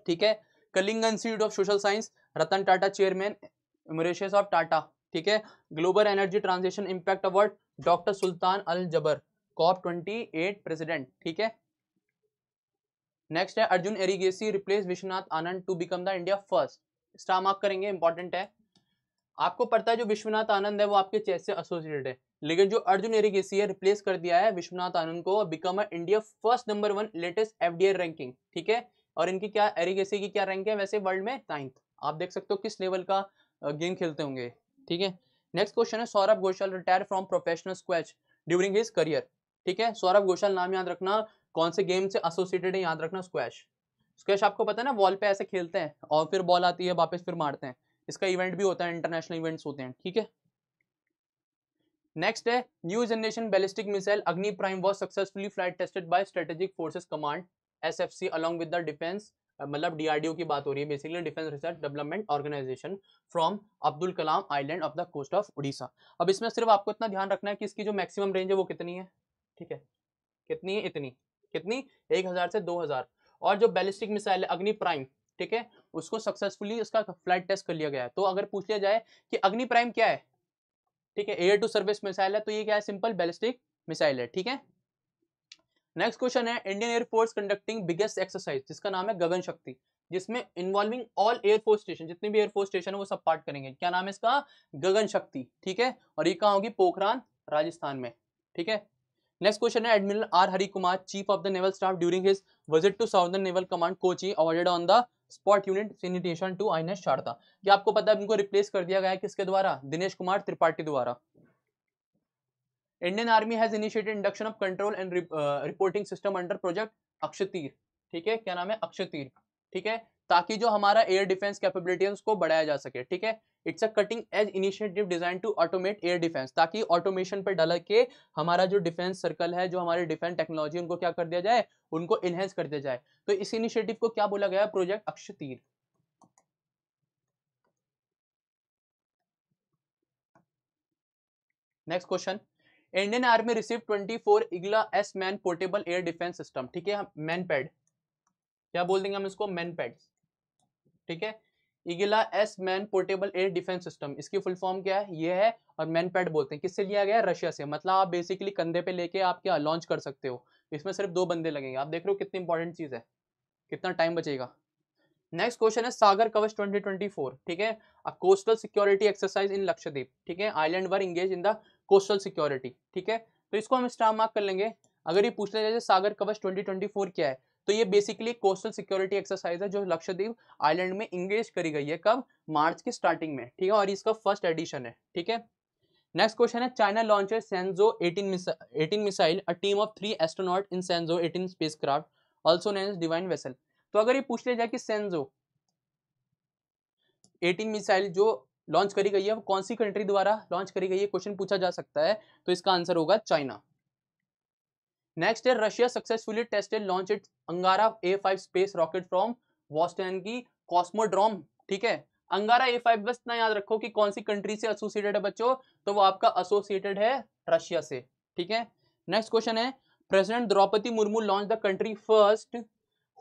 ठीक है। Kalinga institute of social science Ratan Tata chairman emeritus of Tata, ठीक है। Global energy transition impact award doctor Sultan al Jaber COP 28 president, ठीक है। Next है, Arjun Erigaisi replace Viswanathan Anand to become the India first, star mark करेंगे, important है। आपको पता है जो विश्वनाथ आनंद है वो आपके चेस से एसोसिएटेड है, लेकिन जो अर्जुन एरिगेसी है रिप्लेस कर दिया है विश्वनाथ आनंद को और become a India first number 1 latest FDI ranking, ठीक है। और इनकी क्या एरिगेसी की क्या रैंक है वैसे वर्ल्ड में 9th। आप देख सकते हो किस लेवल का गेम खेलते होंगे, ठीक है। नेक्स्ट क्वेश्चन है Saurabh Ghoshal retire from professional squash during his career, ठीक है। सौरभ घोषाल नाम याद रखना, कौन से गेम से एसोसिएटेड है याद रखना, स्क्वैश। स्क्वैश आपको पता है ना, बॉल पे ऐसे खेलते हैं और फिर बॉल आती है वापस फिर मारते हैं, इसका इवेंट भी होता है, इंटरनेशनल इवेंट्स होते हैं, ठीक है। नेक्स्ट है new generation ballistic missile Agni prime was successfully flight tested by strategic forces command SFC along with the defence, मतलब डीआरडीओ की बात हो रही है basically, defence research development organisation from Abdul Kalam island of the coast of Orissa. अब इसमें सिर्फ आपको इतना ध्यान रखना है कि इसकी जो मैक्सिमम रेंज है वो कितनी है, ठीक है। कितनी है, इतनी कितनी, 1000 से 2000। और जो बैलिस्टिक मिसाइल है अग्नि प्राइम, ठीक है, उसको सक्सेसफुली उसका फ्लाइट टेस्ट कर लिया गया है। तो अगर पूछ लिया जाए कि अग्नि प्राइम क्या है, ठीक है, एयर टू सर्विस मिसाइल है, तो ये क्या है, सिंपल बैलिस्टिक मिसाइल है, ठीक है। नेक्स्ट क्वेश्चन है Indian air force conducting biggest exercise, जिसका नाम है गगन शक्ति, जिसमें इन्वॉल्विंग ऑल एयरफोर्स स्टेशन, जितने भी एयरफोर्स स्टेशन है वो सब पार्ट करेंगे, क्या नाम है इसका, गगन शक्ति, ठीक है। और ये कहाँ होगी, पोखरान राजस्थान में, ठीक है। नेक्स्ट क्वेश्चन है admiral R Hari Kumar chief of the naval staff during his visit to southern naval command Kochi awarded on the spot unit citation to INS Sharda. क्या आपको पता है इनको रिप्लेस कर दिया गया है किसके द्वारा, दिनेश कुमार त्रिपाठी द्वारा। Indian Army has initiated induction of control and reporting system under project Akashteer, ठीक है, क्या नाम है, अक्षतीर, ठीक है, ताकि जो हमारा एयर डिफेंस कैपेबिलिटी है उसको बढ़ाया जा सके, ठीक है। It's a cutting edge initiative design to automate air defence, ताकि ऑटोमेशन पर डाल के हमारा जो डिफेंस सर्कल है, जो हमारे डिफेंस टेक्नोलॉजी उनको क्या कर दिया जाए, उनको इनहेंस कर दिया जाए। तो इस इनिशिएटिव को क्या बोला गया, project Akashteer. Next question, Indian army receive 24 Igla S man portable air defence system, ठीक है, मैन पैड, क्या बोल देंगे हम इसको, मैन पैड, ठीक है। Igla S man portable air defence system, इसकी फुल फॉर्म क्या है, ये है, और मैन पैड बोलते हैं, किससे लिया गया है, रशिया से। मतलब आप बेसिकली कंधे पे लेके आप क्या लॉन्च कर सकते हो, इसमें सिर्फ 2 बंदे लगेंगे। आप देख रहे हो कितनी इंपॉर्टेंट चीज है, कितना टाइम बचेगा। नेक्स्ट क्वेश्चन है सागर कवच 2024, ठीक है, a coastal security exercise in Lakshadweep, ठीक है, island were engage in the coastal security, ठीक है। तो इसको हम स्टार मार्क कर लेंगे। अगर ये पूछ लिया जाए सागर कवच 2024 क्या है, तो ये बेसिकली कोस्टल सिक्योरिटी एक्सरसाइज है जो लक्षद्वीप आइलैंड में इंगेज करी गई है, कब, मार्च के स्टार्टिंग में, ठीक है, और इसका फर्स्ट एडिशन है, ठीक है। नेक्स्ट क्वेश्चन है China launches Shenzhou 18 missile, a team of 3 astronaut in Shenzhou 18 spacecraft also known as divine vessel. तो अगर ये पूछ लिया जाए कि सेंजो 18 मिसाइल जो लॉन्च करी गई है वो कौन सी कंट्री द्वारा लॉन्च करी गई है, क्वेश्चन पूछा जा सकता है, तो इसका आंसर होगा चाइना। नेक्स्ट है Russia successfully tested launch its अंगारा A5 स्पेस रॉकेट फ्रॉम वॉस्टन की कॉस्मोड्रोम, ठीक है। अंगारा A5 बस इतना याद रखो कि कौन सी कंट्री से एसोसिएटेड है बच्चों, तो वो आपका एसोसिएटेड है रशिया से, ठीक है। नेक्स्ट क्वेश्चन है president Droupadi Murmu launch the country first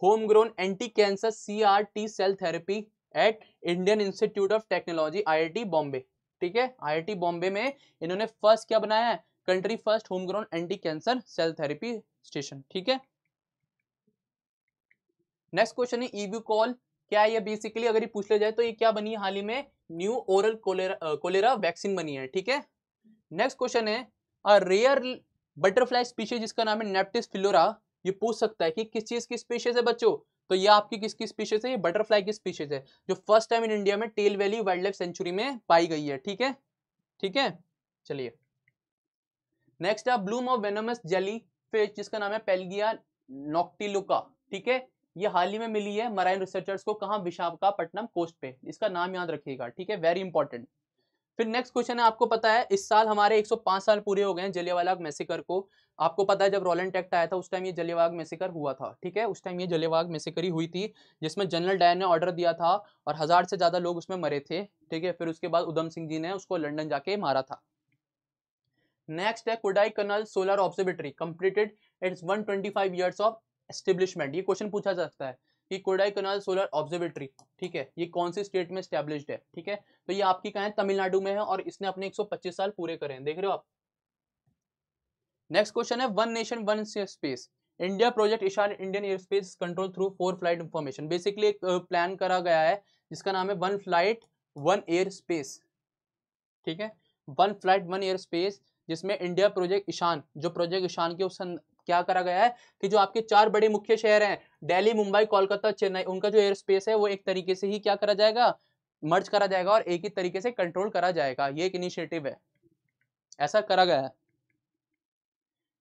home grown anti cancer CRT cell therapy at Indian institute of technology IIT Bombay, ठीक है। IIT बॉम्बे में इन्होंने फर्स्ट क्या बनाया है, country first home grown anti cancer cell therapy station, ठीक है। नेक्स्ट क्वेश्चन है इब्यूकॉल क्या है, ये बेसिकली अगर ये पूछ लिया जाए तो ये क्या बनी है, हाल ही में न्यू ओरल कोलेरा वैक्सीन बनी है, ठीक है। नेक्स्ट क्वेश्चन है अ रेयर बटरफ्लाई स्पीशीज जिसका नाम है नेप्टिस फिलोरा, ये पूछ सकता है कि किस चीज की स्पीशीज है बच्चों, तो ये आपकी किसकी स्पीशीज है, ये बटरफ्लाई की स्पीशीज है, जो फर्स्ट टाइम इन इंडिया में Tale valley wild life sanctuary में पाई गई है, ठीक है, ठीक है। चलिए नेक्स्ट है Bloom of venomous jelly fish जिसका नाम है पेल्गिया नॉक्टिलुका, ठीक है। ये हाल ही में मिली है मराइन रिसर्चर्स को, कहां, विशाखापट्टनम कोस्ट पे, इसका नाम याद रखिएगा, ठीक है, वेरी इंपॉर्टेंट। फिर नेक्स्ट क्वेश्चन है, आपको पता है इस साल हमारे 105 साल पूरे हो गए हैं जलियांवाला बाग मैसेकर को। आपको पता है जब रॉलेंट एक्ट आया था उस टाइम ये जलियांवाला बाग मैसेकर हुआ था, ठीक है, उस टाइम ये जलियांवाला बाग मैसेकर ही हुई थी, जिसमें जनरल डायर ने ऑर्डर दिया था और 1000 से ज्यादा लोग उसमें मरे थे, ठीक है। फिर उसके बाद उधम सिंह जी ने उसको लंदन जाके मारा था। नेक्स्ट है Kodaikanal solar observatory completed its 125 years of establishment. ये क्वेश्चन पूछा जा सकता है कि कोडाई कनाल सोलर ऑब्जर्वेटरी, ठीक है, ये कौन सी स्टेट में एस्टेब्लिश्ड है, ठीक है। तो ये आपकी कहां है, तमिलनाडु में है, और इसने अपने 125 साल पूरे करे हैं, देख रहे हो आप। नेक्स्ट क्वेश्चन है one nation one space India project Ishan Indian air space control through 4 flight information. Basically एक प्लान करा गया है जिसका नाम है one flight one air space, ठीक है, one flight one air space, जिसमें इंडिया प्रोजेक्ट ईशान, जो प्रोजेक्ट ईशान के उस क्या करा गया है कि जो आपके 4 बड़े मुख्य शहर हैं दिल्ली, मुंबई, कोलकाता, चेन्नई, उनका जो एयर स्पेस है वो एक तरीके से ही क्या करा जाएगा, मर्ज करा जाएगा और एक ही तरीके से कंट्रोल करा जाएगा। ये एक इनिशिएटिव है, ऐसा करा गया है।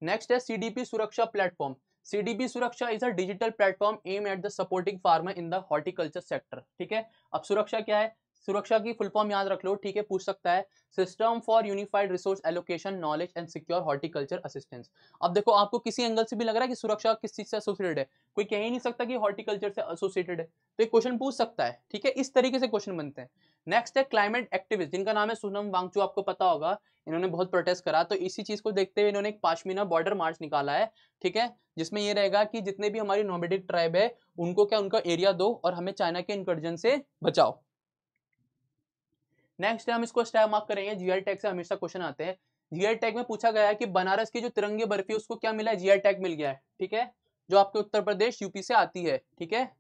नेक्स्ट है CDP Suraksha platform. CDP Suraksha is a digital platform aim at the supporting farmer in the horticulture sector. ठीक है, अब सुरक्षा क्या है, सुरक्षा की फुल फॉर्म याद रख लो, ठीक है, पूछ सकता है, system for unified resource allocation knowledge and secure horticulture assistance. अब देखो आपको किसी एंगल से भी लग रहा है कि सुरक्षा किस चीज से एसोसिएटेड है, कोई कह ही नहीं सकता कि हॉर्टिकल्चर से एसोसिएटेड है, तो एक क्वेश्चन पूछ सकता है। ठीक है, इस तरीके से क्वेश्चन बनते हैं। नेक्स्ट है क्लाइमेट एक्टिविस्ट, जिनका नाम है सोनम वांगचू, आपको पता होगा, इन्होंने बहुत प्रोटेस्ट करा, तो इसी चीज को देखते हुए इन्होंने एक पाशमीना बॉर्डर मार्च निकाला है। ठीक है, जिसमें ये रहेगा कि जितने भी हमारी नोमैडिक ट्राइब है उनको क्या उनका एरिया दो और हमें चाइना के इंकर्जन से बचाओ। नेक्स्ट है, हम इसको स्टार मार्क करेंगे, जीआई टैग से हमेशा क्वेश्चन आते हैं। जीआई टैग में पूछा गया है कि बनारस की जो तिरंगी बर्फी उसको क्या मिला है, जीआई टैग मिल गया है। ठीक है, जो आपके उत्तर प्रदेश यूपी से आती है। ठीक है,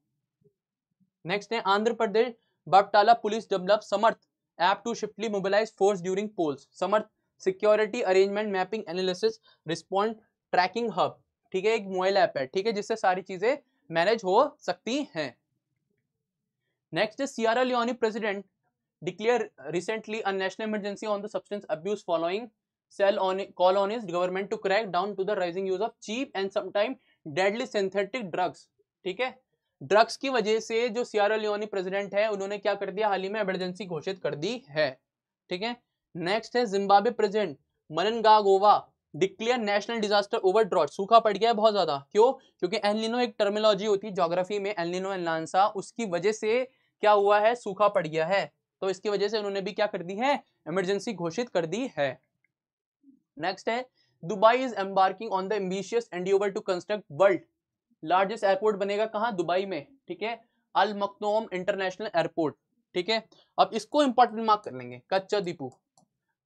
नेक्स्ट है Andhra Pradesh Bapatla police develop Samarth app to swiftly mobilise force during polls. Samarth security arrangement mapping analysis respond tracking hub. ठीक है, एक मोबाइल ऐप है, ठीक है, जिससे सारी चीजें मैनेज हो सकती हैं। नेक्स्ट है Sierra Leone president declare recently a national emergency on the substance abuse following call on his government to crack down to the rising use of cheap and sometimes deadly synthetic drugs। ठीक है, drugs की वजह से जो Sierra Leone president है उन्होंने क्या कर दिया, हाल ही में इमरजेंसी घोषित कर दी है। ठीक है, नेक्स्ट है Zimbabwe president Mnangagwa declare national disaster over drought. सूखा पड़ गया है बहुत ज्यादा, क्यों, क्योंकि एल नीनो एक टर्मिनोलॉजी होती है ज्योग्राफी में, एल नीनो एल लांसा, उसकी वजह से क्या हुआ है, सूखा पड़ गया है, तो इसकी वजह से उन्होंने भी क्या कर दी है, इमरजेंसी घोषित कर दी है। नेक्स्ट है Dubai is embarking on the ambitious endeavour to construct world largest airport, बनेगा कहां, दुबई में। ठीक है, अल मखदूम इंटरनेशनल एयरपोर्ट। ठीक है, अब इसको इंपॉर्टेंट मार्क कर लेंगे, कच्चा दीपू।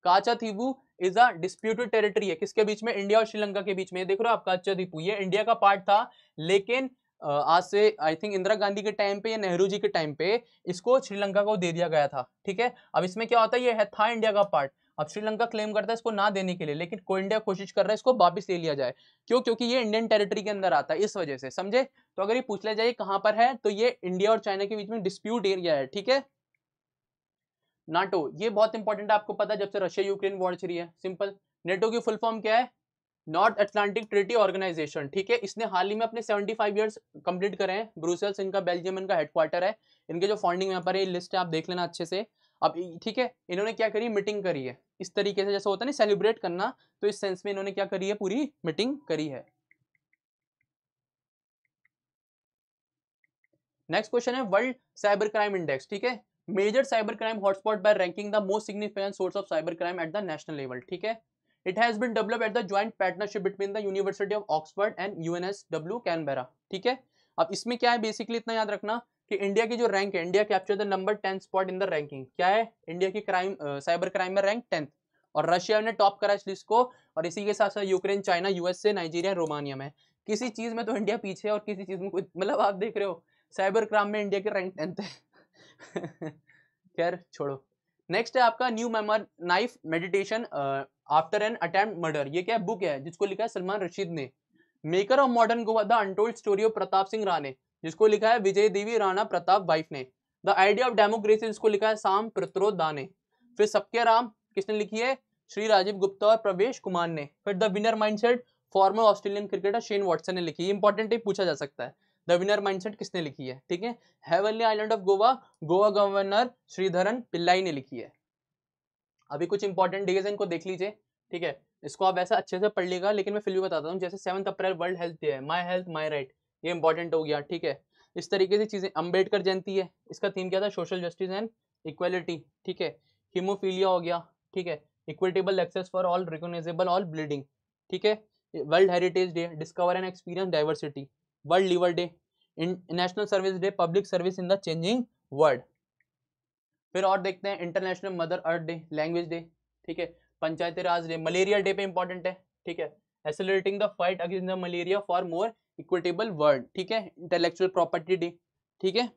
काचा Deepu is a disputed territory है, किसके बीच में, इंडिया और श्रीलंका के बीच में। देख रहे हो आप, काचा दीपू ये इंडिया का पार्ट था, लेकिन आज से आई थिंक इंदिरा गांधी के टाइम पे या नेहरू जी के टाइम पे इसको श्रीलंका को दे दिया गया था। ठीक है, अब इसमें क्या होता है, ये था इंडिया का पार्ट, अब श्रीलंका क्लेम करता है इसको ना देने के लिए, लेकिन को इंडिया कोशिश कर रहा है इसको वापस ले लिया जाए। क्यों, क्योंकि ये इंडियन टेरिटरी के अंदर आता है, इस वजह से, समझे। तो अगर ये पूछ लिया जाए कहां पर है, तो ये इंडिया और चाइना के बीच में डिस्प्यूट एरिया है। ठीक है, नाटो, ये बहुत इंपॉर्टेंट है, आपको पता है जब से रशिया यूक्रेन वॉर चल रही है। सिंपल, नेटो की फुल फॉर्म क्या है, नॉर्थ अटलांटिक ट्रीटी ऑर्गेनाइजेशन। ठीक है, इसने हाल ही में अपने 75 इयर्स कंप्लीट करे हैं। ब्रुसेल्स इनका बेल्जियम इनका हेडक्वार्टर है, इनके जो फाउंडिंग यहाँ पर लिस्ट है, आप देख लेना अच्छे से। अब ठीक है, इन्होंने क्या करी, मीटिंग करी है, इस तरीके से जैसे होता है ना सेलिब्रेट करना, तो इस सेंस में इन्होंने क्या करी है, पूरी मीटिंग करी है। नेक्स्ट क्वेश्चन है वर्ल्ड साइबर क्राइम इंडेक्स। ठीक है, major cyber crime hotspot by ranking the most significant source of cyber crime at the national level. ठीक है, it has been developed at the joint partnership between the university of Oxford and UNSW Canberra. ठीक है, अब इसमें क्या है, basically इतना याद रखना कि इंडिया की जो रैंक है, India capture the number 10 spot in the ranking. क्या है, इंडिया की क्राइम साइबर क्राइम में रैंक 10th, और रशिया ने टॉप करा इस लिस्ट को, और इसी के साथ साथ Ukraine, China, USA, Nigeria, Romania में। किसी चीज में तो इंडिया पीछे है और किसी चीज में कुछ, मतलब आप देख रहे हो साइबर क्राइम में इंडिया के रैंक 10th है। खैर छोड़ो। नेक्स्ट है आपका new memoir knife meditation after an attempt murder. ये क्या बुक है, जिसको लिखा है सलमान रशीद ने। Maker of modern Goa the untold story of Pratap Singh Rane, जिसको लिखा है विजय देवी राणा प्रताप वाइफ ने। द आइडिया ऑफ डेमोक्रेसी, जिसको लिखा है साम प्रत्रो दा ने। फिर सबके राम किसने लिखी है, श्री राजीव गुप्ता और प्रवेश कुमार ने। फिर the winner mindset farmer Australian cricketer Shane Watson ने लिखी है। इंपॉर्टेंट है, पूछा जा सकता है, द विनर माइंडसेट किसने लिखी है। ठीक है, heavenly island of Goa, Goa governor Sreedharan Pillai ने लिखी है। अभी कुछ इंपॉर्टेंट डेज इनको देख लीजिए। ठीक है, इसको आप ऐसा अच्छे से पढ़ लीजिएगा, लेकिन मैं फिर भी बताता हूँ, जैसे 7 अप्रैल वर्ल्ड हेल्थ डे है, माई हेल्थ माई राइट, ये इंपॉर्टेंट हो गया। ठीक है, इस तरीके से चीजें। अम्बेडकर जयंती है, इसका थीम क्या था, सोशल जस्टिस एंड इक्वालिटी। ठीक है, हीमोफीलिया हो गया। ठीक है, equitable access for all, recognisable all bleeding. ठीक है, world heritage day, discover and experience diversity. World liver day, national service day, public service in the changing world. फिर और देखते हैं, international mother earth day, language day. ठीक है, Panchayati Raj day, malaria day पे important है। ठीक है, accelerating the fight against the malaria for more equitable world. ठीक है, इंटेलेक्चुअल प्रॉपर्टी डे। ठीक है,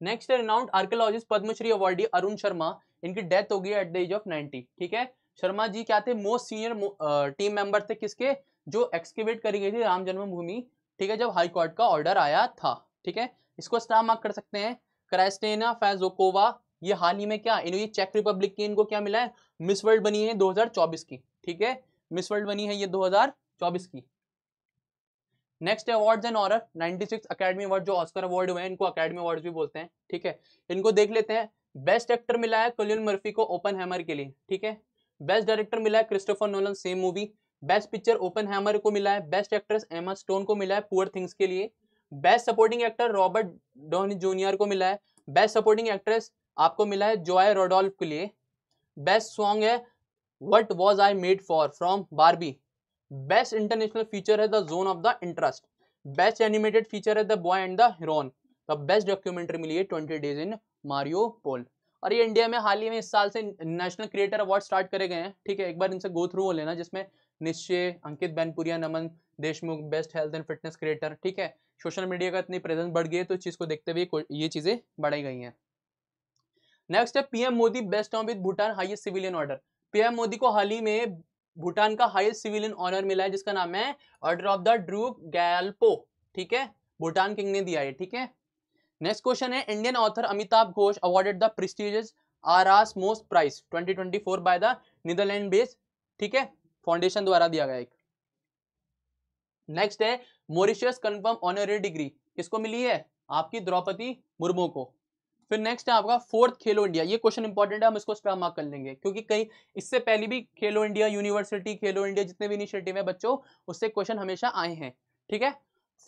नेक्स्ट है renowned archaeologist Padma Shri awardee Arun Sharma इनकी डेथ हो गई एट द एज ऑफ 90। ठीक है, शर्मा जी क्या थे, मोस्ट सीनियर टीम मेंबर थे किसके, जो एक्सकेवेट करी गई थी राम जन्मभूमि, ठीक है, जब हाई कोर्ट का ऑर्डर आया था। ठीक है, इसको स्टार मार्क कर सकते हैं। क्राइस्टेना फैजोकोवा, ये हाल ही में क्या, इन्हें चेक रिपब्लिक की इनको क्या मिला है, मिस वर्ल्ड बनी है 2024 की। ठीक है, मिस वर्ल्ड बनी है ये 2024 की। Next awards and honour, 96 academy award, जो ऑस्कर अवार्ड हुए हैं इनको अकेडमी अवार्ड्स भी बोलते हैं। ठीक है, इनको देख लेते हैं। बेस्ट एक्टर मिला है किलियन मर्फी को ओपनहेमर के लिए। ठीक है, बेस्ट डायरेक्टर मिला है Christopher Nolan, same movie. Best picture Oppenheimer को मिला है। बेस्ट एक्ट्रेस एमा स्टोन को मिला है पुअर थिंग्स के लिए। Best supporting actor Robert Downey junior को मिला है। बेस्ट सपोर्टिंग एक्ट्रेस आपको मिला है जोया रोडोल्फ के लिए। बेस्ट सॉन्ग है what was I made for from Barbie. Best international feature है the zone of the interest. Best animated feature है the boy and the heroine. The best documentary मिली है 20 डेज इन मारियोपोल। और ये India में हाल ही में इस साल से नेशनल क्रिएटर अवार्ड स्टार्ट करे गए हैं। ठीक है, एक बार इनसे गो थ्रू हो लेना, जिसमें Nischay, Ankit Baiyanpuria, Naman Deshmukh, best health and fitness creator. ठीक है, सोशल मीडिया का इतनी प्रेजेंस बढ़ गई है तो इस चीज को देखते हुए ये चीजें बढ़ाई गई हैं। नेक्स्ट है PM Modi best on with Bhutan highest civilian order. PM Modi को हाल ही में भूटान का हाईएस्ट सिविलियन ऑनर मिला है, जिसका नाम है order of the Druk Gyalpo. ठीक है, भूटान किंग ने दिया है। ठीक है, नेक्स्ट क्वेश्चन है Indian author Amitav Ghosh awarded the prestigious Erasmus prize 2024 by the Netherland based, ठीक है, फाउंडेशन द्वारा दिया गया एक। नेक्स्ट है मॉरिशस कंफर्म ऑनररी डिग्री किसको मिली है, आपकी द्रौपदी मुर्मू को। फिर नेक्स्ट है आपका फोर्थ खेलो इंडिया, ये क्वेश्चन इंपॉर्टेंट है, हम इसको स्टार मार्क कर लेंगे क्योंकि कई इससे पहले भी खेलो इंडिया यूनिवर्सिटी, खेलो इंडिया जितने भी इनिशिएटिव है बच्चों, उससे क्वेश्चन हमेशा आए हैं। ठीक है,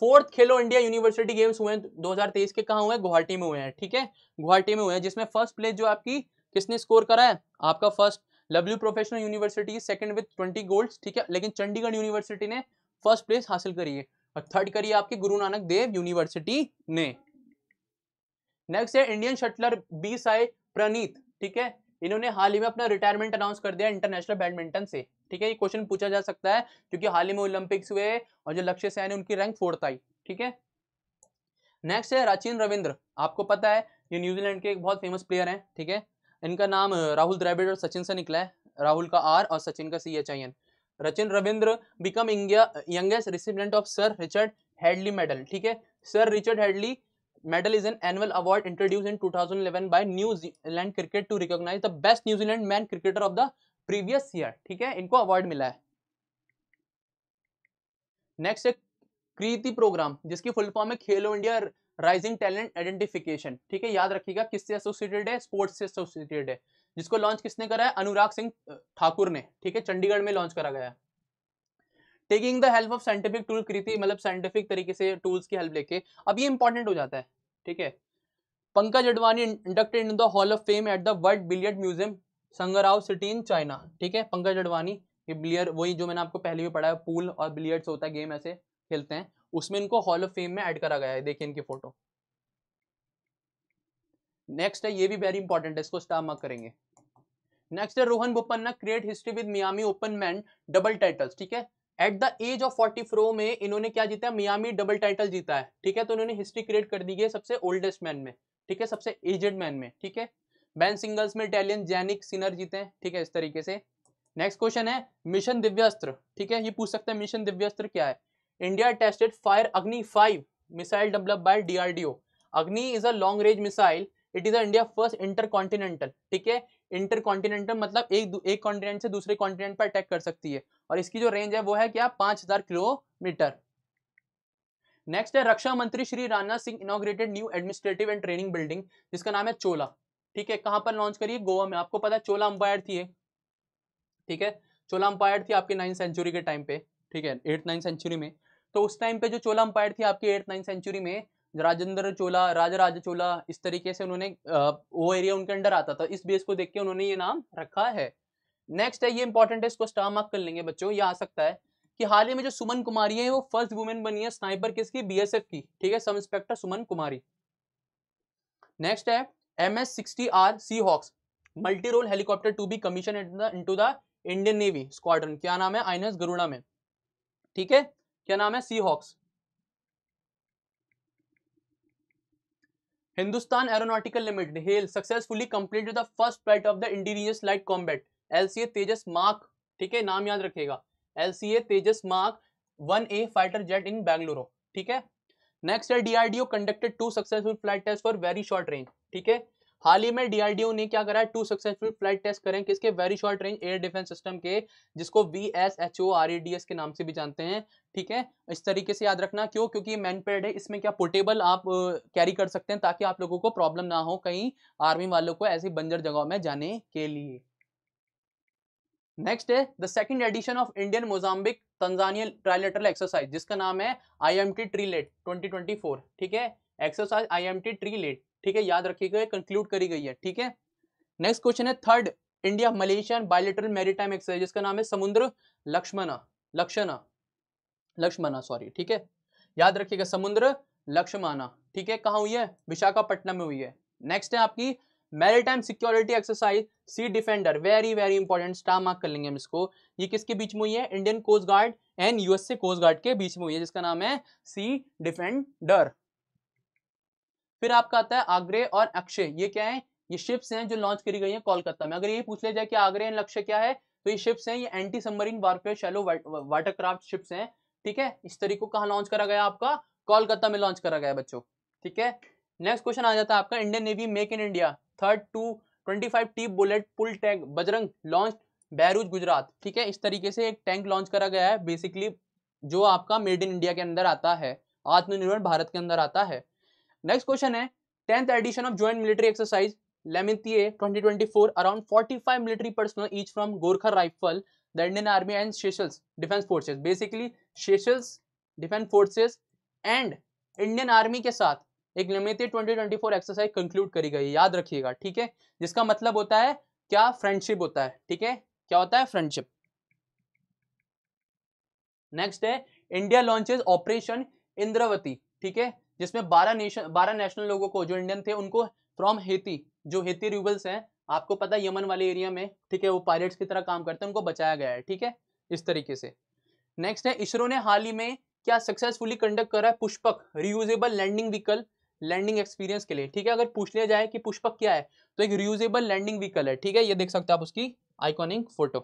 फोर्थ खेलो इंडिया यूनिवर्सिटी गेम्स हुए हैं 2023 के, कहाँ हुए हैं, गुवाहाटी में हुए हैं। ठीक है, गुवाहाटी में हुए हैं, जिसमें फर्स्ट प्लेस जो आपकी किसने स्कोर करा है, आपका first Lovely professional university, second with 20 golds. ठीक है, लेकिन चंडीगढ़ यूनिवर्सिटी ने फर्स्ट प्लेस हासिल करी है और थर्ड करी है आपकी गुरु नानक देव यूनिवर्सिटी ने। नेक्स्ट है Indian shuttler B Sai Praneeth. ठीक है, इन्होंने हाल ही में अपना रिटायरमेंट अनाउंस कर दिया इंटरनेशनल बैडमिंटन से। ठीक है, ये क्वेश्चन पूछा जा सकता है क्योंकि हाल ही में ओलंपिक्स हुए और जो लक्ष्य सेन है उनकी रैंक 4th आई। ठीक है, नेक्स्ट है राचिन रविंद्र, आपको पता है ये न्यूजीलैंड के एक बहुत फेमस प्लेयर हैं। ठीक है, इनका नाम राहुल द्रविड़ और सचिन से निकला है, राहुल का आर और सचिन का CHIN। Rachin Ravindra become India youngest recipient of sir Richard Hadlee medal. ठीक है, sir Richard Hadlee medal is an annual award introduced in 2011 by New Zealand Cricket to recognize the best New Zealand man cricketer of the previous year। ठीक है, इनको award मिला है। Next है कृति programme, जिसकी full form है खेलो India rising talent identification. ठीक है, याद रखिएगा किससे एसोसिएटेड है, स्पोर्ट्स से एसोसिएटेड है, जिसको लॉन्च किसने करा है, अनुराग सिंह ठाकुर ने। ठीक है, चंडीगढ़ में लॉन्च करा गया है। Taking the help of scientific tool, कृति मतलब साइंटिफिक तरीके से टूल्स की हेल्प लेके, अब ये इंपॉर्टेंट हो जाता है। ठीक है, Pankaj Advani inducted in the hall of fame at the world billiard museum Shangrao city in China. ठीक है, पंकज अडवाणी, ये बिलियर्ड वही जो मैंने आपको पहले भी पढ़ा है, पूल और बिलियर्ड्स होता है, गेम ऐसे खेलते हैं, उसमें इनको हॉल ऑफ फेम में ऐड करा गया है। देखिए इनकी फोटो। नेक्स्ट है, ये भी वेरी इंपॉर्टेंट है, इसको स्टार मार्क करेंगे। नेक्स्ट है Rohan Bopanna create history with Miami open man double titles. ठीक है, एट द एज ऑफ 44 में इन्होंने क्या जीता है, मियामी डबल टाइटल जीता है। ठीक है, तो इन्होंने हिस्ट्री क्रिएट कर दी है सबसे ओल्डेस्ट मैन में। ठीक है, सबसे एजेड मैन में। ठीक है, मैन सिंगल्स में इटालियन जैनिक सिनर जीते हैं। ठीक है, इस तरीके से। नेक्स्ट क्वेश्चन है मिशन दिव्यास्त्र। ठीक है, ये पूछ सकते हैं मिशन दिव्यास्त्र क्या है। इंडिया टेस्टेड फायर अग्नि 5 मिसाइल डेवलप्ड बाय DRDO। अग्नि is a long range missile, it is India first intercontinental. ठीक है, इंटरकॉन्टिनेंटल मतलब एक कॉन्टिनेंट से दूसरे कॉन्टिनेंट पर अटैक कर सकती है और इसकी जो रेंज है वो है क्या, 5000 किलोमीटर। नेक्स्ट है रक्षा मंत्री Shri Rajnath Singh inaugurated new administrative and training building, जिसका नाम है चोला। ठीक है, कहां पर लॉन्च करी है, गोवा में। आपको पता है चोला अंपायर थी। ठीक है, चोला अंपायर थी आपके 9th सेंचुरी के टाइम पे। ठीक है, 8th 9th सेंचुरी में। तो उस टाइम पे जो चोला अंपायर थी आपकी 8th 9th सेंचुरी में, राजेंद्र चोला, राजराज चोला, इस तरीके से उन्होंने वो एरिया उनके अंडर आता था, इस बेस को देख के उन्होंने ये नाम रखा है। नेक्स्ट है, ये इंपॉर्टेंट है, इसको स्टार मार्क कर लेंगे बच्चों। ये आ सकता है कि हाल ही में जो सुमन कुमारी है वो फर्स्ट वुमेन बनी है स्नाइपर किसकी, BSF की। ठीक है, सब इंस्पेक्टर सुमन कुमारी। नेक्स्ट है MS-60R Seahawks multi role helicopter to be commission into the Indian navy squadron. क्या नाम है, INS गरुड़ा में। ठीक है, क्या नाम है, Seahawks। Hindustan aeronautical limited HAL successfully completed the first flight of the indigenous light combat LCA Tejas mark, ठीक है नाम याद रखिएगा, LCA Tejas mark 1A fighter jet in Bengaluru, ठीक है। नेक्स्ट है DRDO conducted 2 successful flight test for very short range, ठीक है। हाल ही में DRDO ने क्या करा है, 2 सक्सेसफुल फ्लाइट टेस्ट करें किसके, very short range air defence system के, जिसको VSHORADS के नाम से भी जानते हैं, ठीक है। इस तरीके से याद रखना, क्यों, क्योंकि ये मैनपेड है, इसमें क्या पोर्टेबल आप कैरी कर सकते हैं ताकि आप लोगों को प्रॉब्लम ना हो कहीं आर्मी वालों को ऐसी बंजर जगहों में जाने के लिए। नेक्स्ट है the second edition of Indian Mozambique Tanzania trilateral exercise, जिसका नाम है IMT ट्रीलेट 2024, ठीक है। एक्सरसाइज IMT ट्रीलेट, ठीक है, याद रखिएगा, कंक्लूड करी गई है, ठीक है। नेक्स्ट क्वेश्चन है third India Malaysian bilateral maritime exercise, जिसका नाम है समुद्र लक्ष्मणा सॉरी, ठीक है, याद रखिएगा समुद्र लक्ष्मणा, ठीक है। कहाँ हुई है, विशाखापट्टनम में हुई है। नेक्स्ट है आपकी maritime security exercise sea defender, very very important, star mark कर लेंगे हम इसको। ये किसके बीच में हुई है, Indian coast guard and USA coast guard के बीच में हुई है, जिसका नाम है सी डिफेंडर। फिर आपका आता है आग्रे और अक्षय, ये क्या है, ये शिप्स हैं जो लॉन्च करी गई हैं कोलकाता में। अगर ये पूछ लिया जाए कि आग्रे एंड लक्ष्य क्या है, तो ये शिप्स हैं, ये anti submarine warfare shallow watercraft ships हैं, ठीक है। इस तरीके को कहाँ लॉन्च करा गया, आपका कोलकाता में लॉन्च करा गया बच्चों, ठीक है। नेक्स्ट क्वेश्चन आ जाता है आपका Indian navy make in India third 225 T bollard pull tug Bajrang launch Bharuch Gujarat, ठीक है। इस तरीके से एक टैंक लॉन्च करा गया है बेसिकली, जो आपका मेड इन इंडिया के अंदर आता है, आत्मनिर्भर भारत के अंदर आता है। नेक्स्ट क्वेश्चन है 10th edition of joint military exercise Lamitiye 2024 around 45 military personnel each from Gorkha rifle the Indian Army and Seychelles defence forces, basically Seychelles defence forces and Indian Army के साथ एक लेमिथिए 2024 एक्सरसाइज कंक्लूड करी गई, याद रखिएगा, ठीक है। जिसका मतलब होता है क्या, फ्रेंडशिप होता है, ठीक है, क्या होता है, फ्रेंडशिप। नेक्स्ट है इंडिया लॉन्चेस ऑपरेशन इंद्रवती, ठीक है, जिसमें 12 नेशनल लोगों को जो इंडियन थे उनको फ्रॉम हेती, जो हेती रूबल्स हैं, आपको पता है यमन वाले एरिया में, ठीक है, वो पायलट्स की तरह काम करते हैं, उनको बचाया गया है, ठीक है, इस तरीके से। नेक्स्ट है इसरो ने हाल ही में क्या सक्सेसफुली कंडक्ट करा है, Pushpak reusable landing vehicle landing experience के लिए, ठीक है। अगर पूछ लिया जाए कि पुष्पक क्या है, तो एक रियूजेबल लैंडिंग व्हीकल है, ठीक है, ये देख सकते हैं आप उसकी आइकॉनिक फोटो।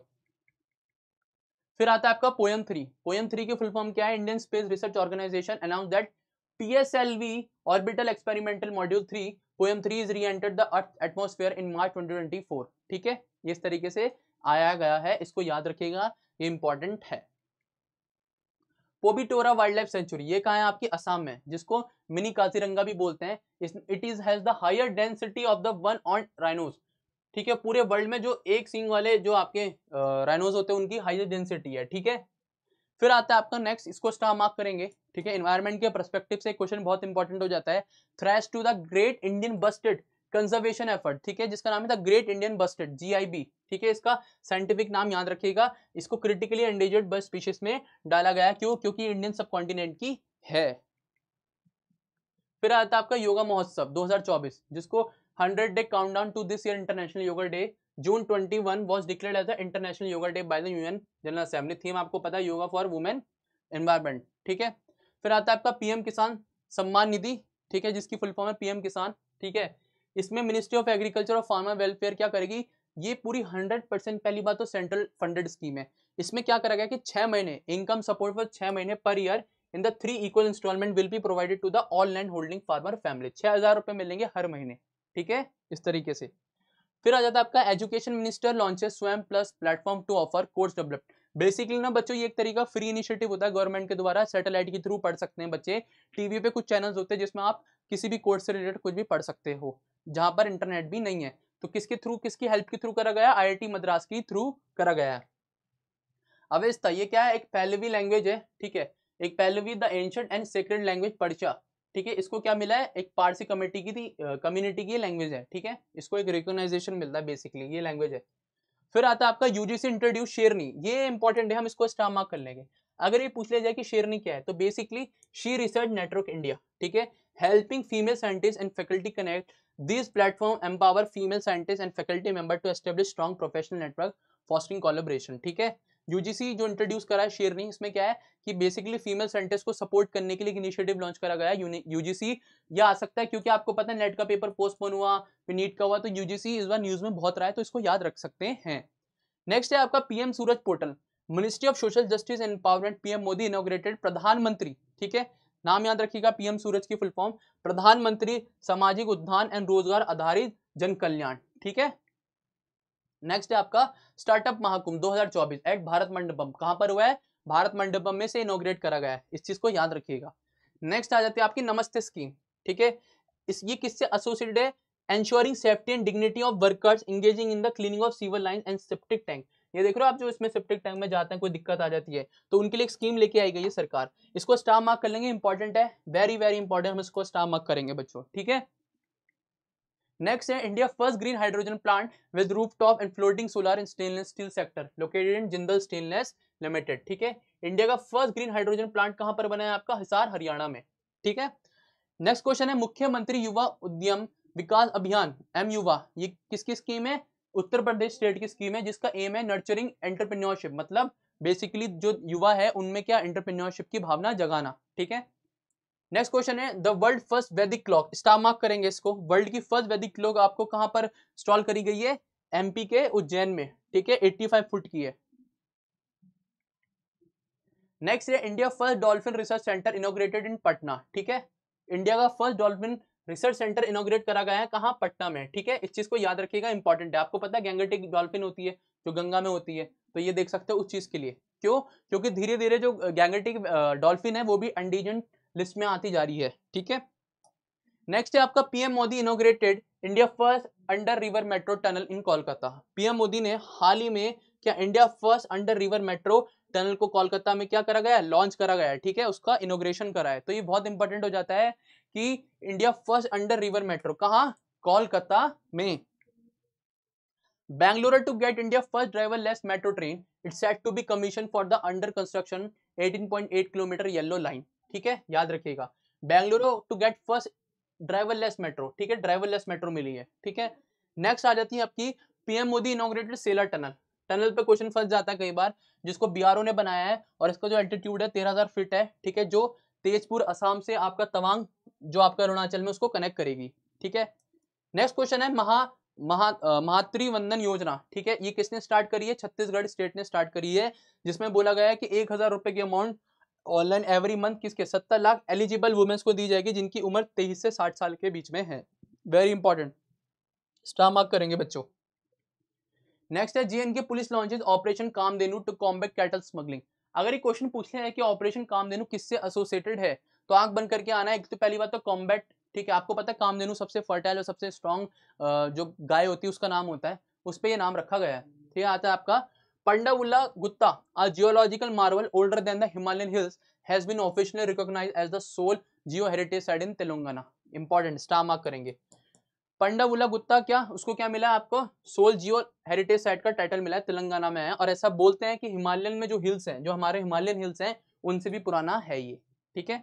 फिर आता है आपका पोएम 3 की फुल फॉर्म क्या है, Indian space research organisation announce that PSLV orbital experimental module 3 POEM 3 is re-entered the earth atmosphere in March 2024, ठीक है, इस तरीके से आया गया है, इसको याद रखिएगा, ये इंपॉर्टेंट है। पोबिटोरा वाइल्ड लाइफ सेंचुरी, ये कहाँ है, आपकी असम में, जिसको मिनी काजीरंगा भी बोलते हैं। It is has the higher density of the one horn rhinos, ठीक है, पूरे वर्ल्ड में जो एक सींग वाले जो आपके राइनोज होते हैं उनकी हाईएस्ट डेंसिटी है, ठीक है। फिर आता है आपका नेक्स्ट, इसको स्टार मार्क करेंगे, ठीक है। एनवायरमेंट के पर्सपेक्टिव से क्वेश्चन बहुत इंपॉर्टेंट हो जाता है, thrust to the great Indian bustard conservation effort, ठीक है, जिसका नाम है the great Indian bustard GIB, ठीक है, इसका साइंटिफिक नाम याद रखिएगा। इसको क्रिटिकली एंडेंजर्ड बर्ड स्पीशीज में डाला गया है, क्यों, क्योंकि इंडियन सब कॉन्टिनेंट की है। फिर आता है आपका योगा महोत्सव 2024, जिसको 100 day countdown to this year international yoga day June 21 was declared as the international yoga day by the UN general assembly. Theme आपको पता है योगा फॉर वुमेन एनवायरमेंट, ठीक है। फिर आता है आपका PM किसान सम्मान निधि, ठीक है, जिसकी फुल फॉर्म है PM किसान, ठीक है। इसमें मिनिस्ट्री ऑफ एग्रीकल्चर और फार्मर वेलफेयर क्या करेगी, ये पूरी 100% पहली बात तो सेंट्रल फंडेड स्कीम है। इसमें क्या करा गया कि 6 महीने इनकम सपोर्ट फॉर 6 महीने पर year in the 3 equal instalment will be provided to the all land holding farmer family, 6,000 रुपए मिलेंगे हर महीने, ठीक है, इस तरीके से। फिर आ जाता है आपका education minister launches Swayam plus platform to offer course develop, basically ना बच्चों ये एक तरीका फ्री इनिशिएटिव होता है गवर्नमेंट के द्वारा, सैटेलाइट के थ्रू पढ़ सकते हैं बच्चे। टीवी पे कुछ चैनल्स होते हैं जिसमें आप किसी भी कोर्स से रिलेटेड कुछ भी पढ़ सकते हो, जहां पर इंटरनेट भी नहीं है। तो किसके थ्रू, किसकी हेल्प के थ्रू करा गया, IIT मद्रास की थ्रू करा गया है। अवेस्ता, ये क्या है, एक पहलवी लैंग्वेज है, ठीक है, एक Pahlavi the ancient and sacred language Persia, ठीक है, इसको क्या मिला है, एक पारसी कम्युनिटी की थी, कम्युनिटी की लैंग्वेज है, ठीक है, इसको एक रिकॉग्नाइजेशन मिलता है, बेसिकली ये लैंग्वेज है। फिर आता है आपका UGC इंट्रोड्यूस शेरनी, ये इंपॉर्टेंट है, हम इसको स्टार मार्क कर लेंगे। अगर ये पूछ लिया जाए कि शेरनी क्या है, तो basically she research network India, ठीक है, helping female scientist and faculty connect this platform empower female scientist and faculty member to establish strong professional network fostering collaboration, ठीक है। यूजीसी जो इंट्रोड्यूस करा है शेरनी, इसमें क्या है कि बेसिकली फीमेल साइंटिस्ट को सपोर्ट करने के लिए इनिशिएटिव लॉन्च करा गया है यूजीसी। यह आ सकता है क्योंकि आपको पता है नेट का पेपर पोस्टपोन हुआ, फिर नीट का हुआ, तो यूजीसी इस बार न्यूज में बहुत रहा है, तो इसको याद रख सकते हैं। नेक्स्ट है आपका PM Suraj portal, ministry of social justice and empowerment, PM Modi inaugurated, प्रधानमंत्री, ठीक है, नाम याद रखिएगा, पीएम सूरज की फुल फॉर्म प्रधानमंत्री सामाजिक उत्थान एंड रोजगार आधारित जन कल्याण, ठीक है। नेक्स्ट है आपका स्टार्टअप महाकुंभ 2024 एट भारत मंडपम, कहां पर हुआ है, भारत मंडपम में से इनॉग्रेट करा गया है, इस चीज को याद रखिएगा। नेक्स्ट आ जाती है आपकी नमस्ते स्कीम, ठीक है, ये किससे एसोसिएटेड है, ensuring safety and dignity of workers engaging in the cleaning of sewer line and septic tank. ये देख रहे हो आप, जो इसमें सेप्टिक टैंक में जाते हैं कोई दिक्कत आ जाती है तो उनके लिए एक स्कीम लेके आई गई है सरकार, इसको स्टार मार्क कर लेंगे, इंपॉर्टेंट है, वेरी वेरी इंपॉर्टेंट, हम इसको स्टार मार्क करेंगे बच्चों, ठीक है। नेक्स्ट है India first green hydrogen plant with rooftop and floating solar in stainless steel sector located in Jindal stainless limited, ठीक है। इंडिया का फर्स्ट ग्रीन हाइड्रोजन प्लांट कहां पर बना है, आपका हिसार हरियाणा में, ठीक है। नेक्स्ट क्वेश्चन है मुख्यमंत्री युवा उद्यम विकास अभियान एम युवा, ये किसकी स्कीम है, उत्तर प्रदेश स्टेट की स्कीम है, जिसका एम है नर्चरिंग एंटरप्रेन्योरशिप, मतलब बेसिकली जो युवा है उनमें क्या एंटरप्रेन्योरशिप की भावना जगाना, ठीक है। नेक्स्ट क्वेश्चन है द वर्ल्ड फर्स्ट वैदिक क्लॉक, स्टार मार्क करेंगे इसको, वर्ल्ड की फर्स्ट वैदिक क्लॉक आपको कहां पर इंस्टॉल करी गई है, एमपी के उज्जैन में, ठीक है, 85 फुट की है। नेक्स्ट है India first dolphin research centre inaugurated इन पटना, ठीक है, इंडिया का first dolphin research centre inaugurate करा गया है कहां, पटना में, ठीक है, इस चीज को याद रखिएगा, इंपॉर्टेंट है, आपको पता है गैंगेटिक डॉल्फिन होती है जो गंगा में होती है, तो ये देख सकते हो उस चीज के लिए, क्यों, क्योंकि धीरे धीरे जो गैंगेटिक डॉल्फिन है वो भी इंडिजिन लिस्ट में आती जा रही है, ठीक है। नेक्स्ट है आपका PM Modi inaugurated India first under river metro tunnel इन कोलकाता, पीएम मोदी ने हाल ही में क्या India first under river metro tunnel को कोलकाता में क्या करा गया, लॉन्च करा गया है, ठीक है, उसका इनॉग्रेशन करा है, तो ये बहुत इंपॉर्टेंट हो जाता है कि India first under river metro कहां, कोलकाता में। Bangalore to get India first driverless metro train, it's set to be commissioned for the under construction 18.8 kilometre yellow line, ठीक है, याद रखिएगा, Bengaluru to get first driverless metro, ठीक है, ड्राइवरलेस मेट्रो मिली है, ठीक है। नेक्स्ट आ जाती है आपकी PM Modi inaugurated seller tunnel, tunnel पे क्वेश्चन फंस जाता है कई बार, जिसको बीआरओ ने बनाया है और इसका जो एल्टीट्यूड है 13,000 फीट है, ठीक है, जो तेजपुर असम से आपका तवांग जो आपका अरुणाचल में उसको कनेक्ट करेगी, ठीक है। नेक्स्ट क्वेश्चन है महात्री वंदन योजना, ठीक है, ये किसने स्टार्ट करी है, छत्तीसगढ़ स्टेट ने स्टार्ट करी है, जिसमें बोला गया है कि 1,000 रुपए की अमाउंट ऑनलाइन एवरी मंथ किसके 70 लाख एलिजिबल वुमेन्स को दी जाएगी जिनकी उम्र 23 से 60 साल के बीच में है, वेरी इंपॉर्टेंट, स्टार मार्क करेंगे बच्चों। नेक्स्ट है J and K police launches operation Kamdhenu to combat cattle smuggling, अगर ये क्वेश्चन पूछते हैं कि ऑपरेशन कामधेनु किससे एसोसिएटेड है तो आंख बंद करके आना है, एक तो पहली बात तो कॉम्बैट, ठीक है, आपको पता है कामधेनु सबसे फर्टाइल और सबसे स्ट्रॉन्ग जो गाय होती है उसका नाम होता है, उस पर यह नाम रखा गया है, ठीक है। आता है आपका Pandavula Gutta, a geological marvel older than the Himalayan hills has been officially recognised as the sole geo heritage site in Telangana, important, star mark करेंगे। पंडावुल्ला गुत्ता क्या, उसको क्या मिला है आपको, सोल जियो हेरिटेज साइट का टाइटल मिला है, तेलंगाना में है, और ऐसा बोलते हैं कि हिमालयन में जो हिल्स हैं, जो हमारे हिमालयन हिल्स हैं उनसे भी पुराना है ये, ठीक है।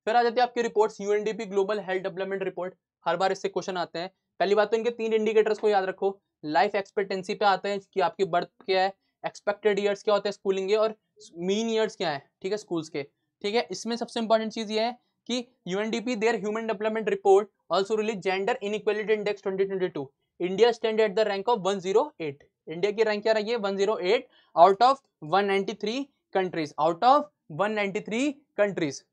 फिर आ जाती है आपकी reports, UNDP global health development report, हर बार इससे क्वेश्चन आते हैं। पहली बात तो इनके 3 इंडिकेटर्स को याद रखो, लाइफ एक्सपेक्टेंसी पे आते हैं कि आपकी बर्थ क्या है, एक्सपेक्टेड ईयर्स क्या होते हैं स्कूलिंग के, और मीन ईयर्स क्या है, ठीक है, स्कूल्स के, ठीक है। इसमें सबसे इंपॉर्टेंट चीज ये है कि UNDP their human development report also release gender inequality index 2022, India stand at the rank of 108, India की रैंक क्या रही है 108 out of 193 countries, out of 193 countries.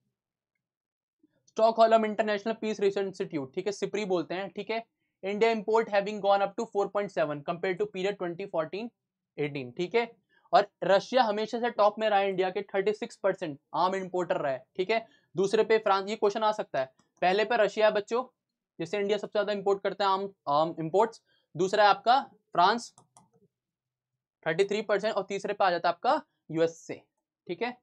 Stockholm international peace research institute, ठीक है, सिप्री बोलते हैं, ठीक है, India import having gone up to 4.7 compare to period 2014-18, ठीक है। और रशिया हमेशा से टॉप में रहा है, इंडिया के 36% आम इंपोर्टर रहा है, ठीक है। दूसरे पे फ्रांस, ये क्वेश्चन आ सकता है, पहले पे रशिया है बच्चों, जिससे इंडिया सबसे ज्यादा इंपोर्ट करते हैं आम इंपोर्ट्स, दूसरा है आपका फ्रांस 33% और तीसरे पे आ जाता है आपका यूएसए, ठीक है।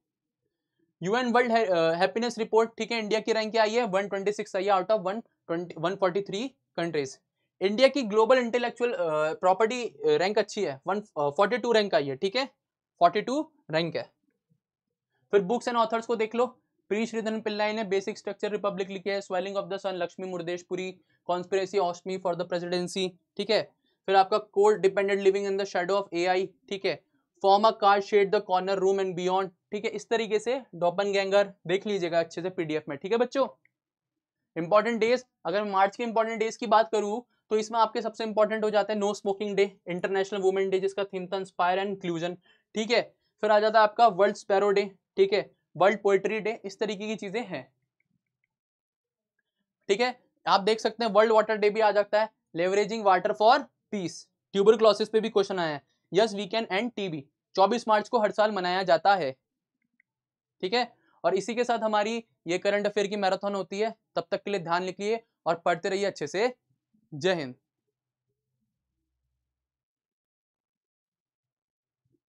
यूएन वर्ल्ड हैप्पीनेस रिपोर्ट, ठीक है, इंडिया की रैंक क्या आई है 126 आई है आउट ऑफ 143 कंट्रीज। इंडिया की ग्लोबल इंटेलेक्चुअल प्रॉपर्टी रैंक अच्छी है, 142 रैंक आई है, ठीक है, 42 रैंक है। फिर बुक्स एंड ऑथर्स को देख लो, पी श्रीधरन पिल्लाई ने बेसिक स्ट्रक्चर रिपब्लिक लिखी है, swelling of the sun Lakshmi Murdeshpuri, conspiracy oust me for the presidency, ठीक है। फिर आपका code dependent living in the shadow of AI, ठीक है, from a car shed the corner room and beyond, ठीक है, इस तरीके से डॉपनगैंगर देख लीजिएगा अच्छे से पीडीएफ में, ठीक है बच्चों। इंपॉर्टेंट डेज, अगर मैं मार्च के इंपॉर्टेंट डेज की बात करूं तो इसमें आपके सबसे इंपॉर्टेंट हो जाता है no smoking day, international women day जिसका थीम था इंस्पायर एंड इंक्लूजन, ठीक है। फिर आ जाता है आपका वर्ल्ड स्पैरो डे, ठीक है, वर्ल्ड पोएट्री डे, इस तरीके की चीजें हैं, ठीक है। आप देख सकते हैं वर्ल्ड वाटर डे भी आ जाता है, leveraging water for peace, tuberculosis पे भी क्वेश्चन आया है, yes we can end TB, 24 मार्च को हर साल मनाया जाता है, ठीक है। और इसी के साथ हमारी ये करंट अफेयर की मैराथन होती है, तब तक के लिए ध्यान लिखिए और पढ़ते रहिए अच्छे से। जय हिंद।